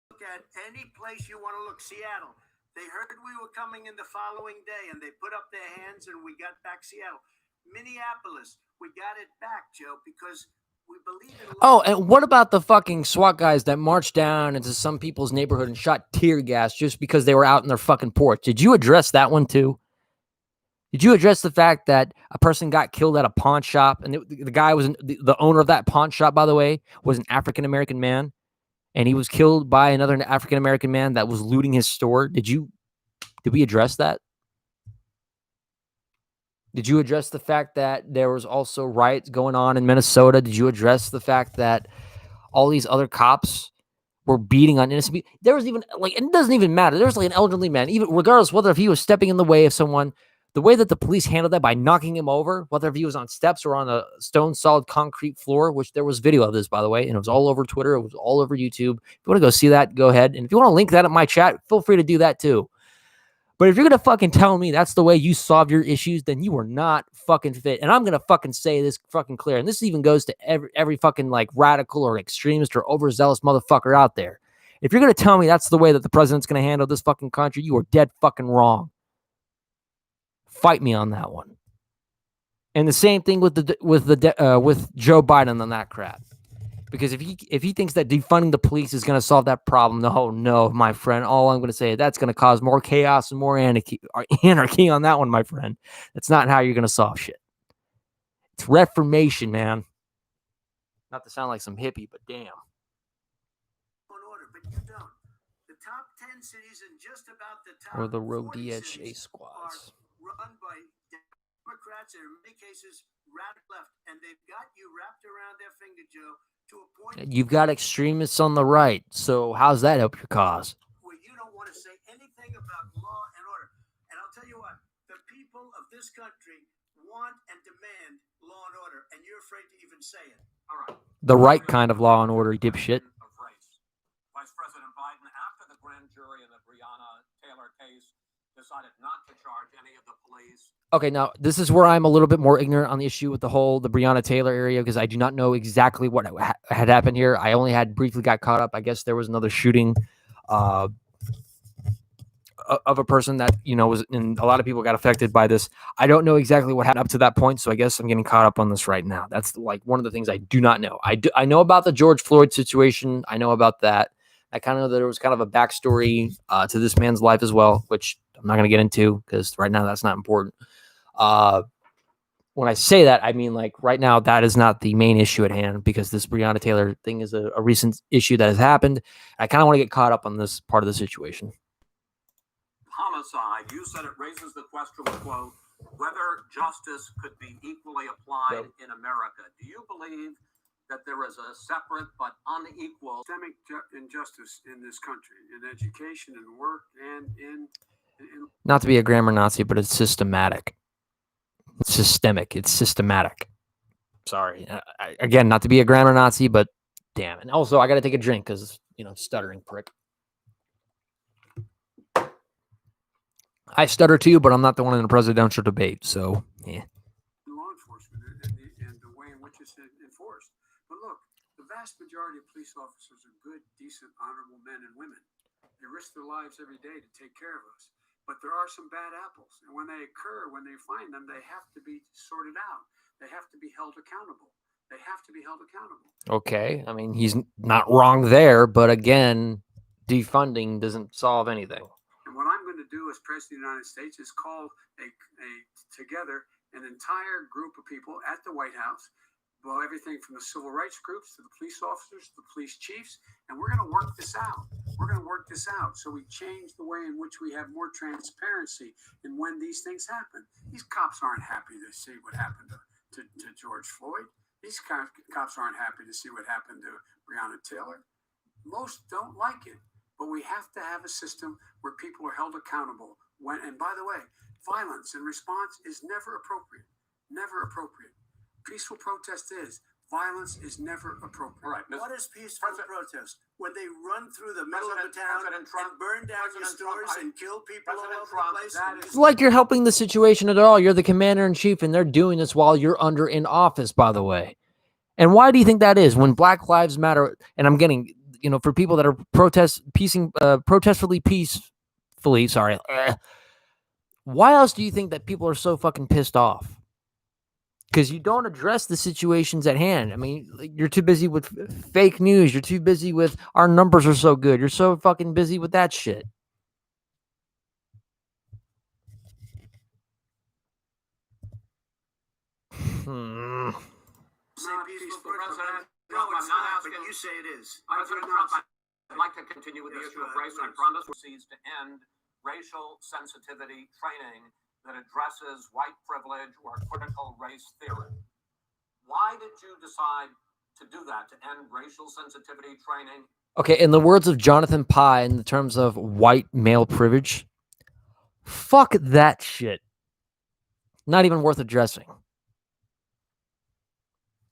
Look at any place you want to look. Seattle. They heard we were coming in the following day, and they put up their hands, and we got back Seattle. Minneapolis, we got it back, Joe, because we believe in. Oh, and what about the fucking SWAT guys that marched down into some people's neighborhood and shot tear gas just because they were out in their fucking porch? Did you address that one too? Did you address the fact that a person got killed at a pawn shop, and the guy was the owner of that pawn shop, by the way, was an African-American man, and he was killed by another African-American man that was looting his store? Did we address that? Did you address the fact that there was also riots going on in Minnesota? Did you address the fact that all these other cops were beating on innocent people? There was even, like, and it doesn't even matter. There's like an elderly man, even regardless whether if he was stepping in the way of someone, the way that the police handled that by knocking him over, whether if he was on steps or on a stone solid concrete floor, which there was video of this, by the way, and it was all over Twitter. It was all over YouTube. If you want to go see that, go ahead. And if you want to link that in my chat, feel free to do that too. But if you're going to fucking tell me that's the way you solve your issues, then you are not fucking fit. And I'm going to fucking say this fucking clear. And this even goes to every fucking like radical or extremist or overzealous motherfucker out there. If you're going to tell me that's the way that the president's going to handle this fucking country, you are dead fucking wrong. Fight me on that one. And the same thing with Joe Biden on that crap. Because if he thinks that defunding the police is going to solve that problem, no, my friend. All I'm going to say is that's going to cause more chaos and more anarchy on that one, my friend. That's not how you're going to solve shit. It's reformation, man. Not to sound like some hippie, but damn. Order, but you don't. The top 10 cities and just about the top Or the rogue 40 DHA cities squads. are run by Democrats and in many cases radical left, and they've got you wrapped around their finger, Joe. You've got extremists on the right, so how's that help your cause? Where you don't want to say anything about law and order. And I'll tell you what, the people of this country want and demand law and order, and you're afraid to even say it. All right. The right kind of law and order, dipshit. Vice President Biden, after the grand jury in the Breonna Taylor case, decided not to charge any of the police. Okay, now this is where I'm a little bit more ignorant on the issue with the Breonna Taylor area, because I do not know exactly what had happened here. I only had briefly got caught up. I guess there was another shooting of a person that, was, and a lot of people got affected by this. I don't know exactly what happened up to that point, so I guess I'm getting caught up on this right now. That's like one of the things I do not know. I know about the George Floyd situation. I know about that. I kind of know that there was kind of a backstory to this man's life as well, which I'm not going to get into because right now that's not important. When I say that, I mean, like, right now that is not the main issue at hand, because this Breonna Taylor thing is a recent issue that has happened. I kind of want to get caught up on this part of the situation. Homicide, you said it raises the question, quote, whether justice could be equally applied in America. Do you believe that there is a separate but unequal systemic injustice in this country, in education and work and in not to be a grammar Nazi, but it's systematic. It's systemic. It's systematic. Sorry. Again, not to be a grammar Nazi, but damn. And also, I got to take a drink because, stuttering prick. I stutter too, but I'm not the one in the presidential debate. So, yeah. Law enforcement and the way in which it's enforced. But look, the vast majority of police officers are good, decent, honorable men and women. They risk their lives every day to take care of us. But there are some bad apples. And when they occur, when they find them, they have to be sorted out. They have to be held accountable. They have to be held accountable. Okay. I mean, he's not wrong there. But again, defunding doesn't solve anything. And what I'm going to do as President of the United States is call together an entire group of people at the White House Well, everything from the civil rights groups to the police officers, to the police chiefs, and we're going to work this out. We're going to work this out so we change the way in which we have more transparency in when these things happen. These cops aren't happy to see what happened to George Floyd. These cops aren't happy to see what happened to Breonna Taylor. Most don't like it, but we have to have a system where people are held accountable. And by the way, violence in response is never appropriate. Never appropriate. Peaceful protest is. Violence is never appropriate. All right. What is peaceful protest? When they run through the middle of the town and burn down your stores and kill people all over the place? It's like you're helping the situation at all. You're the commander in chief, and they're doing this while you're under in office, by the way. And why do you think that is? When Black Lives Matter, and I'm getting, for people that are protestfully peacefully, sorry. Why else do you think that people are so fucking pissed off? Because you don't address the situations at hand. I mean, you're too busy with fake news. You're too busy with our numbers are so good. You're so fucking busy with that shit. Say peaceful protest. No, it's not, but you say it is. President Trump, I'd like to continue with the issue of race. I promise proceeds to end racial sensitivity training that addresses white privilege or critical race theory. Why did you decide to do that, to end racial sensitivity training? Okay, in the words of Jonathan Pye, in the terms of white male privilege, fuck that shit. Not even worth addressing.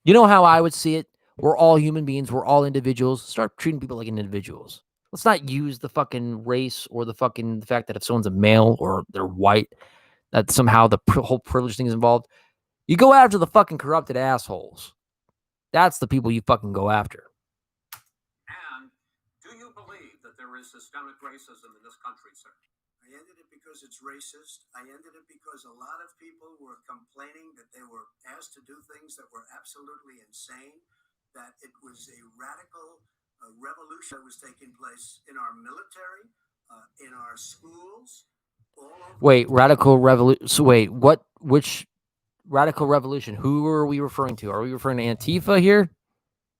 You know how I would see it? We're all human beings. We're all individuals. Start treating people like individuals. Let's not use the fucking race or the fact that if someone's a male or they're white, that somehow the whole privilege thing is involved. You go after the fucking corrupted assholes. That's the people you fucking go after. And do you believe that there is systemic racism in this country, sir? I ended it because it's racist. I ended it because a lot of people were complaining that they were asked to do things that were absolutely insane, that it was a radical revolution that was taking place in our military, in our schools. Wait, radical revolution. So wait, which radical revolution? Who are we referring to? Are we referring to Antifa here?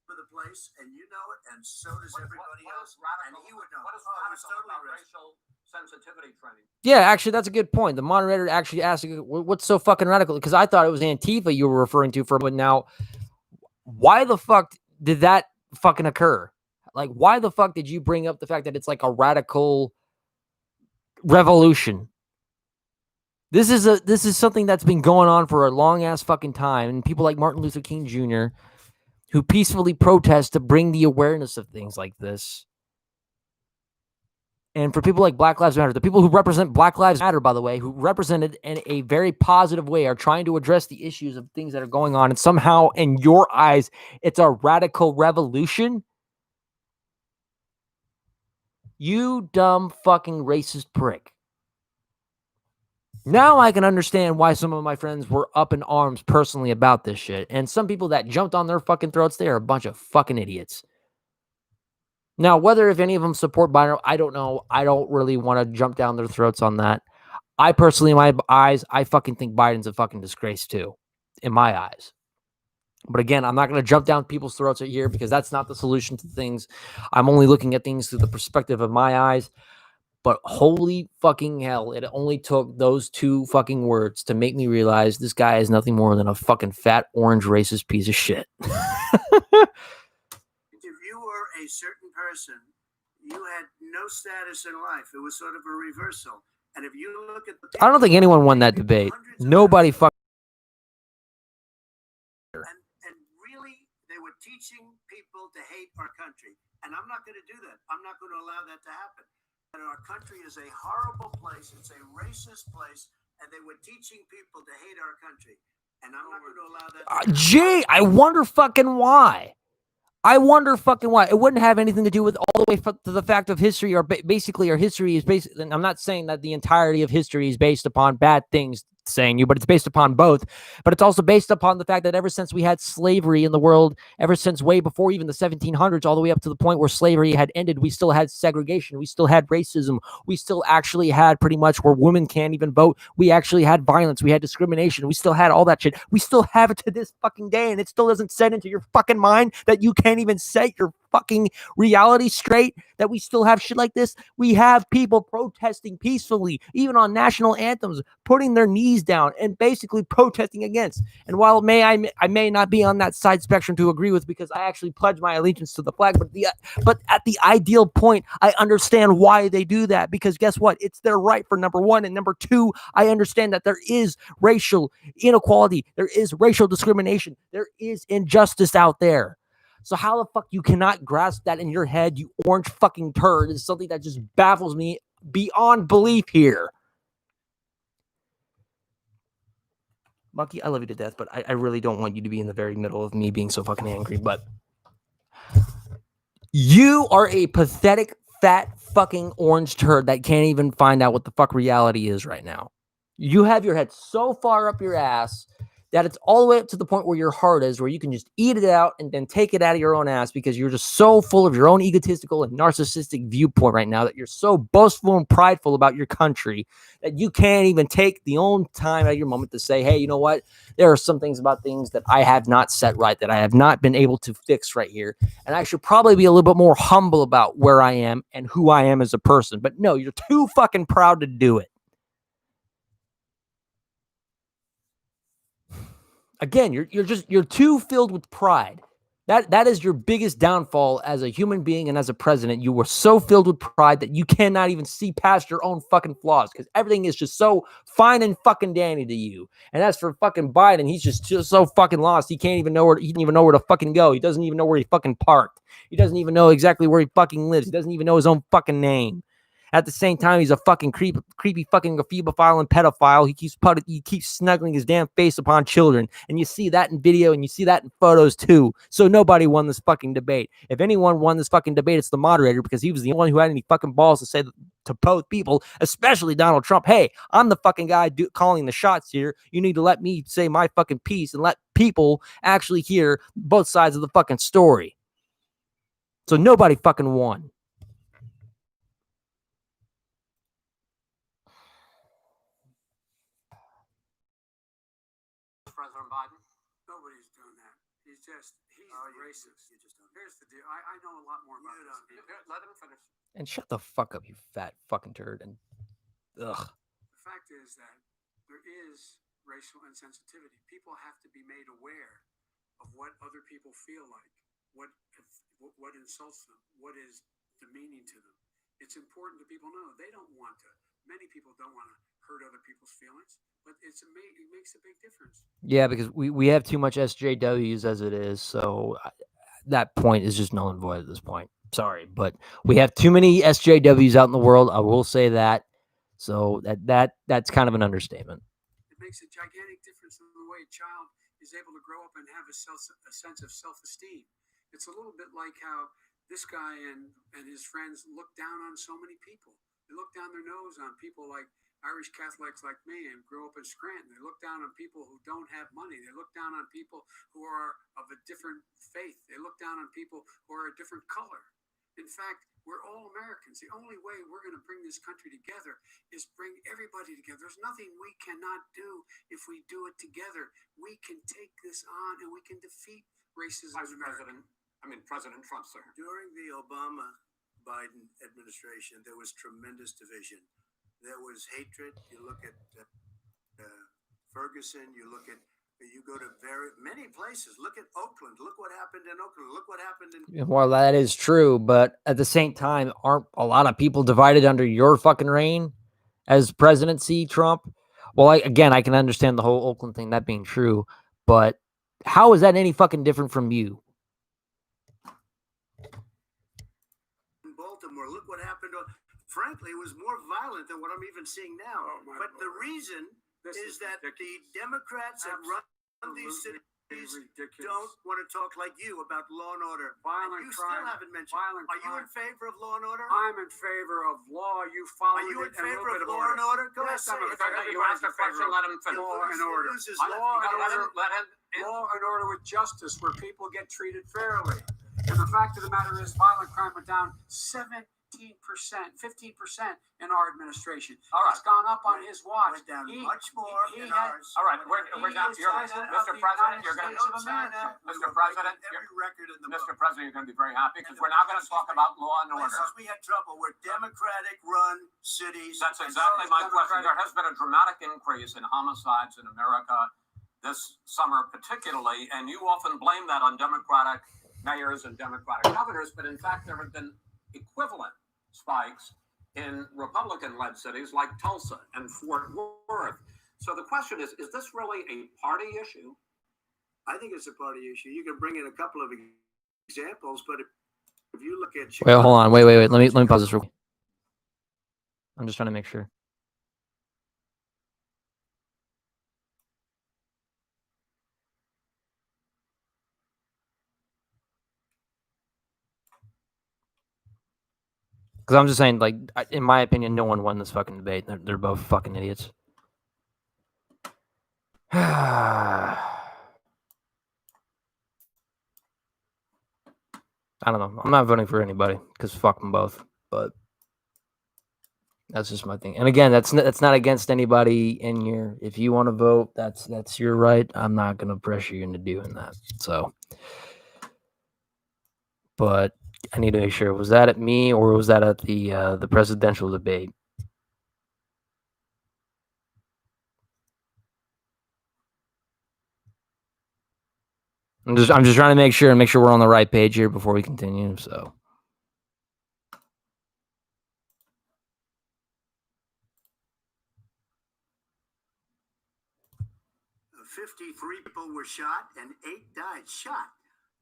For the place, and you know it, and so does everybody else. And he would know. What is totally racial sensitivity training? Yeah, actually, that's a good point. The moderator actually asked, "What's so fucking radical?" Because I thought it was Antifa you were referring to but now, why the fuck did that fucking occur? Like, why the fuck did you bring up the fact that it's like a radical revolution? This is something that's been going on for a long ass fucking time, and people like Martin Luther King Jr., who peacefully protest to bring the awareness of things like this. And for people like Black Lives Matter, the people who represent Black Lives Matter, by the way, who represent it in a very positive way, are trying to address the issues of things that are going on. And somehow, in your eyes, it's a radical revolution. You dumb fucking racist prick. Now I can understand why some of my friends were up in arms personally about this shit. And some people that jumped on their fucking throats, they are a bunch of fucking idiots. Now, whether if any of them support Biden, I don't know. I don't really want to jump down their throats on that. I personally, in my eyes, I fucking think Biden's a fucking disgrace too, in my eyes. But again, I'm not going to jump down people's throats right here because that's not the solution to things. I'm only looking at things through the perspective of my eyes. But holy fucking hell, it only took those two fucking words to make me realize this guy is nothing more than a fucking fat orange racist piece of shit. If you were a certain person, you had no status in life. It was sort of a reversal. And if you look at the I don't think anyone won that debate. Nobody fucking. And really, they were teaching people to hate our country. And I'm not going to do that. I'm not going to allow that to happen. And our country is a horrible place. It's a racist place. And they were teaching people to hate our country. And I'm not going to allow that to happen. Jay, I wonder fucking why. It wouldn't have anything to do with all the way to the fact of history, or basically our history is based. And I'm not saying that the entirety of history is based upon bad things saying you, but it's based upon both. But it's also based upon the fact that ever since we had slavery in the world, ever since way before even the 1700s, all the way up to the point where slavery had ended, we still had segregation. We still had racism. We still actually had pretty much where women can't even vote. We actually had violence. We had discrimination. We still had all that shit. We still have it to this fucking day, and it still doesn't set into your fucking mind that you can't even set your fucking reality straight, that we still have shit like this. We have people protesting peacefully, even on national anthems, putting their knees down and basically protesting against. And while I may not be on that side spectrum to agree with, because I actually pledge my allegiance to the flag, but at the ideal point, I understand why they do that, because guess what? It's their right, for number one, and number two, I understand that there is racial inequality, there is racial discrimination, there is injustice out there. So how the fuck you cannot grasp that in your head, you orange fucking turd, is something that just baffles me beyond belief here. Monkey, I love you to death, but I really don't want you to be in the very middle of me being so fucking angry. But you are a pathetic, fat fucking orange turd that can't even find out what the fuck reality is right now. You have your head so far up your ass that it's all the way up to the point where your heart is, where you can just eat it out and then take it out of your own ass, because you're just so full of your own egotistical and narcissistic viewpoint right now, that you're so boastful and prideful about your country that you can't even take the own time out of your moment to say, hey, you know what? There are some things about things that I have not set right, that I have not been able to fix right here. And I should probably be a little bit more humble about where I am and who I am as a person. But no, you're too fucking proud to do it. Again, you're too filled with pride. That is your biggest downfall as a human being and as a president. You were so filled with pride that you cannot even see past your own fucking flaws, because everything is just so fine and fucking dandy to you. And as for fucking Biden, he's just so fucking lost. He didn't even know where to fucking go. He doesn't even know where he fucking parked. He doesn't even know exactly where he fucking lives. He doesn't even know his own fucking name. At the same time, he's a fucking creepy fucking ephebophile and pedophile. He keeps snuggling his damn face upon children. And you see that in video, and you see that in photos too. So nobody won this fucking debate. If anyone won this fucking debate, it's the moderator, because he was the only one who had any fucking balls to say to both people, especially Donald Trump, hey, I'm the fucking guy calling the shots here. You need to let me say my fucking piece and let people actually hear both sides of the fucking story. So nobody fucking won. President Biden? Nobody's doing that. He's racist. Here's the deal. I know a lot more about this. Let him finish. And shut the fuck up, you fat fucking turd. And ugh. The fact is that there is racial insensitivity. People have to be made aware of what other people feel like, what insults them, what is demeaning to them. It's important that people know they don't want to. Many people don't want to hurt other people's feelings, but it makes a big difference. Yeah, because we have too much SJWs as it is, so that point is just null and void at this point. Sorry, but we have too many SJWs out in the world. I will say that. So that's kind of an understatement. It makes a gigantic difference in the way a child is able to grow up and have a sense of self-esteem. It's a little bit like how this guy and his friends look down on so many people. They look down their nose on people like Irish Catholics like me and grew up in Scranton. They look down on people who don't have money. They look down on people who are of a different faith. They look down on people who are a different color. In fact, we're all Americans. The only way we're going to bring this country together is bring everybody together. There's nothing we cannot do if we do it together. We can take this on and we can defeat racism. President Trump, sir. During the Obama-Biden administration, there was tremendous division. There was hatred. You look at Ferguson. You go to many places. Look at Oakland. Look what happened in Oakland. Look what happened in. Well, that is true, but at the same time, aren't a lot of people divided under your fucking reign as presidency, Trump? Well, I can understand the whole Oakland thing, that being true, but how is that any fucking different from you? In Baltimore, look what happened. Frankly, it was more violent than what I'm even seeing now. But the reason is that the Democrats that run these cities parties don't want to talk like you about law and order. Violent you crime. Still haven't mentioned. Violent Are you crime. in favor of law and order? I'm in favor of law. You follow Are you in it and a favor little bit of of law order. and order? Go Yes, ahead. I'm Say in it. You asked a question, let him finish. Law and order. Law Let him. Law and order with justice, where people get treated fairly. And the fact of the matter is, violent crime went down 17%, 15% in our administration. All right. It's gone up on his watch. Went down much more in ours. All right, we're down. Mr. President, you're going to. Mr. President, Every record in the Mr. book. President, you're going to be very happy because we're now going to talk about law and order. Since we had trouble, we're Democratic-run cities. That's exactly my question. There has been a dramatic increase in homicides in America this summer, particularly, and you often blame that on Democratic mayors and Democratic governors, but in fact, there have been equivalent spikes in Republican-led cities like Tulsa and Fort Worth. So the question is this really a party issue? I think it's a party issue. You can bring in a couple of examples, but if you look at Wait, hold on. Wait. Let me pause this real quick. I'm just trying to make sure. Because I'm just saying, like, in my opinion, no one won this fucking debate. They're both fucking idiots. I don't know. I'm not voting for anybody because fuck them both. But that's just my thing. And again, that's not against anybody in here. If you want to vote, that's your right. I'm not gonna pressure you into doing that. So, but I need to make sure, was that at me or was that at the presidential debate? I'm just trying to make sure we're on the right page here before we continue. So 53 people were shot and 8 died shot.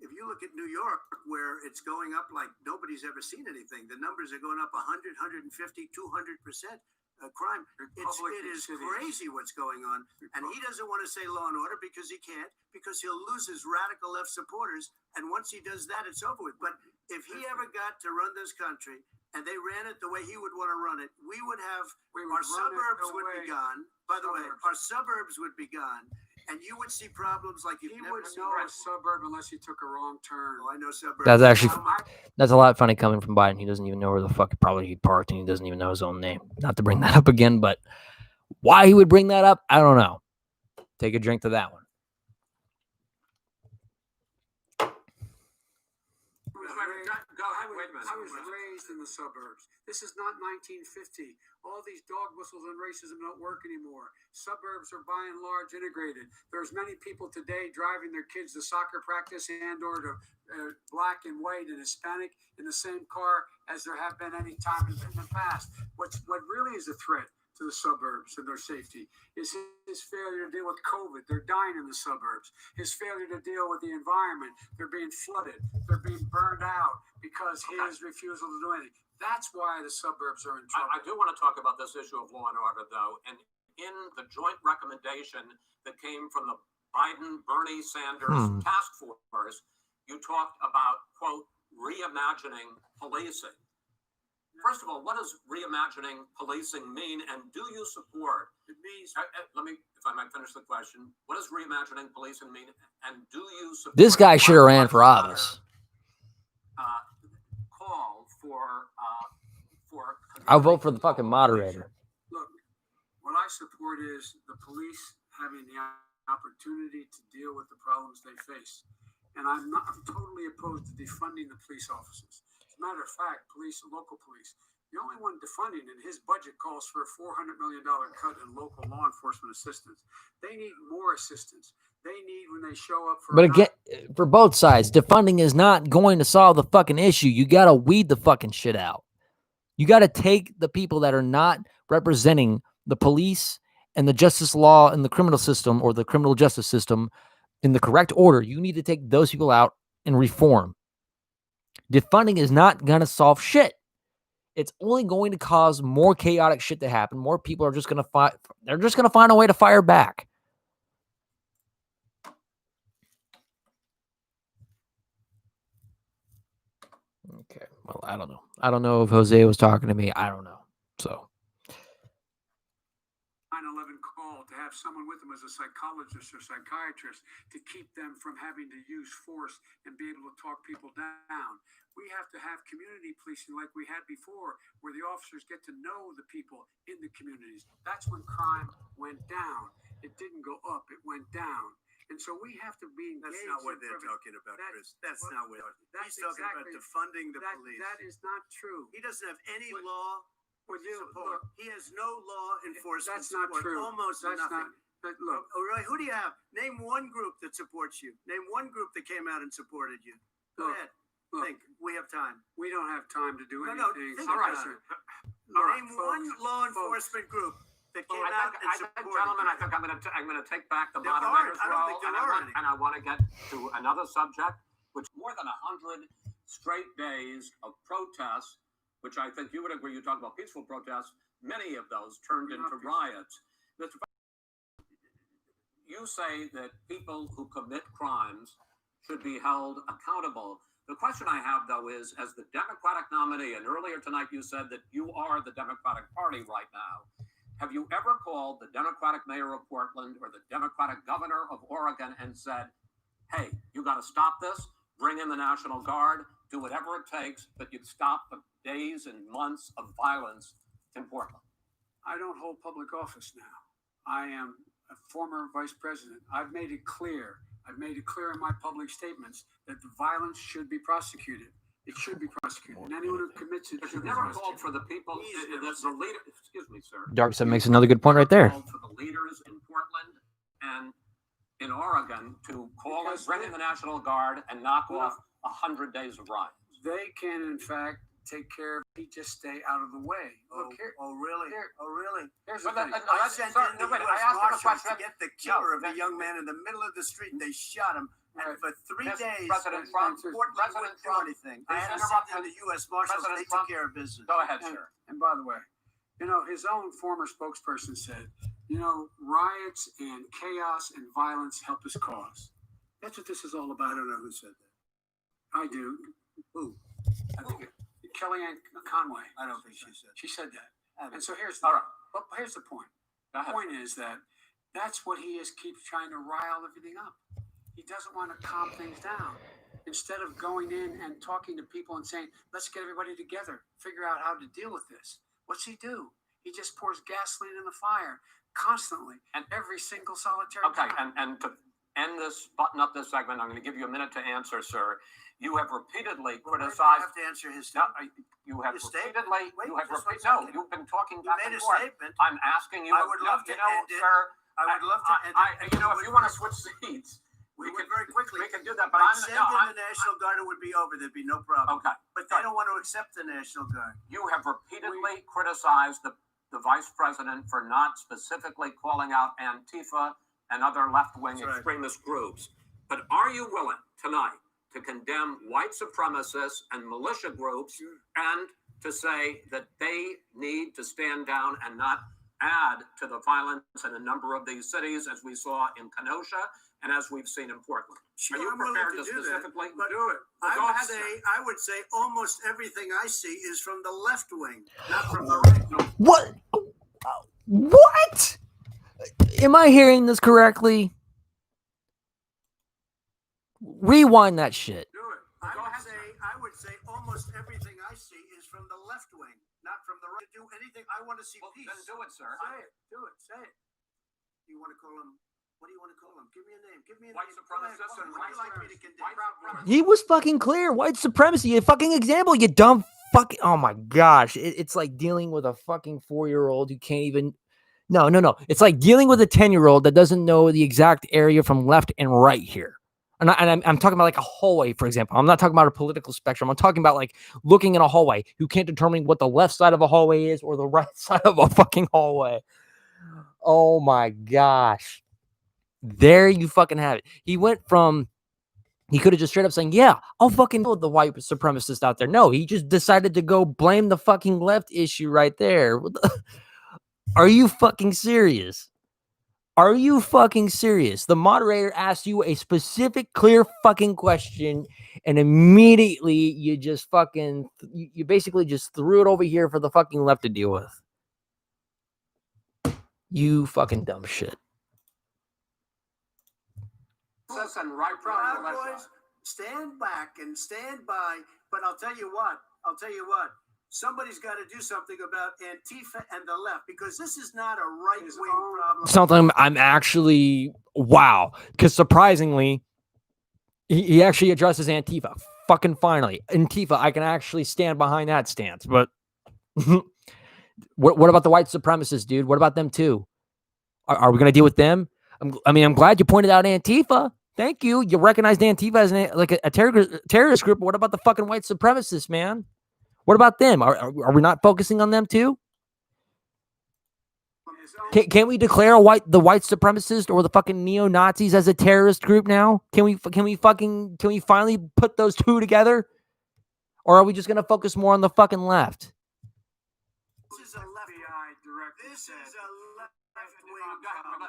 If you look at New York, where it's going up like nobody's ever seen anything, the numbers are going up 100, 150, 200%. Crime. It is crazy what's going on. And he doesn't want to say law and order because he can't, because he'll lose his radical left supporters. And once he does that, it's over with. But if he ever got to run this country and they ran it the way he would want to run it, our suburbs would be gone. By the way, our suburbs would be gone. And you would see problems like you've never seen. He wouldn't know a suburb unless he took a wrong turn. Oh, I know suburbs. That's a lot funny coming from Biden. He doesn't even know where the fuck probably he parked, and he doesn't even know his own name. Not to bring that up again, but why he would bring that up, I don't know. Take a drink to that one. I was raised in the suburbs. This is not 1950. All these dog whistles and racism don't work anymore. Suburbs are by and large integrated. There's many people today driving their kids to soccer practice and or to black and white and Hispanic in the same car as there have been any time in the past. What really is a threat to the suburbs and their safety is his failure to deal with COVID. They're dying in the suburbs. His failure to deal with the environment. They're being flooded. They're being burned out because his refusal to do anything. That's why the suburbs are in trouble. I do want to talk about this issue of law and order, though. And in the joint recommendation that came from the Biden-Bernie Sanders task force, you talked about, quote, reimagining policing. First of all, what does reimagining policing mean, and do you support? It means. Let me, if I might finish the question. What does reimagining policing mean, and do you support? This guy should have ran for office. Call for. I'll vote for the fucking moderator. Look, what I support is the police having the opportunity to deal with the problems they face, and I'm totally opposed to defunding the police officers. As a matter of fact, local police, the only one defunding, and his budget calls for a $400 million cut in local law enforcement assistance. They need more assistance. They need when they show up for. But again, for both sides, defunding is not going to solve the fucking issue. You got to weed the fucking shit out. You got to take the people that are not representing the police and the justice law and the criminal system or the criminal justice system in the correct order. You need to take those people out and reform. Defunding is not going to solve shit. It's only going to cause more chaotic shit to happen. More people are just going to find a way to fire back. Okay. Well, I don't know. I don't know if Jose was talking to me. I don't know. So 9/11 call to have someone with them as a psychologist or psychiatrist to keep them from having to use force and be able to talk people down. We have to have community policing like we had before, where the officers get to know the people in the communities. That's when crime went down. It didn't go up, it went down. And so we have to be engaged. That's not what they're talking about, Chris. That's not what he's talking about. Defunding the police. That is not true. He doesn't have any law support. Look, He has no law enforcement that's not support. true. Almost That's nothing. not. But look, All right, who do you have? Name one group that supports you. Name one group that came out and supported you. Go Look, ahead. look. Think. We have time. we don't have time to do No, anything. think All right. about it. All right, Name one law enforcement group that came out and I think, supported gentlemen, you. I think I'm going to take back the There moderator's aren't. I don't role, think there and are any. I want to get to another subject, which more than 100 straight days of protests, which I think you would agree. You talk about peaceful protests. Many of those turned into riots. Mr. You say that people who commit crimes should be held accountable. The question I have, though, is as the Democratic nominee, and earlier tonight you said that you are the Democratic Party right now. Have you ever called the Democratic mayor of Portland or the Democratic governor of Oregon and said, hey, you got to stop this, bring in the National Guard, do whatever it takes, but you'd stop the days and months of violence in Portland? I don't hold public office now. I am a former vice president. I've made it clear in my public statements that the violence should be prosecuted. It should be prosecuted. And anyone who commits it But should you've be never prosecuted. called for the people, the leader, excuse me, sir. Darkseid makes another good point right there. Called for the leaders in Portland and in Oregon to call us, bring in the National Guard and knock off 100 days of riots. They can, in fact, take care of it. Just stay out of the way. Look here. Oh, really? Here. Oh, really? Here's the But thing. I sent in the wait, U.S. I asked him a Marshals question. to get the killer of No, a young man in the middle of the street, and they shot him. And Right. for 3 Yes, days, President Trump, Portland President wouldn't do Trump, anything. I I had to interrupt send in you. the U.S. Marshals. President They Trump, took care of business. Go ahead, And, sir. and by the way, his own former spokesperson said, riots and chaos and violence help his cause. That's what this is all I about. don't know who said that. I do. Who? I think Kellyanne Conway. I don't think she said that. She said that. I And so here's All right. here's the point. Go The ahead. point is that that's what he is keeps trying to rile everything up. He doesn't want to calm things down. Instead of going in and talking to people and saying, let's get everybody together, figure out how to deal with this. What's he do? He just pours gasoline in the fire constantly and every single solitary Okay, time. and to end this, button up this segment, I'm going to give you a minute to answer, sir. You have repeatedly Well, I criticized. have to answer his No, statement. you have Your statement? repeatedly. Wait, You have just one no. second. You've been talking You back made and a forth. statement. I'm asking you. I would love to end it. sir. I would love to end it. If you want to switch seats, We can would very quickly. We can do that, but I'd I'm send no, in I'm, the National Guard, it would be over. There'd be no problem. Okay, But they don't want to accept the National Guard. you have repeatedly criticized the vice president for not specifically calling out Antifa and other left-wing That's right. extremist groups. But are you willing tonight to condemn white supremacists and militia groups and to say that they need to stand down and not add to the violence in a number of these cities, as we saw in Kenosha and as we've seen in Portland? Sure, Are you I'm willing prepared to to do that, specifically but do it? Well, I go would ahead, say sir. I would say almost everything I see is from the left wing, not from the right. What? What? Am I hearing this correctly? Rewind that shit. Do it. I would say almost everything I see is from the left wing, not from the right. To do anything, I want to see Well, peace. then do it, sir. Say it. Do it. Say it. You want to call him? What do you want to call him? Give me a name. Give me a White name. Go ahead. supremacists and What would you white like me to supremacists. condemn? He was fucking clear. White supremacy, a fucking example. You dumb fucking. Oh my gosh. It's like dealing with a fucking 4-year-old who can't even. No. It's like dealing with a 10-year-old that doesn't know the exact area from left and right here. And I'm talking about like a hallway, for example. I'm not talking about a political spectrum. I'm talking about like looking in a hallway who can't determine what the left side of a hallway is or the right side of a fucking hallway. Oh my gosh. There you fucking have it. He went from, he could have just straight up saying, yeah, I'll fucking know the white supremacist out there. No, he just decided to go blame the fucking left issue right there. Are you fucking serious? Are you fucking serious? The moderator asked you a specific, clear fucking question, and immediately you just fucking, you basically just threw it over here for the fucking left to deal with. You fucking dumb shit. And right Proud Boys, stand back and stand by. But I'll tell you what. Somebody's got to do something about Antifa and the left, because this is not a right-wing problem. Something I'm actually, wow. Because surprisingly, he actually addresses Antifa. Fucking finally. Antifa, I can actually stand behind that stance. But what about the white supremacists, dude? What about them too? Are we going to deal with them? I'm glad you pointed out Antifa. Thank you. You recognized Antifa as a terrorist group. What about the fucking white supremacists, man? What about them? Are we not focusing on them too? Can't we declare the white supremacist or the fucking neo-Nazis as a terrorist group now? Can we finally put those two together? Or are we just going to focus more on the fucking left? This is a left-wing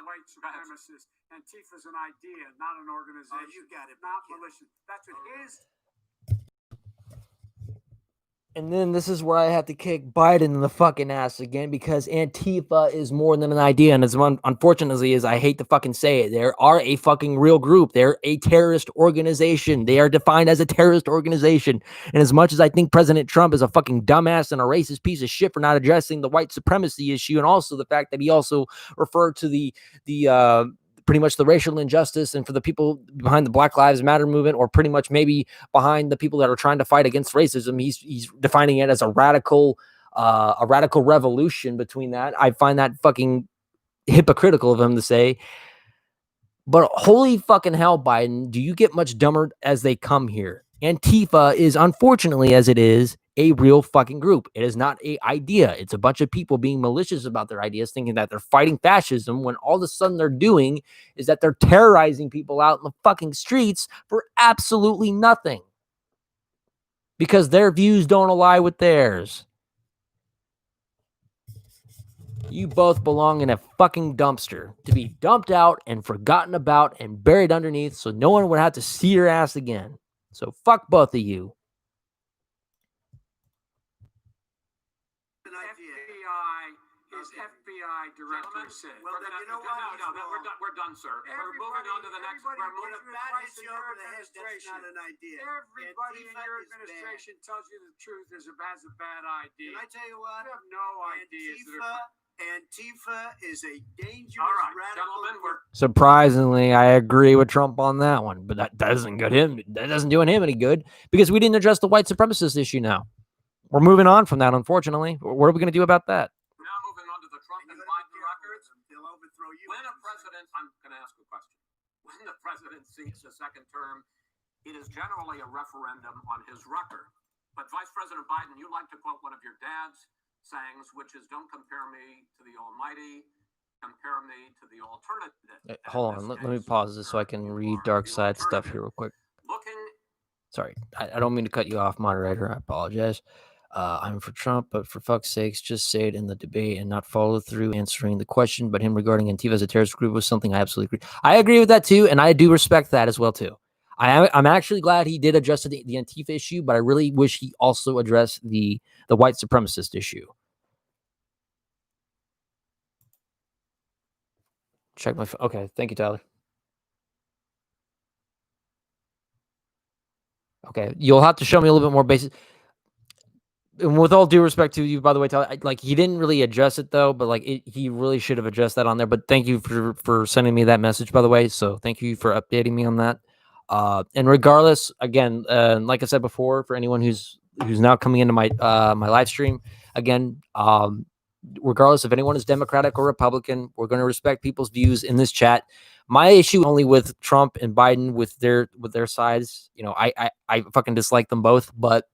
white supremacist. Antifa's an idea, not an organization. Oh, you got it. Not malicious. That's what his. And then this is where I have to kick Biden in the fucking ass again, because Antifa is more than an idea. And as unfortunately as I hate to fucking say it, they are a fucking real group. They're a terrorist organization. They are defined as a terrorist organization. And as much as I think President Trump is a fucking dumbass and a racist piece of shit for not addressing the white supremacy issue, and also the fact that he also referred to the pretty much the racial injustice and for the people behind the Black Lives Matter movement, or pretty much maybe behind the people that are trying to fight against racism, he's defining it as a radical revolution between that. I find that fucking hypocritical of him to say. But holy fucking hell, Biden, do you get much dumber as they come here? Antifa is, unfortunately as it is, a real fucking group. It is not an idea. It's a bunch of people being malicious about their ideas, thinking that they're fighting fascism, when all of a sudden they're doing is that they're terrorizing people out in the fucking streets for absolutely nothing, because their views don't align with theirs. You both belong in a fucking dumpster to be dumped out and forgotten about and buried underneath, so no one would have to see your ass again. So fuck both of you. FBI director said. Well, then you know what? No, we're done, sir. We're moving on to the next. We're moving. That's not an idea. Everybody in Antifa your is administration tells you the truth has a bad idea. Can I tell you what? You have no ideas. Antifa is a dangerous All right, radical gentlemen, group. Surprisingly, I agree with Trump on that one, but that doesn't do him any good, because we didn't address the white supremacist issue. Now we're moving on from that, unfortunately. What are we going to do about that? Now moving on to the Trump and Biden records. They'll overthrow you. When a president, I'm going to ask a question. When the president seeks a second term, it is generally a referendum on his record. But Vice President Biden, you like to quote one of your dad's sayings, which is, "Don't compare me to the Almighty, compare me to the alternative." Hold on, let me pause this so I can read Dark Side stuff here real quick. Looking. Sorry, I don't mean to cut you off, moderator. I apologize. I'm for Trump, but for fuck's sakes, just say it in the debate and not follow through answering the question. But him regarding Antifa as a terrorist group was something I absolutely agree. I agree with that too, and I do respect that as well too. I'm actually glad he did address the Antifa issue, but I really wish he also addressed the white supremacist issue. Check my phone. Okay, thank you, Tyler. Okay, you'll have to show me a little bit more basic. And with all due respect to you, by the way, Tyler, he didn't really address it though, but he really should have addressed that on there. But thank you for sending me that message, by the way. So thank you for updating me on that. And regardless, again, like I said before, for anyone who's now coming into my my live stream, again, regardless if anyone is Democratic or Republican, we're going to respect people's views in this chat. My issue only with Trump and Biden with their sides. You know, I fucking dislike them both. But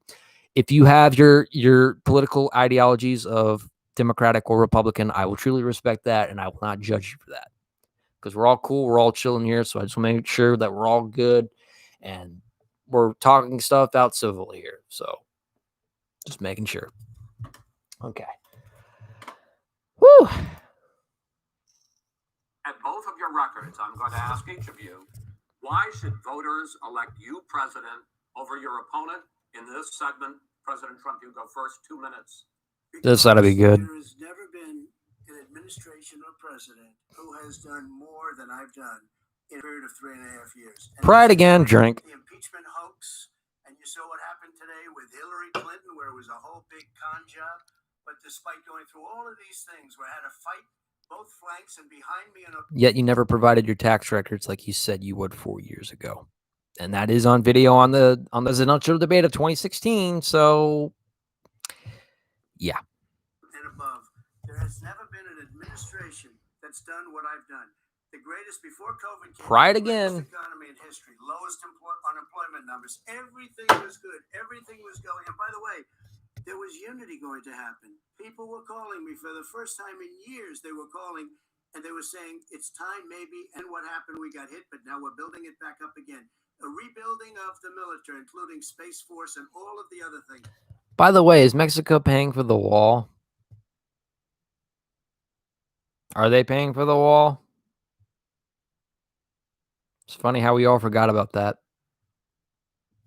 if you have your political ideologies of Democratic or Republican, I will truly respect that, and I will not judge you for that, because we're all cool, we're all chilling here. So I just want to make sure that we're all good and we're talking stuff out civilly here. So just making sure. Okay. Whew. At both of your records, I'm going to ask each of you, why should voters elect you president over your opponent? In this segment, President Trump, you go first, 2 minutes. This ought to be good. There has never been an administration or president who has done more than I've done in a period of 3.5 years. And Pride again, drink. the impeachment hoax, and you saw what happened today with Hillary Clinton, where it was a whole big con job. But despite going through all of these things, where I had to fight both flanks and behind me, Yet you never provided your tax records like you said you would 4 years ago, and that is on video on the presidential debate of 2016. So, yeah. and above, there has never been an administration that's done what I've done. The greatest before COVID came, Pride the greatest again. economy in history, lowest unemployment numbers. Everything was good. Everything was going. And by the way, there was unity going to happen. People were calling me for the first time in years. They were calling and they were saying, it's time maybe. And what happened? We got hit, but now we're building it back up again. A rebuilding of the military, including Space Force and all of the other things. By the way, is Mexico paying for the wall? Are they paying for the wall? It's funny how we all forgot about that.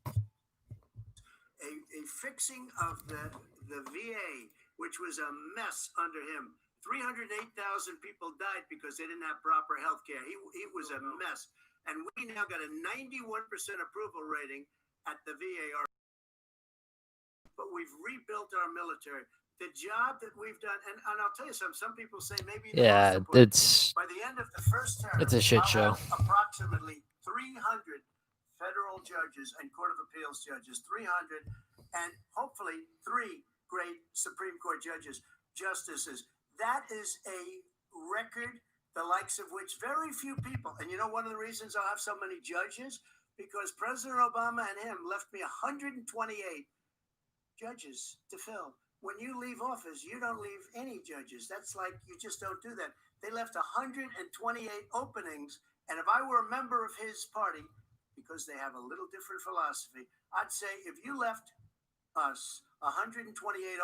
A fixing of the VA, which was a mess under him. 308,000 people died because they didn't have proper health care. He was a mess. And we now got a 91% approval rating at the VA. But we've rebuilt our military. The job that we've done, and I'll tell you something, some people say maybe it's by the end of the first term, it's a shit show. Approximately 300 federal judges and Court of Appeals judges, 300, and hopefully 3 great Supreme Court judges, justices. That is a record, the likes of which very few people, and you know one of the reasons I'll have so many judges, because President Obama and him left me 128 judges to fill. When you leave office, you don't leave any judges. That's like, you just don't do that. They left 128 openings, and if I were a member of his party, because they have a little different philosophy, I'd say if you left us 128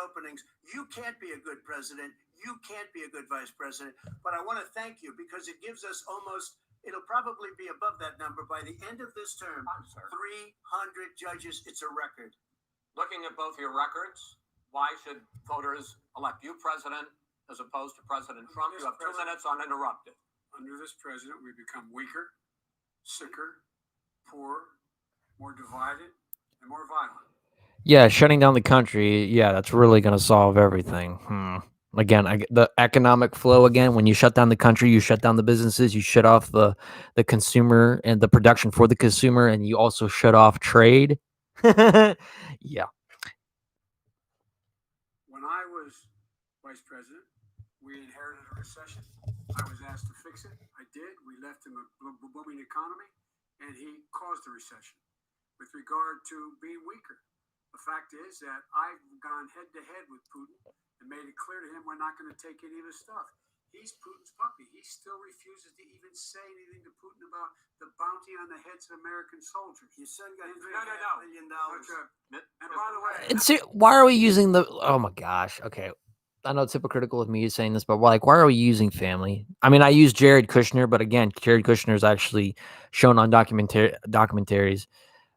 openings, you can't be a good president, you can't be a good vice president. But I want to thank you because it gives us almost, it'll probably be above that number by the end of this term. 300 judges, it's a record. Looking at both your records, why should voters elect you president as opposed to President Trump? You have 2 minutes uninterrupted. Under this president, we become weaker, sicker, poorer, more divided, and more violent. Yeah, shutting down the country. Yeah, that's really going to solve everything. Again, the economic flow again, when you shut down the country, you shut down the businesses, you shut off the consumer and the production for the consumer, and you also shut off trade. Yeah. When I was vice president, we inherited a recession. I was asked to fix it. I did. We left him a booming economy, and he caused the recession. With regard to being weaker, the fact is that I've gone head-to-head with Putin and made it clear to him we're not going to take any of his stuff. He's Putin's puppy. He still refuses to even say anything to Putin about the bounty on the heads of American soldiers. Your son got $3.5 No. million. And by the way, Why are we using the? Oh my gosh. Okay, I know it's hypocritical of me saying this, but why are we using family? I mean, I use Jared Kushner, but again, Jared Kushner is actually shown on documentaries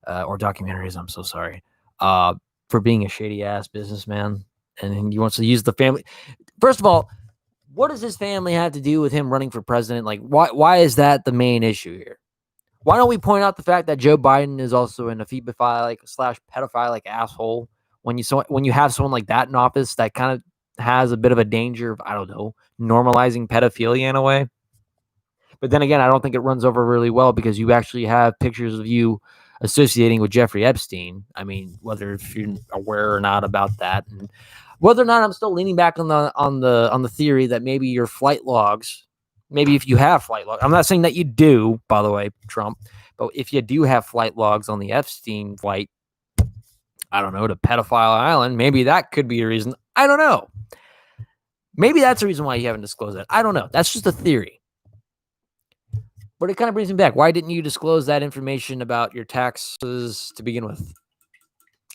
or documentaries. I'm so sorry. For being a shady ass businessman, and he wants to use the family. First of all, what does his family have to do with him running for president? Like, why is that the main issue here? Why don't we point out the fact that Joe Biden is also an ephebophilic / pedophilic asshole? When you have someone like that in office, that kind of has a bit of a danger of, I don't know, normalizing pedophilia in a way. But then again, I don't think it runs over really well because you actually have pictures of you associating with Jeffrey Epstein. I mean, whether if you're aware or not about that, and whether or not I'm still leaning back on the theory that maybe your flight logs, maybe if you have flight logs, I'm not saying that you do, by the way, Trump, but if you do have flight logs on the Epstein flight, I don't know, to Pedophile Island, maybe that could be a reason. I don't know. Maybe that's the reason why you haven't disclosed that. I don't know. That's just a theory. But it kind of brings me back. Why didn't you disclose that information about your taxes to begin with?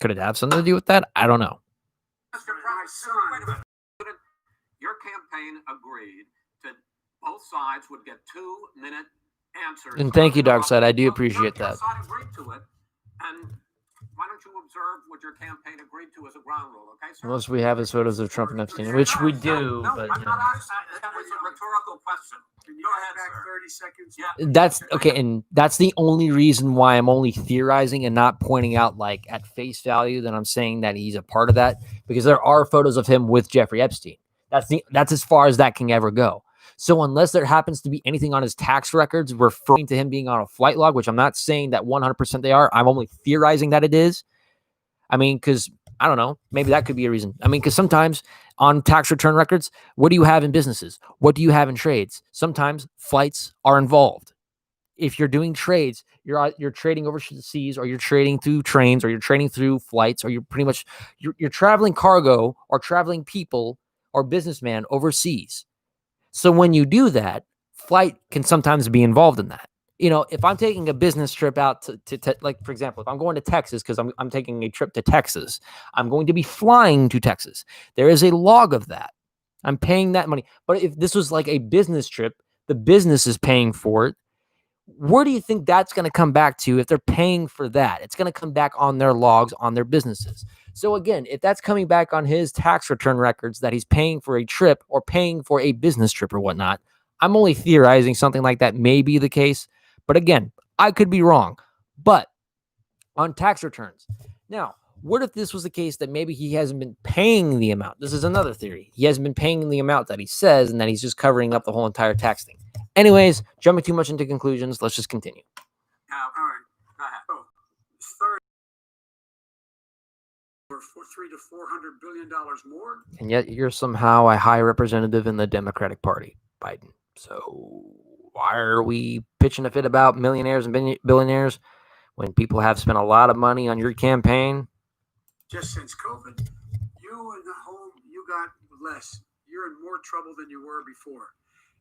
Could it have something to do with that? I don't know. Mr. President, wait a minute. Your campaign agreed to Both sides would get 2-minute answers. And thank you, Darkside. I do appreciate Your that. side agreed to it, and why don't you observe what your campaign agreed to as a ground rule, okay, sir? Unless we have his photos of Trump and Epstein, which we do. No, but I'm not asking. That was a rhetorical question. Can you Go go ahead, back sir. 30 seconds? Yeah. that's okay, and that's the only reason why I'm only theorizing and not pointing out, like, at face value that I'm saying that he's a part of that, because there are photos of him with Jeffrey Epstein. That's as far as that can ever go. So unless there happens to be anything on his tax records referring to him being on a flight log, which I'm not saying that 100% they are, I'm only theorizing that it is. I mean, because I don't know, maybe that could be a reason. I mean, because sometimes on tax return records, what do you have in businesses? What do you have in trades? Sometimes flights are involved. If you're doing trades, you're trading overseas, or you're trading through trains, or you're trading through flights, or you're pretty much you're traveling cargo or traveling people or businessman overseas. So when you do that, flight can sometimes be involved in that. If I'm taking a business trip out to like, for example, if I'm going to Texas, because I'm taking a trip to Texas, I'm going to be flying to Texas. There is a log of that. I'm paying that money. But if this was like a business trip, the business is paying for it. Where do you think that's going to come back to if they're paying for that? It's going to come back on their logs, on their businesses. So again, if that's coming back on his tax return records that he's paying for a trip or paying for a business trip or whatnot, I'm only theorizing something like that may be the case. But again, I could be wrong. But on tax returns. Now, what if this was the case that maybe he hasn't been paying the amount? This is another theory. He hasn't been paying the amount that he says, and that he's just covering up the whole entire tax thing. Anyways, jumping too much into conclusions, let's just continue. All right. Go ahead. Oh, it's 30 or $300 to $400 billion more. And yet you're somehow a high representative in the Democratic Party, Biden. So why are we pitching a fit about millionaires and billionaires when people have spent a lot of money on your campaign? Just since COVID, you got less. You're in more trouble than you were before.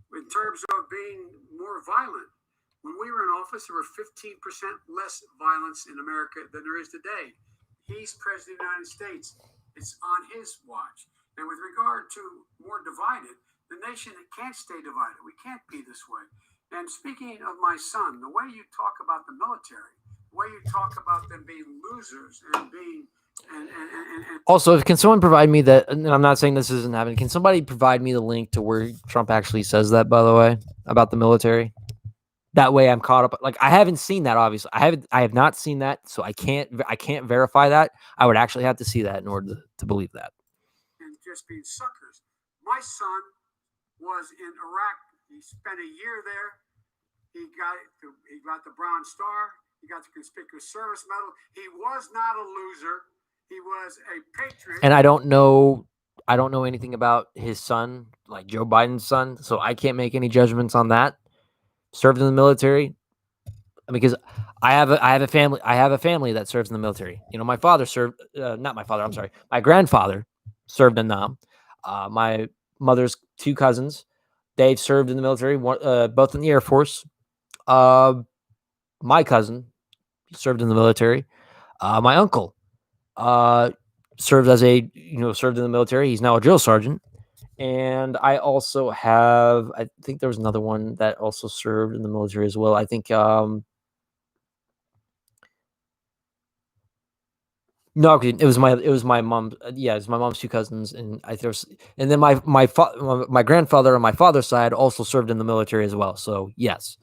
In terms of being more violent, when we were in office, there were 15% less violence in America than there is today. He's president of the United States. It's on his watch. And with regard to more divided, the nation can't stay divided. We can't be this way. And speaking of my son, the way you talk about the military, the way you talk about them being losers and being Also, can someone provide me that? And I'm not saying this isn't happening. Can somebody provide me the link to where Trump actually says that, by the way, about the military? That way I'm caught up. Like, I haven't seen that, obviously. I have not seen that, so I can't verify that. I would actually have to see that in order to believe that. And just being suckers. My son was in Iraq. He spent a year there. He got the Bronze Star. He got the Conspicuous Service Medal. He was not a loser. He was a patriot. And I don't know anything about his son, like Joe Biden's son, so I can't make any judgments on that. Served in the military, because I have a family that serves in the military. My father served, not my father. I'm sorry, my grandfather served in Nam. My mother's two cousins, they've served in the military, both in the Air Force. My cousin served in the military. My uncle served served in the military. He's now a drill sergeant. And I also have, I think there was another one that also served in the military as well. I think, no, it was my mom. Yeah, it was my mom's two cousins, and and then my grandfather on my father's side also served in the military as well. So yes.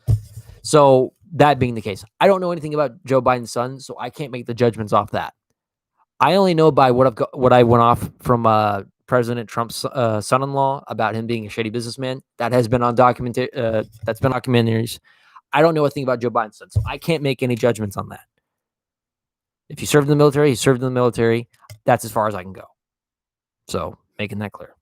So that being the case, I don't know anything about Joe Biden's son, so I can't make the judgments off that. I only know by what I went off from President Trump's son-in-law about him being a shady businessman. That has been on that's been documentaries. I don't know a thing about Joe Biden's son, so I can't make any judgments on that. If he served in the military, he served in the military. That's as far as I can go. So making that clear.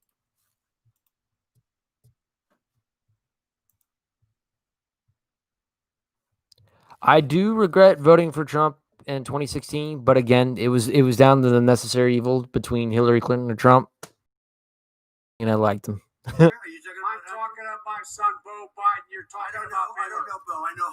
I do regret voting for Trump in 2016, but again, it was down to the necessary evil between Hillary Clinton and Trump, and I liked him. I'm talking about my son, Beau Biden. You're talking about. I don't know, Beau. I know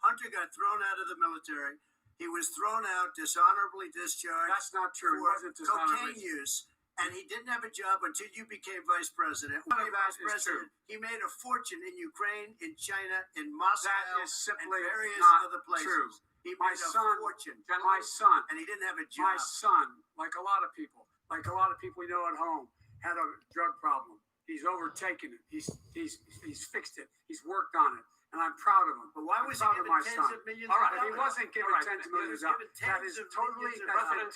Hunter got thrown out of the military. He was thrown out, dishonorably discharged. That's not true. It wasn't cocaine use. And he didn't have a job until you became vice president. When he became vice president, he made a fortune in Ukraine, in China, in Moscow, That is simply and various not other places. true. He My made a son, fortune. my son, And he didn't have a job. my son, like a lot of people we know at home, had a drug problem. He's overtaken it. He's fixed it. He's worked on it. And I'm proud of him. But why was he proud of given my tens son. of millions All of right, dollars? he wasn't given tens of millions of dollars. That is totally discredited.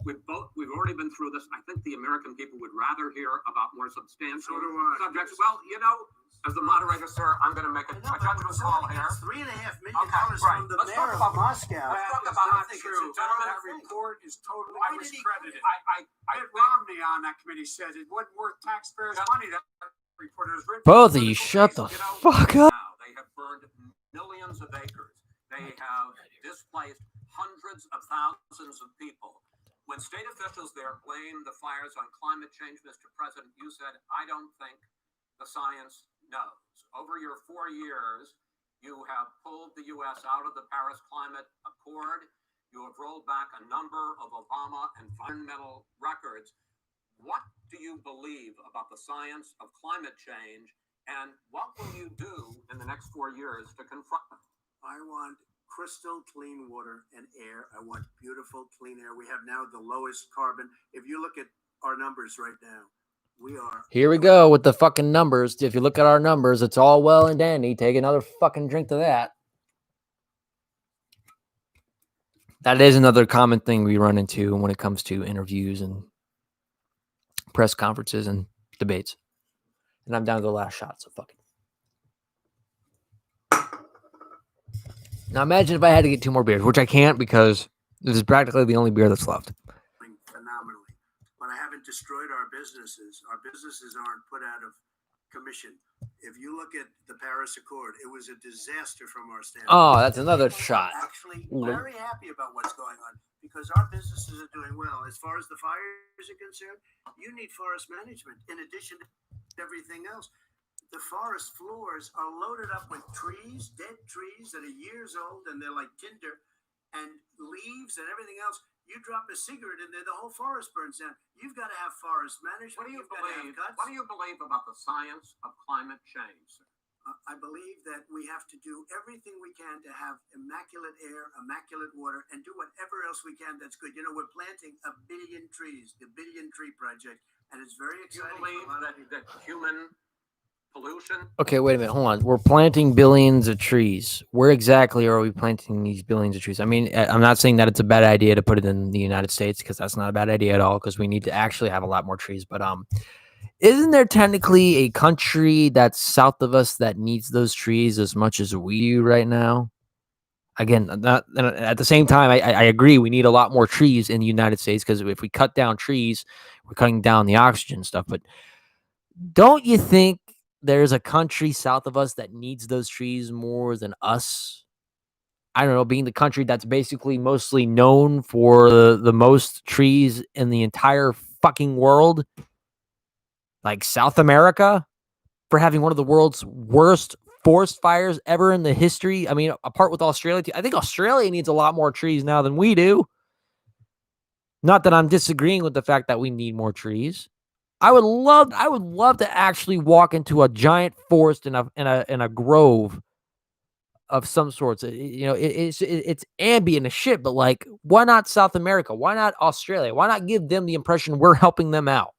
We've already been through this. I think the American people would rather hear about more substantial So do I. subjects. Well, you know, as the moderator, sir, I'm going to make a judgment call here. $3.5 million Okay, right. from the Let's mayor talk of about Moscow. Let's talk That is about not I think true. it's a gentleman That thing. report is totally Why did he discredited. I Mitt Romney on that committee said it wasn't worth taxpayers' money. That report is written. Both of you, shut the fuck up. Now, they have burned millions of acres. They have displaced hundreds of thousands of people. When state officials there blame the fires on climate change, Mr. President, you said, I don't think the science knows. Over your 4 years, you have pulled the U.S. out of the Paris Climate Accord. You have rolled back a number of Obama environmental records. What do you believe about the science of climate change, and what will you do in the next 4 years to confront them? I want crystal clean water and air. I want beautiful clean air. We have now the lowest carbon. If you look at our numbers right now, we are. Here we go with the fucking numbers. If you look at our numbers, it's all well and dandy. Take another fucking drink to that. That is another common thing we run into when it comes to interviews and press conferences and debates. And I'm down to the last shot, so fuck it. Now imagine if I had to get 2 more beers, which I can't because this is practically the only beer that's left. Phenomenally. But I haven't destroyed our businesses. Our businesses aren't put out of commission. If you look at the Paris Accord, it was a disaster from our standpoint. Oh, that's another shot. Actually, very happy about what's going on because our businesses are doing well. As far as the fires are concerned, you need forest management in addition to everything else. The forest floors are loaded up with trees, dead trees that are years old, and they're like tinder, and leaves and everything else. You drop a cigarette in there, the whole forest burns down. You've got to have forest management. What do you believe about the science of climate change, sir? I believe that we have to do everything we can to have immaculate air, immaculate water, and do whatever else we can that's good. You know, we're planting 1 billion trees, the Billion Tree Project, and it's very Do you exciting. believe that human pollution? Okay, wait a minute. Hold on. We're planting billions of trees. Where exactly are we planting these billions of trees? I mean, I'm not saying that it's a bad idea to put it in the United States because that's not a bad idea at all because we need to actually have a lot more trees. But isn't there technically a country that's south of us that needs those trees as much as we do right now? Again, at the same time, I agree we need a lot more trees in the United States because if we cut down trees, we're cutting down the oxygen stuff. But don't you think there's a country south of us that needs those trees more than us? I don't know, being the country that's basically mostly known for the most trees in the entire fucking world, like South America, for having one of the world's worst forest fires ever in the history. I mean, apart with Australia, I think Australia needs a lot more trees now than we do. Not that I'm disagreeing with the fact that we need more trees. I would love to actually walk into a giant forest in a grove of some sorts. You know, it's ambient as shit, but like, why not South America? Why not Australia? Why not give them the impression we're helping them out?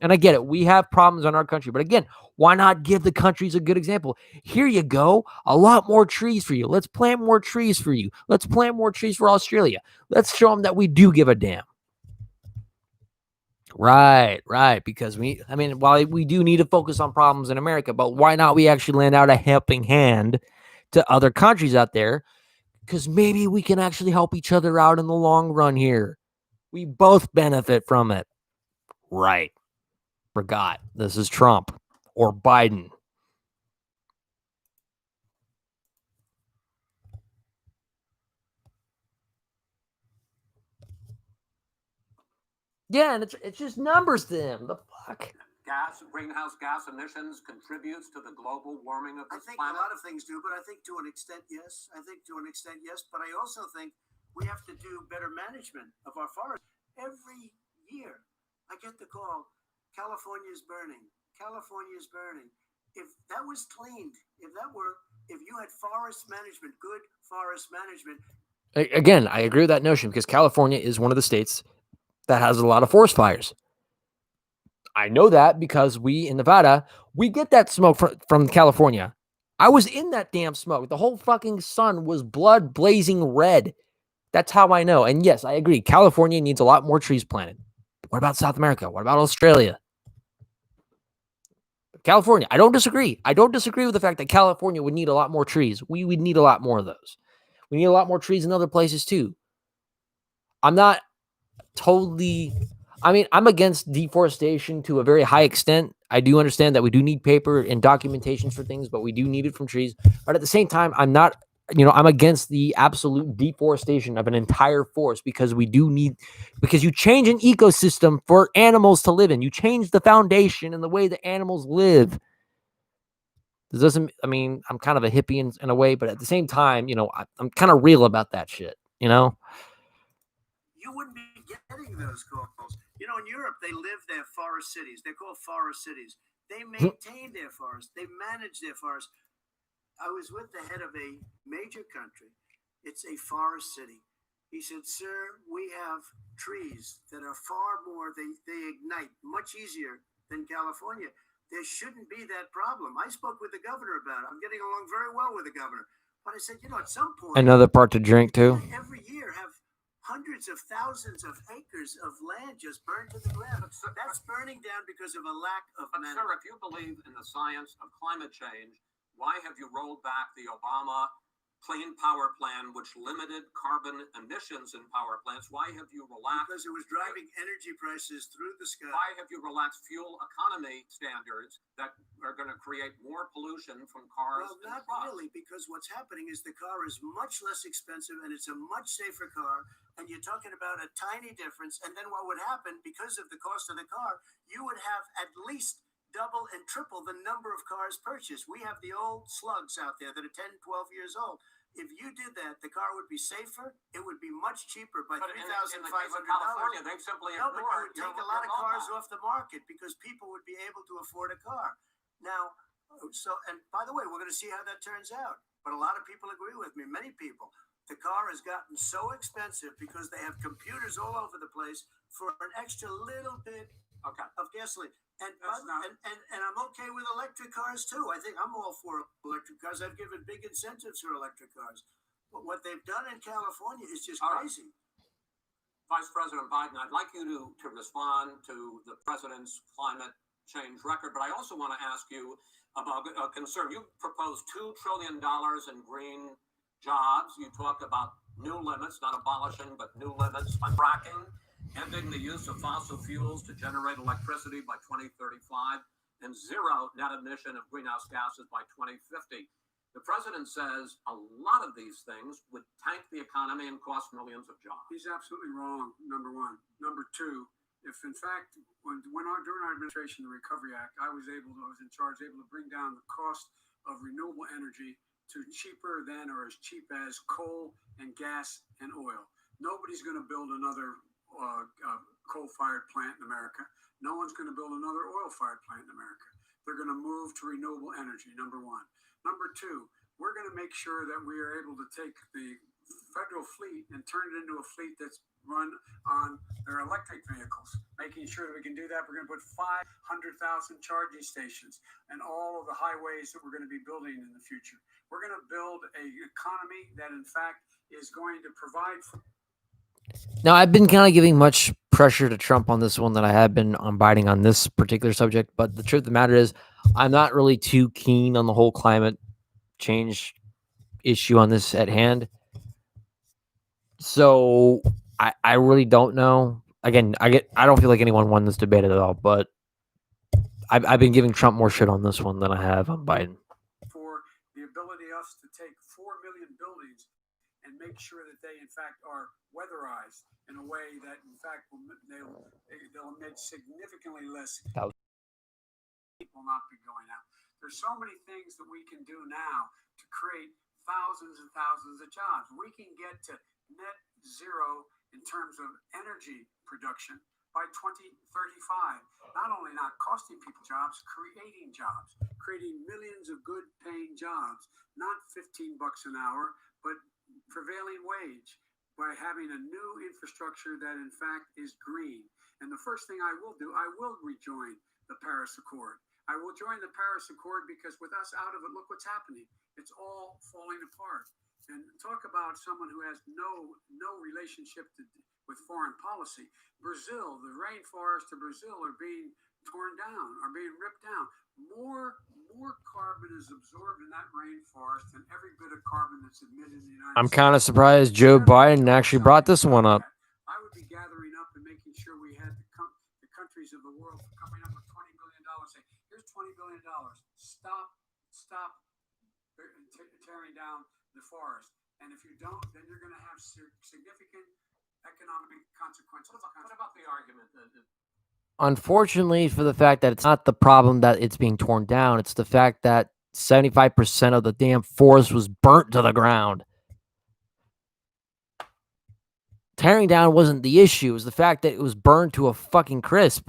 And I get it. We have problems in our country, but again, why not give the countries a good example? Here you go. A lot more trees for you. Let's plant more trees for you. Let's plant more trees for Australia. Let's show them that we do give a damn. Right. Because while we do need to focus on problems in America, but why not we actually lend out a helping hand to other countries out there? Because maybe we can actually help each other out in the long run here. We both benefit from it. Right. Forgot. This is Trump or Biden. Yeah, and it's just numbers to him. The fuck? Greenhouse gas emissions contributes to the global warming of I this think planet? a lot of things do, but I think to an extent, yes. But I also think we have to do better management of our forests. Every year, I get the call, California is burning. California is burning. If that was cleaned, if you had forest management, good forest management. Again, I agree with that notion because California is one of the states that has a lot of forest fires. I know that because we in Nevada, we get that smoke from California. I was in that damn smoke. The whole fucking sun was blood blazing red. That's how I know. And yes, I agree. California needs a lot more trees planted. What about South America? What about Australia? California, I don't disagree. I don't disagree with the fact that California would need a lot more trees. We would need a lot more of those. We need a lot more trees in other places too. I'm not totally, I'm against deforestation to a very high extent. I do understand that we do need paper and documentations for things, but we do need it from trees. But at the same time, I'm not, I'm against the absolute deforestation of an entire forest because because you change an ecosystem for animals to live in. You change the foundation and the way the animals live. This doesn't, I'm kind of a hippie in a way, but at the same time, I'm kind of real about that shit, You wouldn't be getting those calls. In Europe, they live their forest cities. They're called forest cities. They maintain their forests. They manage their forests. I was with the head of a major country. It's a forest city. He said, sir, we have trees that are far more, they ignite much easier than California. There shouldn't be that problem. I spoke with the governor about it. I'm getting along very well with the governor. But I said, at some point, another part to drink too. Every year have hundreds of thousands of acres of land just burned to the ground. That's burning down because of a lack of management. Sir, if you believe in the science of climate change, why have you rolled back the Obama Clean Power Plan, which limited carbon emissions in power plants? Why have you relaxed? Because it was driving energy prices through the sky. Why have you relaxed fuel economy standards that are going to create more pollution from cars? Well, not really, because what's happening is the car is much less expensive and it's a much safer car. And you're talking about a tiny difference. And then what would happen, because of the cost of the car, you would have at least double and triple the number of cars purchased. We have the old slugs out there that are 10, 12 years old. If you did that, the car would be safer. It would be much cheaper by $3,500. California, they've simply but you would take a lot of cars off the market because people would be able to afford a car. Now, and by the way, we're going to see how that turns out. But a lot of people agree with me, many people. The car has gotten so expensive because they have computers all over the place for an extra little bit of gasoline. And I'm okay with electric cars too. I think I'm all for electric cars. I've given big incentives for electric cars. But what they've done in California is just crazy. Vice President Biden, I'd like you to respond to the president's climate change record, but I also want to ask you about a concern. You proposed $2 trillion in green jobs. You talked about new limits, not abolishing, but new limits on fracking, ending the use of fossil fuels to generate electricity by 2035, and zero net emission of greenhouse gases by 2050. The president says a lot of these things would tank the economy and cost millions of jobs. He's absolutely wrong, number one. Number two, if in fact, during our administration, the Recovery Act, I was in charge, able to bring down the cost of renewable energy to cheaper than or as cheap as coal and gas and oil. Nobody's going to build another coal-fired plant in America. No one's going to build another oil-fired plant in America. They're going to move to renewable energy, number one. Number two, we're going to make sure that we are able to take the federal fleet and turn it into a fleet that's run on their electric vehicles. Making sure that we can do that, we're going to put 500,000 charging stations and all of the highways that we're going to be building in the future. We're going to build an economy that, in fact, is going to provide for. Now, I've been kind of giving much pressure to Trump on this one that I have been on Biden on this particular subject, but the truth of the matter is I'm not really too keen on the whole climate change issue on this at hand. So I really don't know. Again, I don't feel like anyone won this debate at all, but I've been giving Trump more shit on this one than I have on Biden. For the ability of us to take 4 million buildings and make sure that they, in fact, are weatherized in a way that, in fact, they'll emit significantly less. Will not be going out. There's so many things that we can do now to create thousands and thousands of jobs. We can get to net zero in terms of energy production by 2035. Not only not costing people jobs, creating millions of good paying jobs, not $15 an hour, but prevailing wage, by having a new infrastructure that in fact is green. And the first thing I will do, I will rejoin the Paris Accord. I will join the Paris Accord because with us out of it, look what's happening. It's all falling apart. And talk about someone who has no relationship with foreign policy. Brazil, the rainforests of Brazil are being torn down, are being ripped down. More carbon is absorbed in that rainforest than every bit of carbon that's emitted in the United States. I'm kind of surprised Joe Biden actually brought this one up. I would be gathering up and making sure we had the countries of the world coming up with $20 billion. Say, here's $20 billion. Stop tearing down the forest. And if you don't, then you're going to have significant economic consequences. What about the argument that Unfortunately, for the fact that it's not the problem that it's being torn down, it's the fact that 75% of the damn forest was burnt to the ground. Tearing down wasn't the issue. It was the fact that it was burned to a fucking crisp.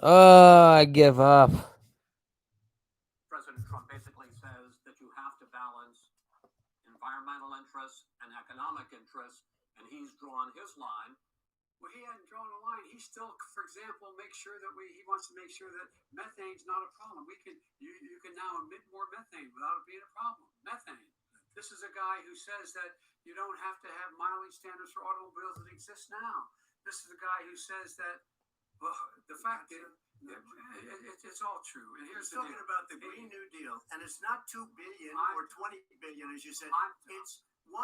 I give up. President Trump basically says that you have to balance environmental interests and economic interests, and he's drawn his line. Well, he hadn't drawn a line. He still, for example, he wants to make sure that methane's not a problem. You can now emit more methane without it being a problem. Methane. This is a guy who says that you don't have to have mileage standards for automobiles that exist now. This is a guy who says that, well, the fact is, it's all true. And here's He's talking about the Green New Deal, and it's not $2 billion or $20 billion, as you said. It's $100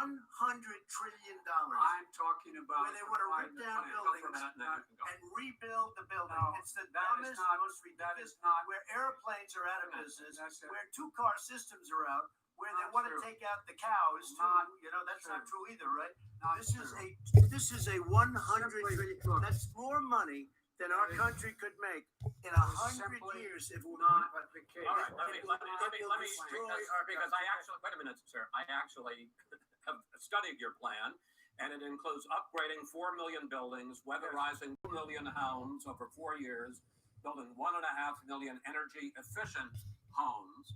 trillion. I'm talking about where they want to rip down buildings and rebuild the building. It's the dumbest, most ridiculous. Where airplanes are out of business, where two-car systems are out, where they want to take out the cows. That's not true either, right? This is a $100 trillion. That's more money than our country could make in 100 years if we're not the case. All right, let me because I actually, wait a minute, sir. I actually have studied your plan, and it includes upgrading 4 million buildings, weatherizing 2 million homes over 4 years, building 1.5 million energy efficient homes.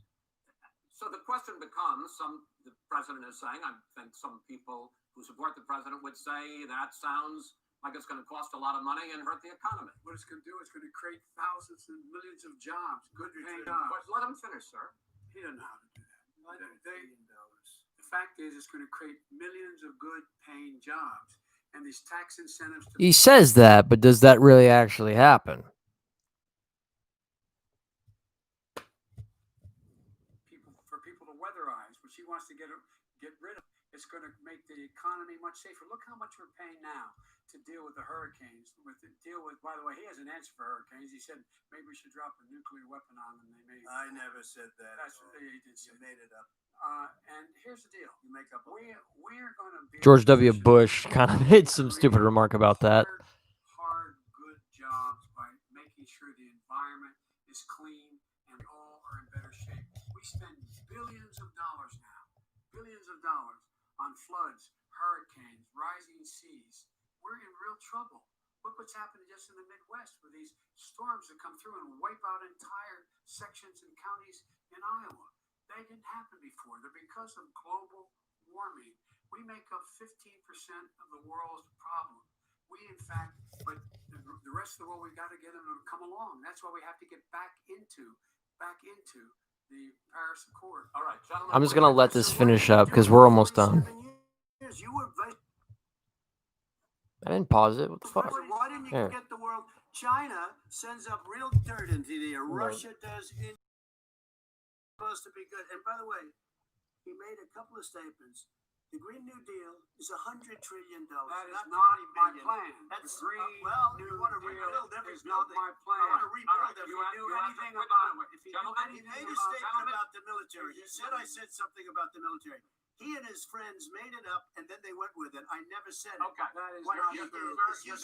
So the question becomes, the president is saying, I think some people who support the president would say that sounds like it's going to cost a lot of money and hurt the economy. What it's going to do is going to create thousands and millions of jobs, good paying jobs. Let him finish, sir. He doesn't know how to do that. The fact is, it's going to create millions of good paying jobs, and these tax incentives. He says that, but does that really actually happen? For people to weatherize, which he wants to get rid of. It's going to make the economy much safer. Look how much we're paying now to deal with the hurricanes. By the way, he has an answer for hurricanes. He said maybe we should drop a nuclear weapon on them. I never said that. That's what he did say. You made it up. And here's the deal. You make up. We're going to be George W. Bush kind of made some stupid remark about that. Hard, good jobs by making sure the environment is clean and all are in better shape. We spend billions of dollars now, on floods, hurricanes, rising seas. We're in real trouble. Look what's happening just in the Midwest with these storms that come through and wipe out entire sections and counties in Iowa. They didn't happen before. They're because of global warming. We make up 15% of the world's problem. But the rest of the world, we've got to get them to come along. That's why we have to get back into the Paris Accord. All right, gentlemen. I'm just going to let this finish up because we're almost done. I didn't pause it. What the fuck? Why didn't you get the world? China sends up real dirt into the air. Russia does. Supposed to be good. And by the way, he made a couple of statements. The Green New Deal is $100 trillion. That is not my plan. That's Green you want to rebuild every is not my plan. I want to rebuild If every you knew anything building. about it, He made a statement about the military. He said I said something about the military. He and his friends made it up, and then they went with it. I never said it. Okay. That is What not he true. did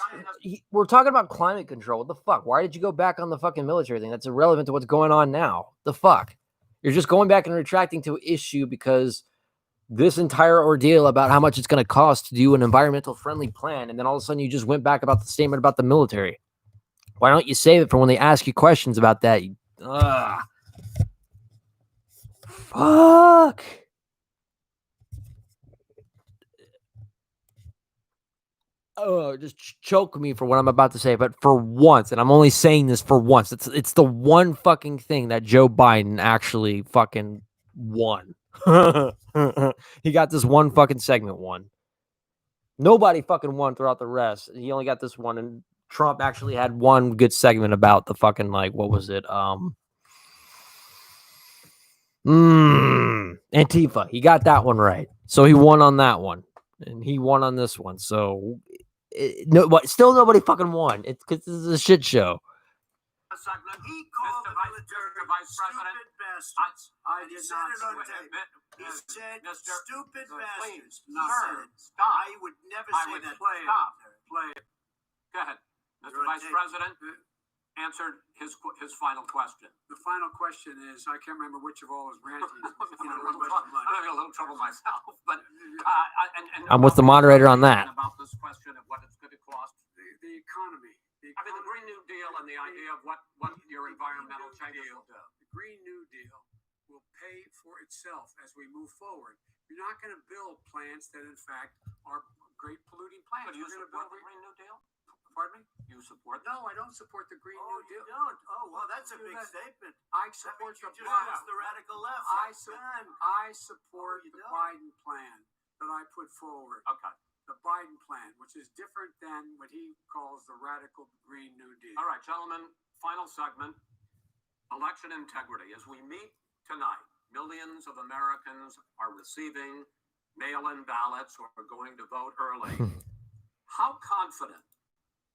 is We're talking about climate control. What the fuck? Why did you go back on the fucking military thing? That's irrelevant to what's going on now. The fuck? You're just going back and retracting to issue because this entire ordeal about how much it's going to cost to do an environmental friendly plan, and then all of a sudden you just went back about the statement about the military. Why don't you save it for when they ask you questions about that? Fuck. Oh, just choke me for what I'm about to say, but for once, and I'm only saying this for once, it's the one fucking thing that Joe Biden actually fucking won. He got this one fucking segment won. Nobody fucking won throughout the rest. He only got this one, and Trump actually had one good segment about the fucking, like, what was it? Antifa. He got that one right. So he won on that one. And he won on this one. So still nobody fucking won. It's because this is a shit show. He called the military Vice President. stupid bastards. I He did said not it on say tape. it. He said Mr. stupid Please, bastards. He no, said it. stop. I would never I say would that. play it. Stop. Play it. Go ahead. Mr. You're on Vice tape. President answered his final question. The final question is, I can't remember which of all his ranting. I'm having a little trouble myself, but I'm with the moderator on that. About this question of what it's going to cost. The economy. I mean, the Green New Deal and the idea of what your environmental changes will do. The Green New Deal will pay for itself as we move forward. You're not going to build plants that, in fact, are great polluting plants. But you You're going to support build the Green New Deal? Pardon me? You support that? No, I don't support the Green New You Deal. don't? Oh, well, that's a big statement. I That support means you the just plan. lost the radical left. I support you the don't? Biden plan that I put forward. Okay. The Biden plan, which is different than what he calls the radical Green New Deal. All right, gentlemen, final segment. Election integrity. As we meet tonight, millions of Americans are receiving mail-in ballots or are going to vote early. How confident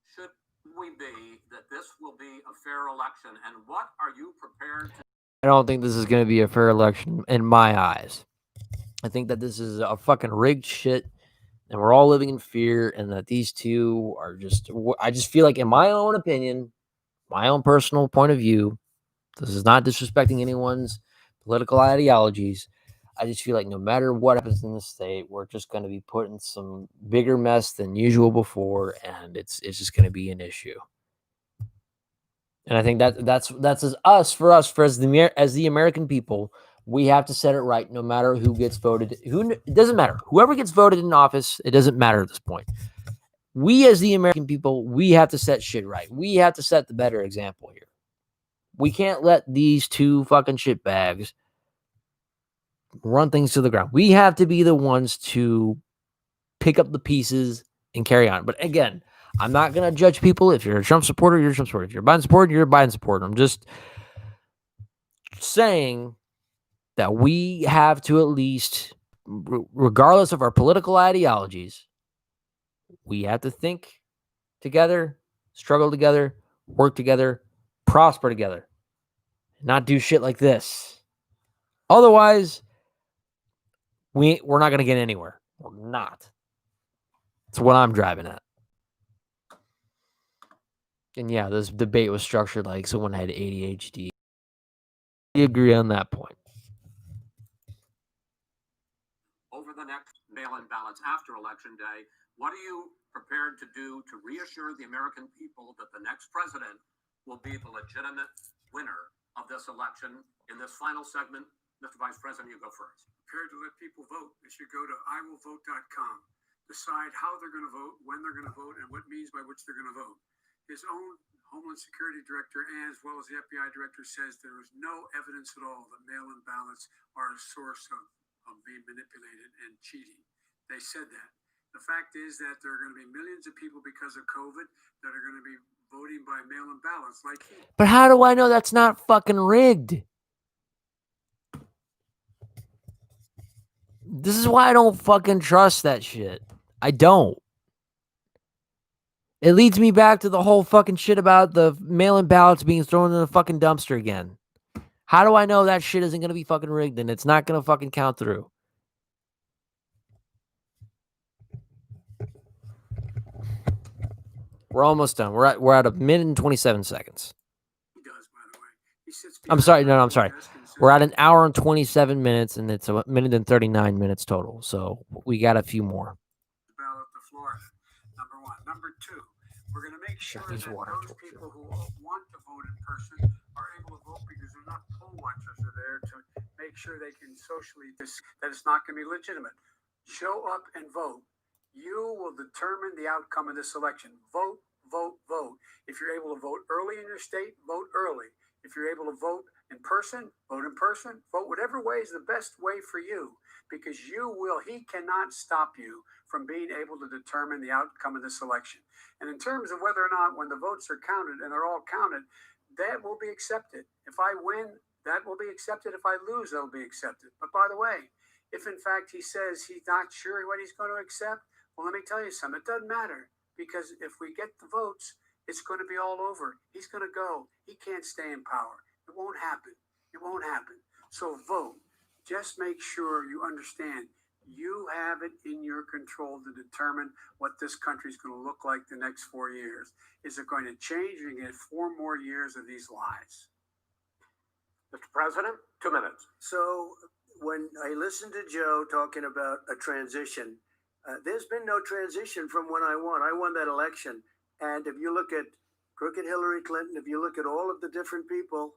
should we be that this will be a fair election? And what are you prepared to? I don't think this is going to be a fair election in my eyes. I think that this is a fucking rigged shit, and we're all living in fear, and that these two are just, I just feel like, in my own opinion, my own personal point of view, this is not disrespecting anyone's political ideologies. I just feel like no matter what happens in the state, we're just going to be put in some bigger mess than usual before, and it's just going to be an issue. And I think that's as the American people, we have to set it right no matter who gets voted. It doesn't matter. Whoever gets voted in office, it doesn't matter at this point. We as the American people, we have to set shit right. We have to set the better example here. We can't let these two fucking shitbags run things to the ground. We have to be the ones to pick up the pieces and carry on. But again, I'm not going to judge people. If you're a Trump supporter, you're a Trump supporter. If you're a Biden supporter, you're a Biden supporter. I'm just saying that we have to at least, regardless of our political ideologies, we have to think together, struggle together, work together, prosper together, not do shit like this. Otherwise, we're not going to get anywhere. We're not. It's what I'm driving at. And yeah, this debate was structured like someone had ADHD. I agree on that point. Over the next mail-in ballots after Election Day, what are you prepared to do to reassure the American people that the next president will be the legitimate winner of this election? In this final segment, Mr. Vice President, you go first. Prepared to let people vote. They should go to iwillvote.com, decide how they're going to vote, when they're going to vote, and what means by which they're going to vote. His own Homeland Security Director, and as well as the FBI Director, says there is no evidence at all that mail-in ballots are a source of being manipulated and cheating. They said that. The fact is that there are going to be millions of people because of COVID that are going to be voting by mail-in ballots like he. But how do I know that's not fucking rigged? This is why I don't fucking trust that shit. I don't. It leads me back to the whole fucking shit about the mail-in ballots being thrown in the fucking dumpster again. How do I know that shit isn't going to be fucking rigged and it's not going to fucking count through? We're almost done. We're at a minute and 27 seconds. He does, by the way. He sits I'm sorry. No, I'm sorry. We're at an hour and 27 minutes, and it's a minute and 39 minutes total. So we got a few more. Ballot to Florida. Number one. Number two, we're going to make sure that those people who want to vote in person are able to vote because enough poll watchers are there to make sure they can socially that it's not going to be legitimate. Show up and vote. You will determine the outcome of this election. Vote, vote, vote. If you're able to vote early in your state, vote early. If you're able to vote in person, vote in person. Vote whatever way is the best way for you, because he cannot stop you from being able to determine the outcome of this election. And in terms of whether or not when the votes are counted and they're all counted, that will be accepted. If I win, that will be accepted. If I lose, that will be accepted. But by the way, if in fact he says he's not sure what he's going to accept, well, let me tell you something. It doesn't matter, because if we get the votes, it's going to be all over. He's going to go. He can't stay in power. It won't happen. It won't happen. So vote. Just make sure you understand you have it in your control to determine what this country is going to look like the next 4 years. Is it going to change? You're going to get 4 more years of these lies. Mr. President, 2 minutes. So when I listened to Joe talking about a transition, there's been no transition from when I won. I won that election. And if you look at crooked Hillary Clinton, if you look at all of the different people,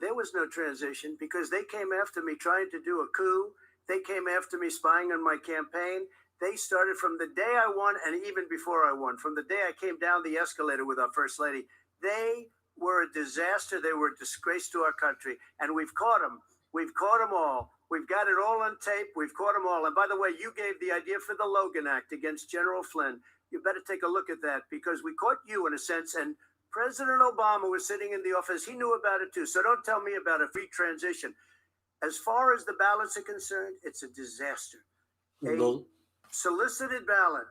there was no transition, because they came after me trying to do a coup. They came after me spying on my campaign. They started from the day I won, and even before I won, from the day I came down the escalator with our First Lady. They were a disaster. They were a disgrace to our country. And we've caught them. We've caught them all. We've got it all on tape. We've caught them all. And by the way, you gave the idea for the Logan Act against General Flynn. You better take a look at that, because we caught you in a sense. And President Obama was sitting in the office. He knew about it too. So don't tell me about a free transition. As far as the ballots are concerned, it's a disaster. A solicited ballot,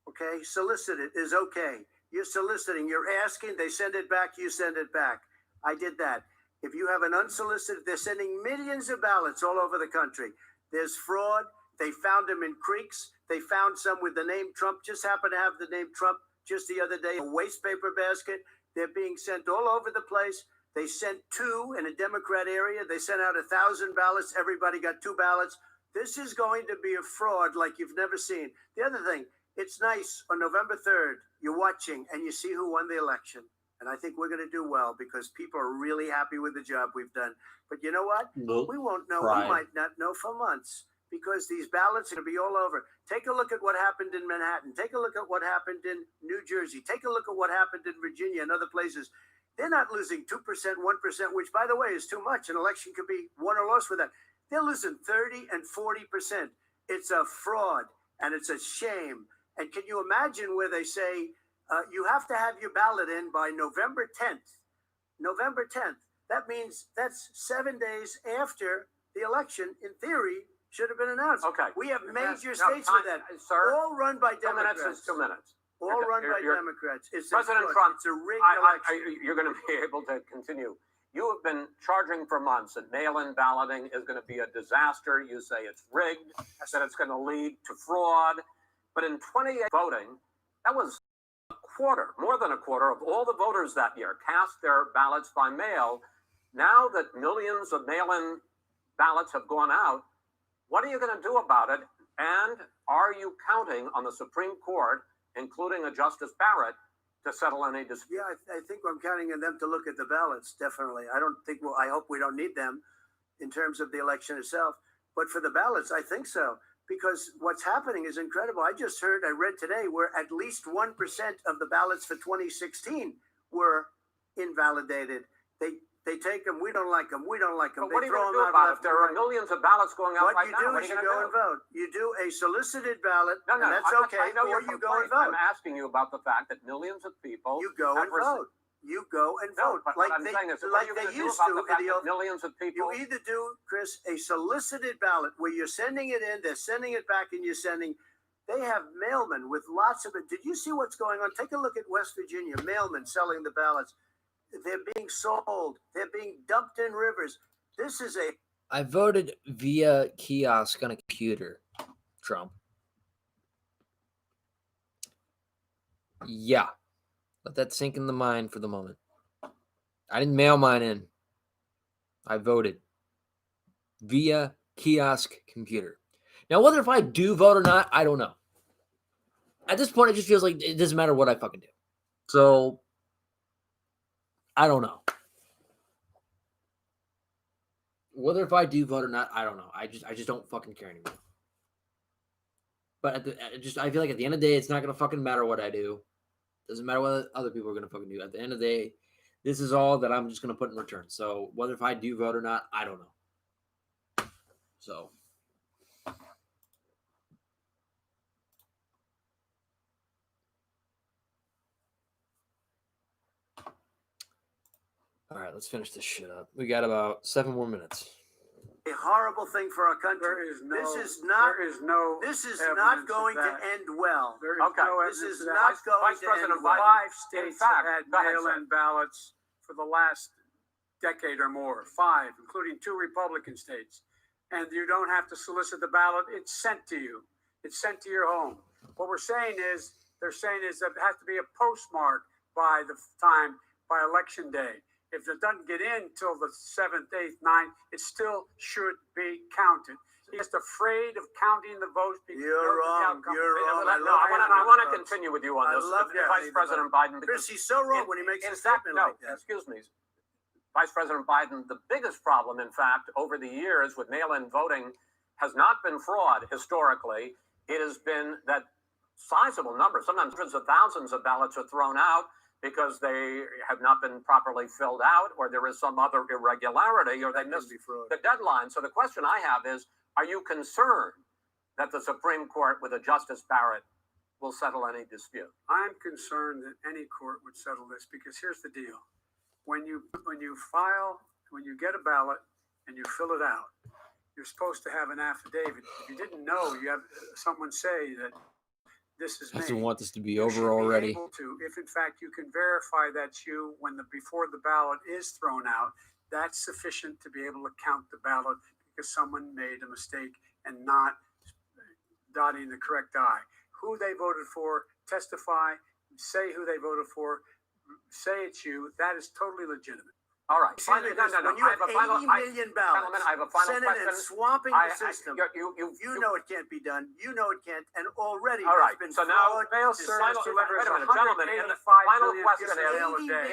okay, solicited is okay. You're soliciting, you're asking, they send it back, you send it back. I did that. If you have an unsolicited, they're sending millions of ballots all over the country. There's fraud. They found them in creeks. They found some with the name Trump, just happened to have the name Trump just the other day, a waste paper basket. They're being sent all over the place. They sent 2 in a Democrat area. They sent out 1,000 ballots. Everybody got 2 ballots. This is going to be a fraud like you've never seen. The other thing, it's nice on November 3rd, you're watching and you see who won the election. And I think we're going to do well, because people are really happy with the job we've done. But you know what? We won't know. We might not know for months, because these ballots are going to be all over. Take a look at what happened in Manhattan. Take a look at what happened in New Jersey. Take a look at what happened in Virginia and other places. They're not losing 2%, 1%, which, by the way, is too much. An election could be won or lost with that. They're losing 30 and 40%. It's a fraud, and it's a shame. And can you imagine where they say you have to have your ballot in by November 10th? November 10th. That means that's 7 days after the election, in theory, should have been announced. Okay. We have major states with that. Sir, all run by 2 Democrats. minutes is 2 minutes. All run by Democrats. It's President Trump, it's a rigged election. you're going to be able to continue. You have been charging for months that mail-in balloting is going to be a disaster. You say it's rigged, that it's going to lead to fraud. But in 28 voting, that was a quarter, more than a quarter of all the voters that year cast their ballots by mail. Now that millions of mail-in ballots have gone out, what are you going to do about it? And are you counting on the Supreme Court, including a Justice Barrett, to settle any dispute? Yeah, I think I'm counting on them to look at the ballots, definitely. I don't think, I hope we don't need them in terms of the election itself. But for the ballots, I think so. Because what's happening is incredible. I read today, where at least 1% of the ballots for 2016 were invalidated. They take them. We don't like them. We don't like them. But what are you going to do about it? There are millions of ballots going out right now. What you do is you go and vote. You do a solicited ballot, no, and that's okay. I know or you go and vote. I'm asking you about the fact that millions of people. You go and vote. You go and vote. But like what I'm saying is, what are you going to do used about to the fact in that millions of people? You either do, Chris, a solicited ballot where you're sending it in, they're sending it back, and you're sending. They have mailmen with lots of it. Did you see what's going on? Take a look at West Virginia. Mailmen selling the ballots. They're being sold. They're being dumped in rivers. This is a. I voted via kiosk on a computer, Trump. Yeah. Let that sink in the mind for the moment. I didn't mail mine in. I voted. via kiosk computer. Now, whether if I do vote or not, I don't know. At this point, it just feels like it doesn't matter what I fucking do. So, I don't know. Whether if I do vote or not, I don't know. I just don't fucking care anymore. But I feel like at the end of the day, it's not gonna fucking matter what I do. Doesn't matter what other people are gonna fucking do. At the end of the day, this is all that I'm just gonna put in return. So whether if I do vote or not, I don't know. So. All right, let's finish this shit up. We got about 7 more minutes. A horrible thing for our country. This is not going to end well. This is not going to end well. 5 states have had mail-in ballots for the last decade or more. 5, including 2 Republican states. And you don't have to solicit the ballot. It's sent to you. It's sent to your home. What they're saying is that it has to be a postmark by election day. If it doesn't get in till the 7th, 8th, 9th, it still should be counted. He's just afraid of counting the votes. You're wrong. You're wrong. I want to continue with you on this. Vice President Biden. Chris, he's so wrong when he makes a statement like that. Excuse me. Vice President Biden, the biggest problem, in fact, over the years with mail-in voting has not been fraud historically. It has been that sizable numbers, sometimes hundreds of thousands of ballots are thrown out because they have not been properly filled out, or there is some other irregularity, or they missed the deadline. So the question I have is, are you concerned that the Supreme Court with a Justice Barrett will settle any dispute? I'm concerned that any court would settle this because here's the deal. When you get a ballot and you fill it out, you're supposed to have an affidavit. If you didn't know, you have someone say that this is me. I want this to be over already. Able to, if in fact you can verify that's you before the ballot is thrown out, that's sufficient to be able to count the ballot because someone made a mistake and not dotting the correct I. Who they voted for, testify, say who they voted for, say it's you. That is totally legitimate. All right. When you have 80 million ballots, I have a final Senate question. and swamping the system, you know it can't be done. You know it can't. And already all right. there's been so now, fraud. gentlemen, and the final question is,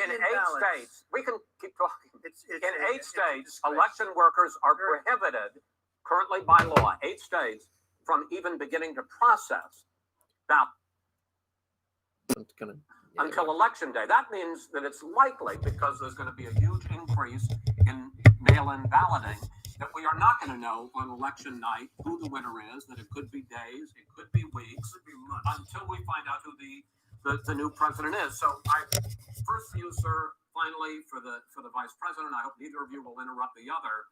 in 8 states, we can keep talking. In 8 states, election workers are prohibited, currently by law, 8 states, from even beginning to process ballots until election day. That means that it's likely, because there's going to be a huge increase in mail-in balloting, that we are not going to know on election night who the winner is, that it could be days, it could be weeks, it could be months, until we find out who the new president is. So I first to you, sir, finally, for the vice president, I hope neither of you will interrupt the other.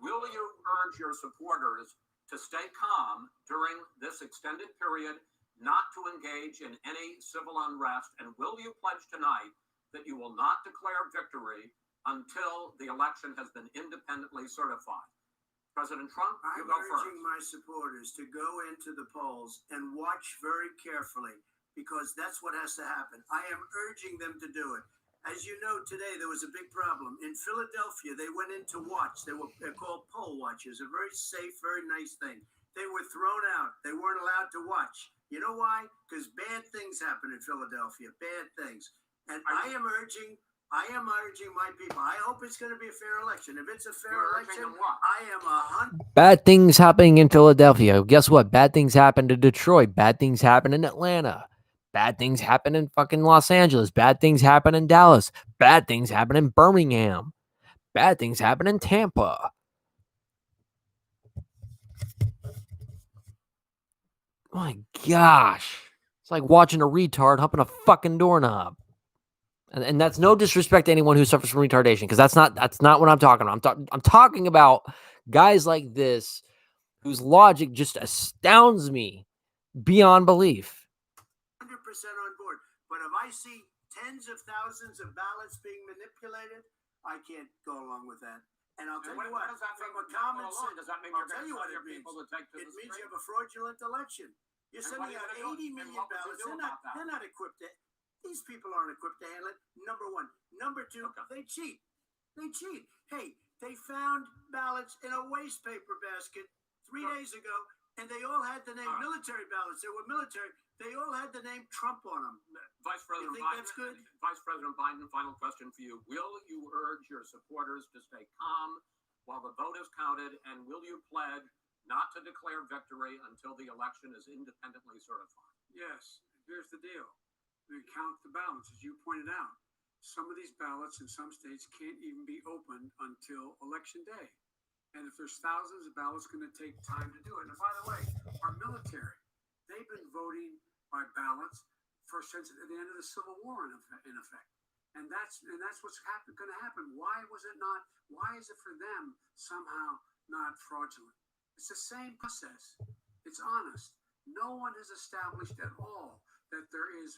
Will you urge your supporters to stay calm during this extended period, not to engage in any civil unrest, and will you pledge tonight that you will not declare victory until the election has been independently certified? President Trump, you go first. I'm urging my supporters to go into the polls and watch very carefully, because that's what has to happen. I am urging them to do it. As you know, today there was a big problem. In Philadelphia, they went in to watch. They're called poll watchers, a very safe, very nice thing. They were thrown out. They weren't allowed to watch. You know why? Because bad things happen in Philadelphia. Bad things. And I am urging my people. I hope it's going to be a fair election. If it's a fair election, I am 100%. Bad things happening in Philadelphia. Guess what? Bad things happen in Detroit. Bad things happen in Atlanta. Bad things happen in fucking Los Angeles. Bad things happen in Dallas. Bad things happen in Birmingham. Bad things happen in Tampa. My gosh. It's like watching a retard humping a fucking doorknob. And that's no disrespect to anyone who suffers from retardation, because that's not what I'm talking about. I'm talking about guys like this whose logic just astounds me beyond belief. 100% on board. But if I see tens of thousands of ballots being manipulated, I can't go along with that. And I'll tell you what, from a common sense, does that mean I'll tell you what it means. It means you have a fraudulent election. You're sending out 80 million ballots. They're not equipped to. These people aren't equipped to handle it. Number one. Number two, they cheat. Hey, They found ballots in a waste paper basket 3 days ago, and they all had the name military ballots. They were military. They all had the name Trump on them. Vice President think Biden, that's good? Vice President Biden, final question for you. Will you urge your supporters to stay calm while the vote is counted, and will you pledge not to declare victory until the election is independently certified? Yes, here's the deal. We count the ballots, as you pointed out. Some of these ballots in some states can't even be opened until election day. And if there's thousands of ballots, it's going to take time to do it. And by the way, our military, they've been voting by ballots since the end of the Civil War, in effect. And that's what's going to happen. Why is it for them somehow not fraudulent? It's the same process. It's honest. No one has established at all that there is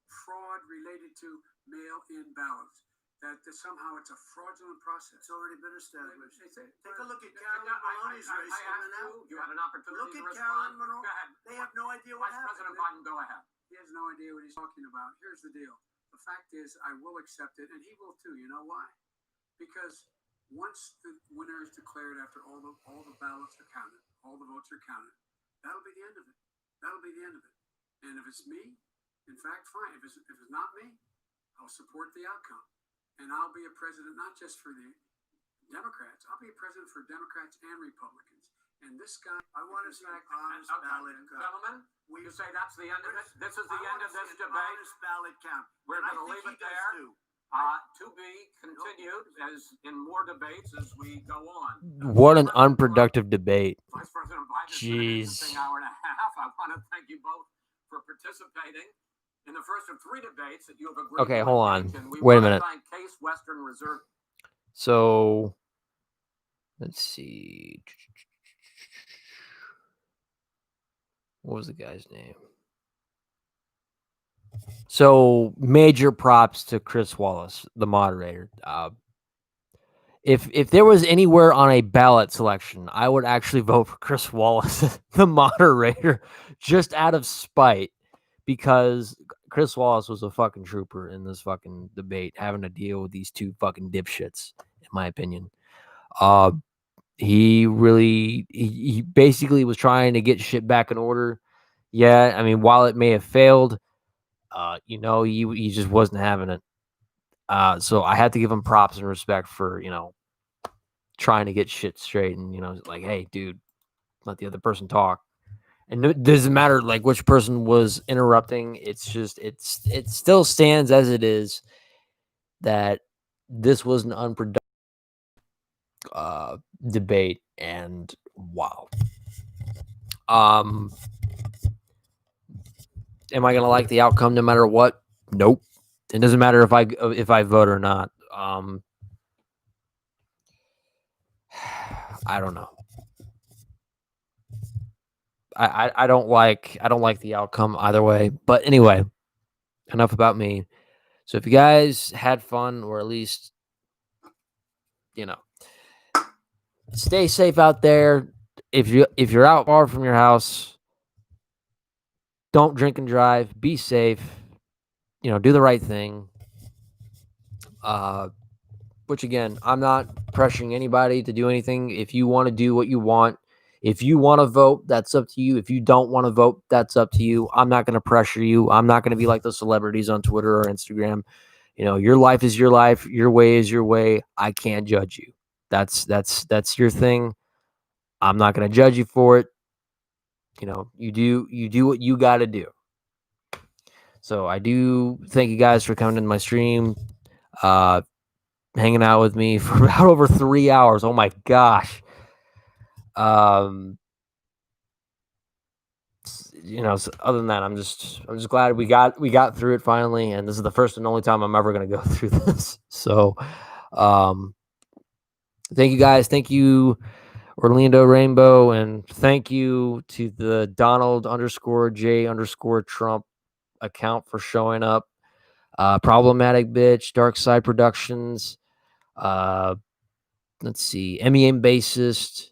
fraud related to mail-in ballots. That somehow it's a fraudulent process. It's already been established. Take a look at Carolyn Carolyn Maloney's race. You had an opportunity Look to at respond. Carolyn Maloney. Go ahead. They have no idea what Vice happened. President Biden, go ahead. He has no idea what he's talking about. Here's the deal. The fact is, I will accept it, and he will too. You know why? Because once the winner is declared after all the ballots are counted, all the votes are counted, that'll be the end of it. That'll be the end of it. And if it's me, in fact, fine. If it's not me, I'll support the outcome. And I'll be a president not just for the Democrats. I'll be a president for Democrats and Republicans. And this guy, I want to see an honest Okay. ballot count. Gentlemen, you say that's the end of it? This is the end of this debate. Honest ballot count. We're And I going to think leave it he does there. too. To be continued as in more debates as we go on. What an unproductive debate. Vice President Biden, it's been an Jeez. interesting hour and a half. I want to thank you both for participating in the first of 3 debates that you have agreed Okay, to hold on. engage in. We Wait a want to minute. Thank Case Western Reserve. So let's see. What was the guy's name? So major props to Chris Wallace, the moderator. If there was anywhere on a ballot selection, I would actually vote for Chris Wallace, the moderator, just out of spite, because Chris Wallace was a fucking trooper in this fucking debate, having to deal with these 2 fucking dipshits, in my opinion. He basically was trying to get shit back in order. Yeah, I mean, while it may have failed, he just wasn't having it. So I had to give him props and respect for, trying to get shit straight and, like, hey, dude, let the other person talk. And it doesn't matter like which person was interrupting. It's just, it still stands as it is that this was an unproductive debate. And wow. Am I going to like the outcome no matter what? Nope. It doesn't matter if I vote or not. I don't know. I don't like the outcome either way. But anyway, enough about me. So if you guys had fun, or at least stay safe out there. If you're out far from your house, don't drink and drive. Be safe. Do the right thing. Which again, I'm not pressuring anybody to do anything. If you want to do what you want, if you want to vote, that's up to you. If you don't want to vote, that's up to you. I'm not going to pressure you. I'm not going to be like the celebrities on Twitter or Instagram. Your life is your life. Your way is your way. I can't judge you. That's your thing. I'm not going to judge you for it. You do what you got to do. So I do thank you guys for coming to my stream, hanging out with me for about over 3 hours. Oh my gosh. So other than that, I'm just glad we got through it finally, and this is the first and only time I'm ever going to go through this. So, thank you guys. Thank you, Orlando Rainbow, and thank you to the Donald_J_Trump account for showing up. Problematic Bitch, Dark Side Productions. Let's see, MEM Bassist.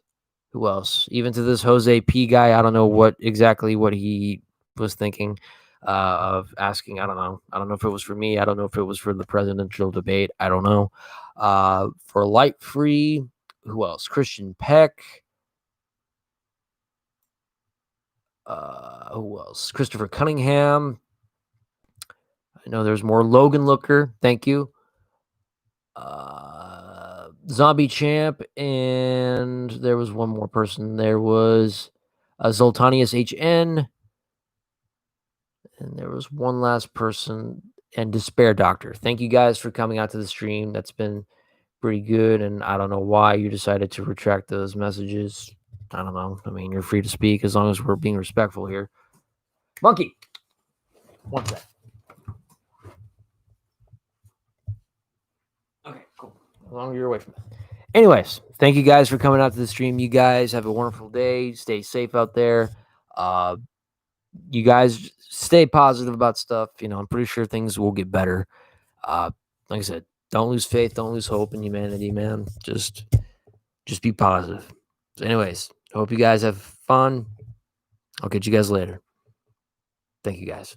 Who else? Even to this Jose P guy, I don't know exactly what he was thinking of asking. I don't know. I don't know if it was for me. I don't know if it was for the presidential debate. I don't know. For Light Free, Who else? Christian Peck. Who else? Christopher Cunningham. I know there's more. Logan Looker. Thank you. Zombie Champ. And there was one more person. There was Zoltanius HN. And there was one last person. And Despair Doctor. Thank you guys for coming out to the stream. That's been pretty good. And I don't know why you decided to retract those messages. I don't know. I mean, you're free to speak as long as we're being respectful here. Monkey. One sec. Okay, cool. As long as you're away from it. Anyways, thank you guys for coming out to the stream. You guys have a wonderful day. Stay safe out there. You guys stay positive about stuff. You know, I'm pretty sure things will get better. Like I said, don't lose faith. Don't lose hope in humanity, man. Just be positive. So anyways, hope you guys have fun. I'll catch you guys later. Thank you guys.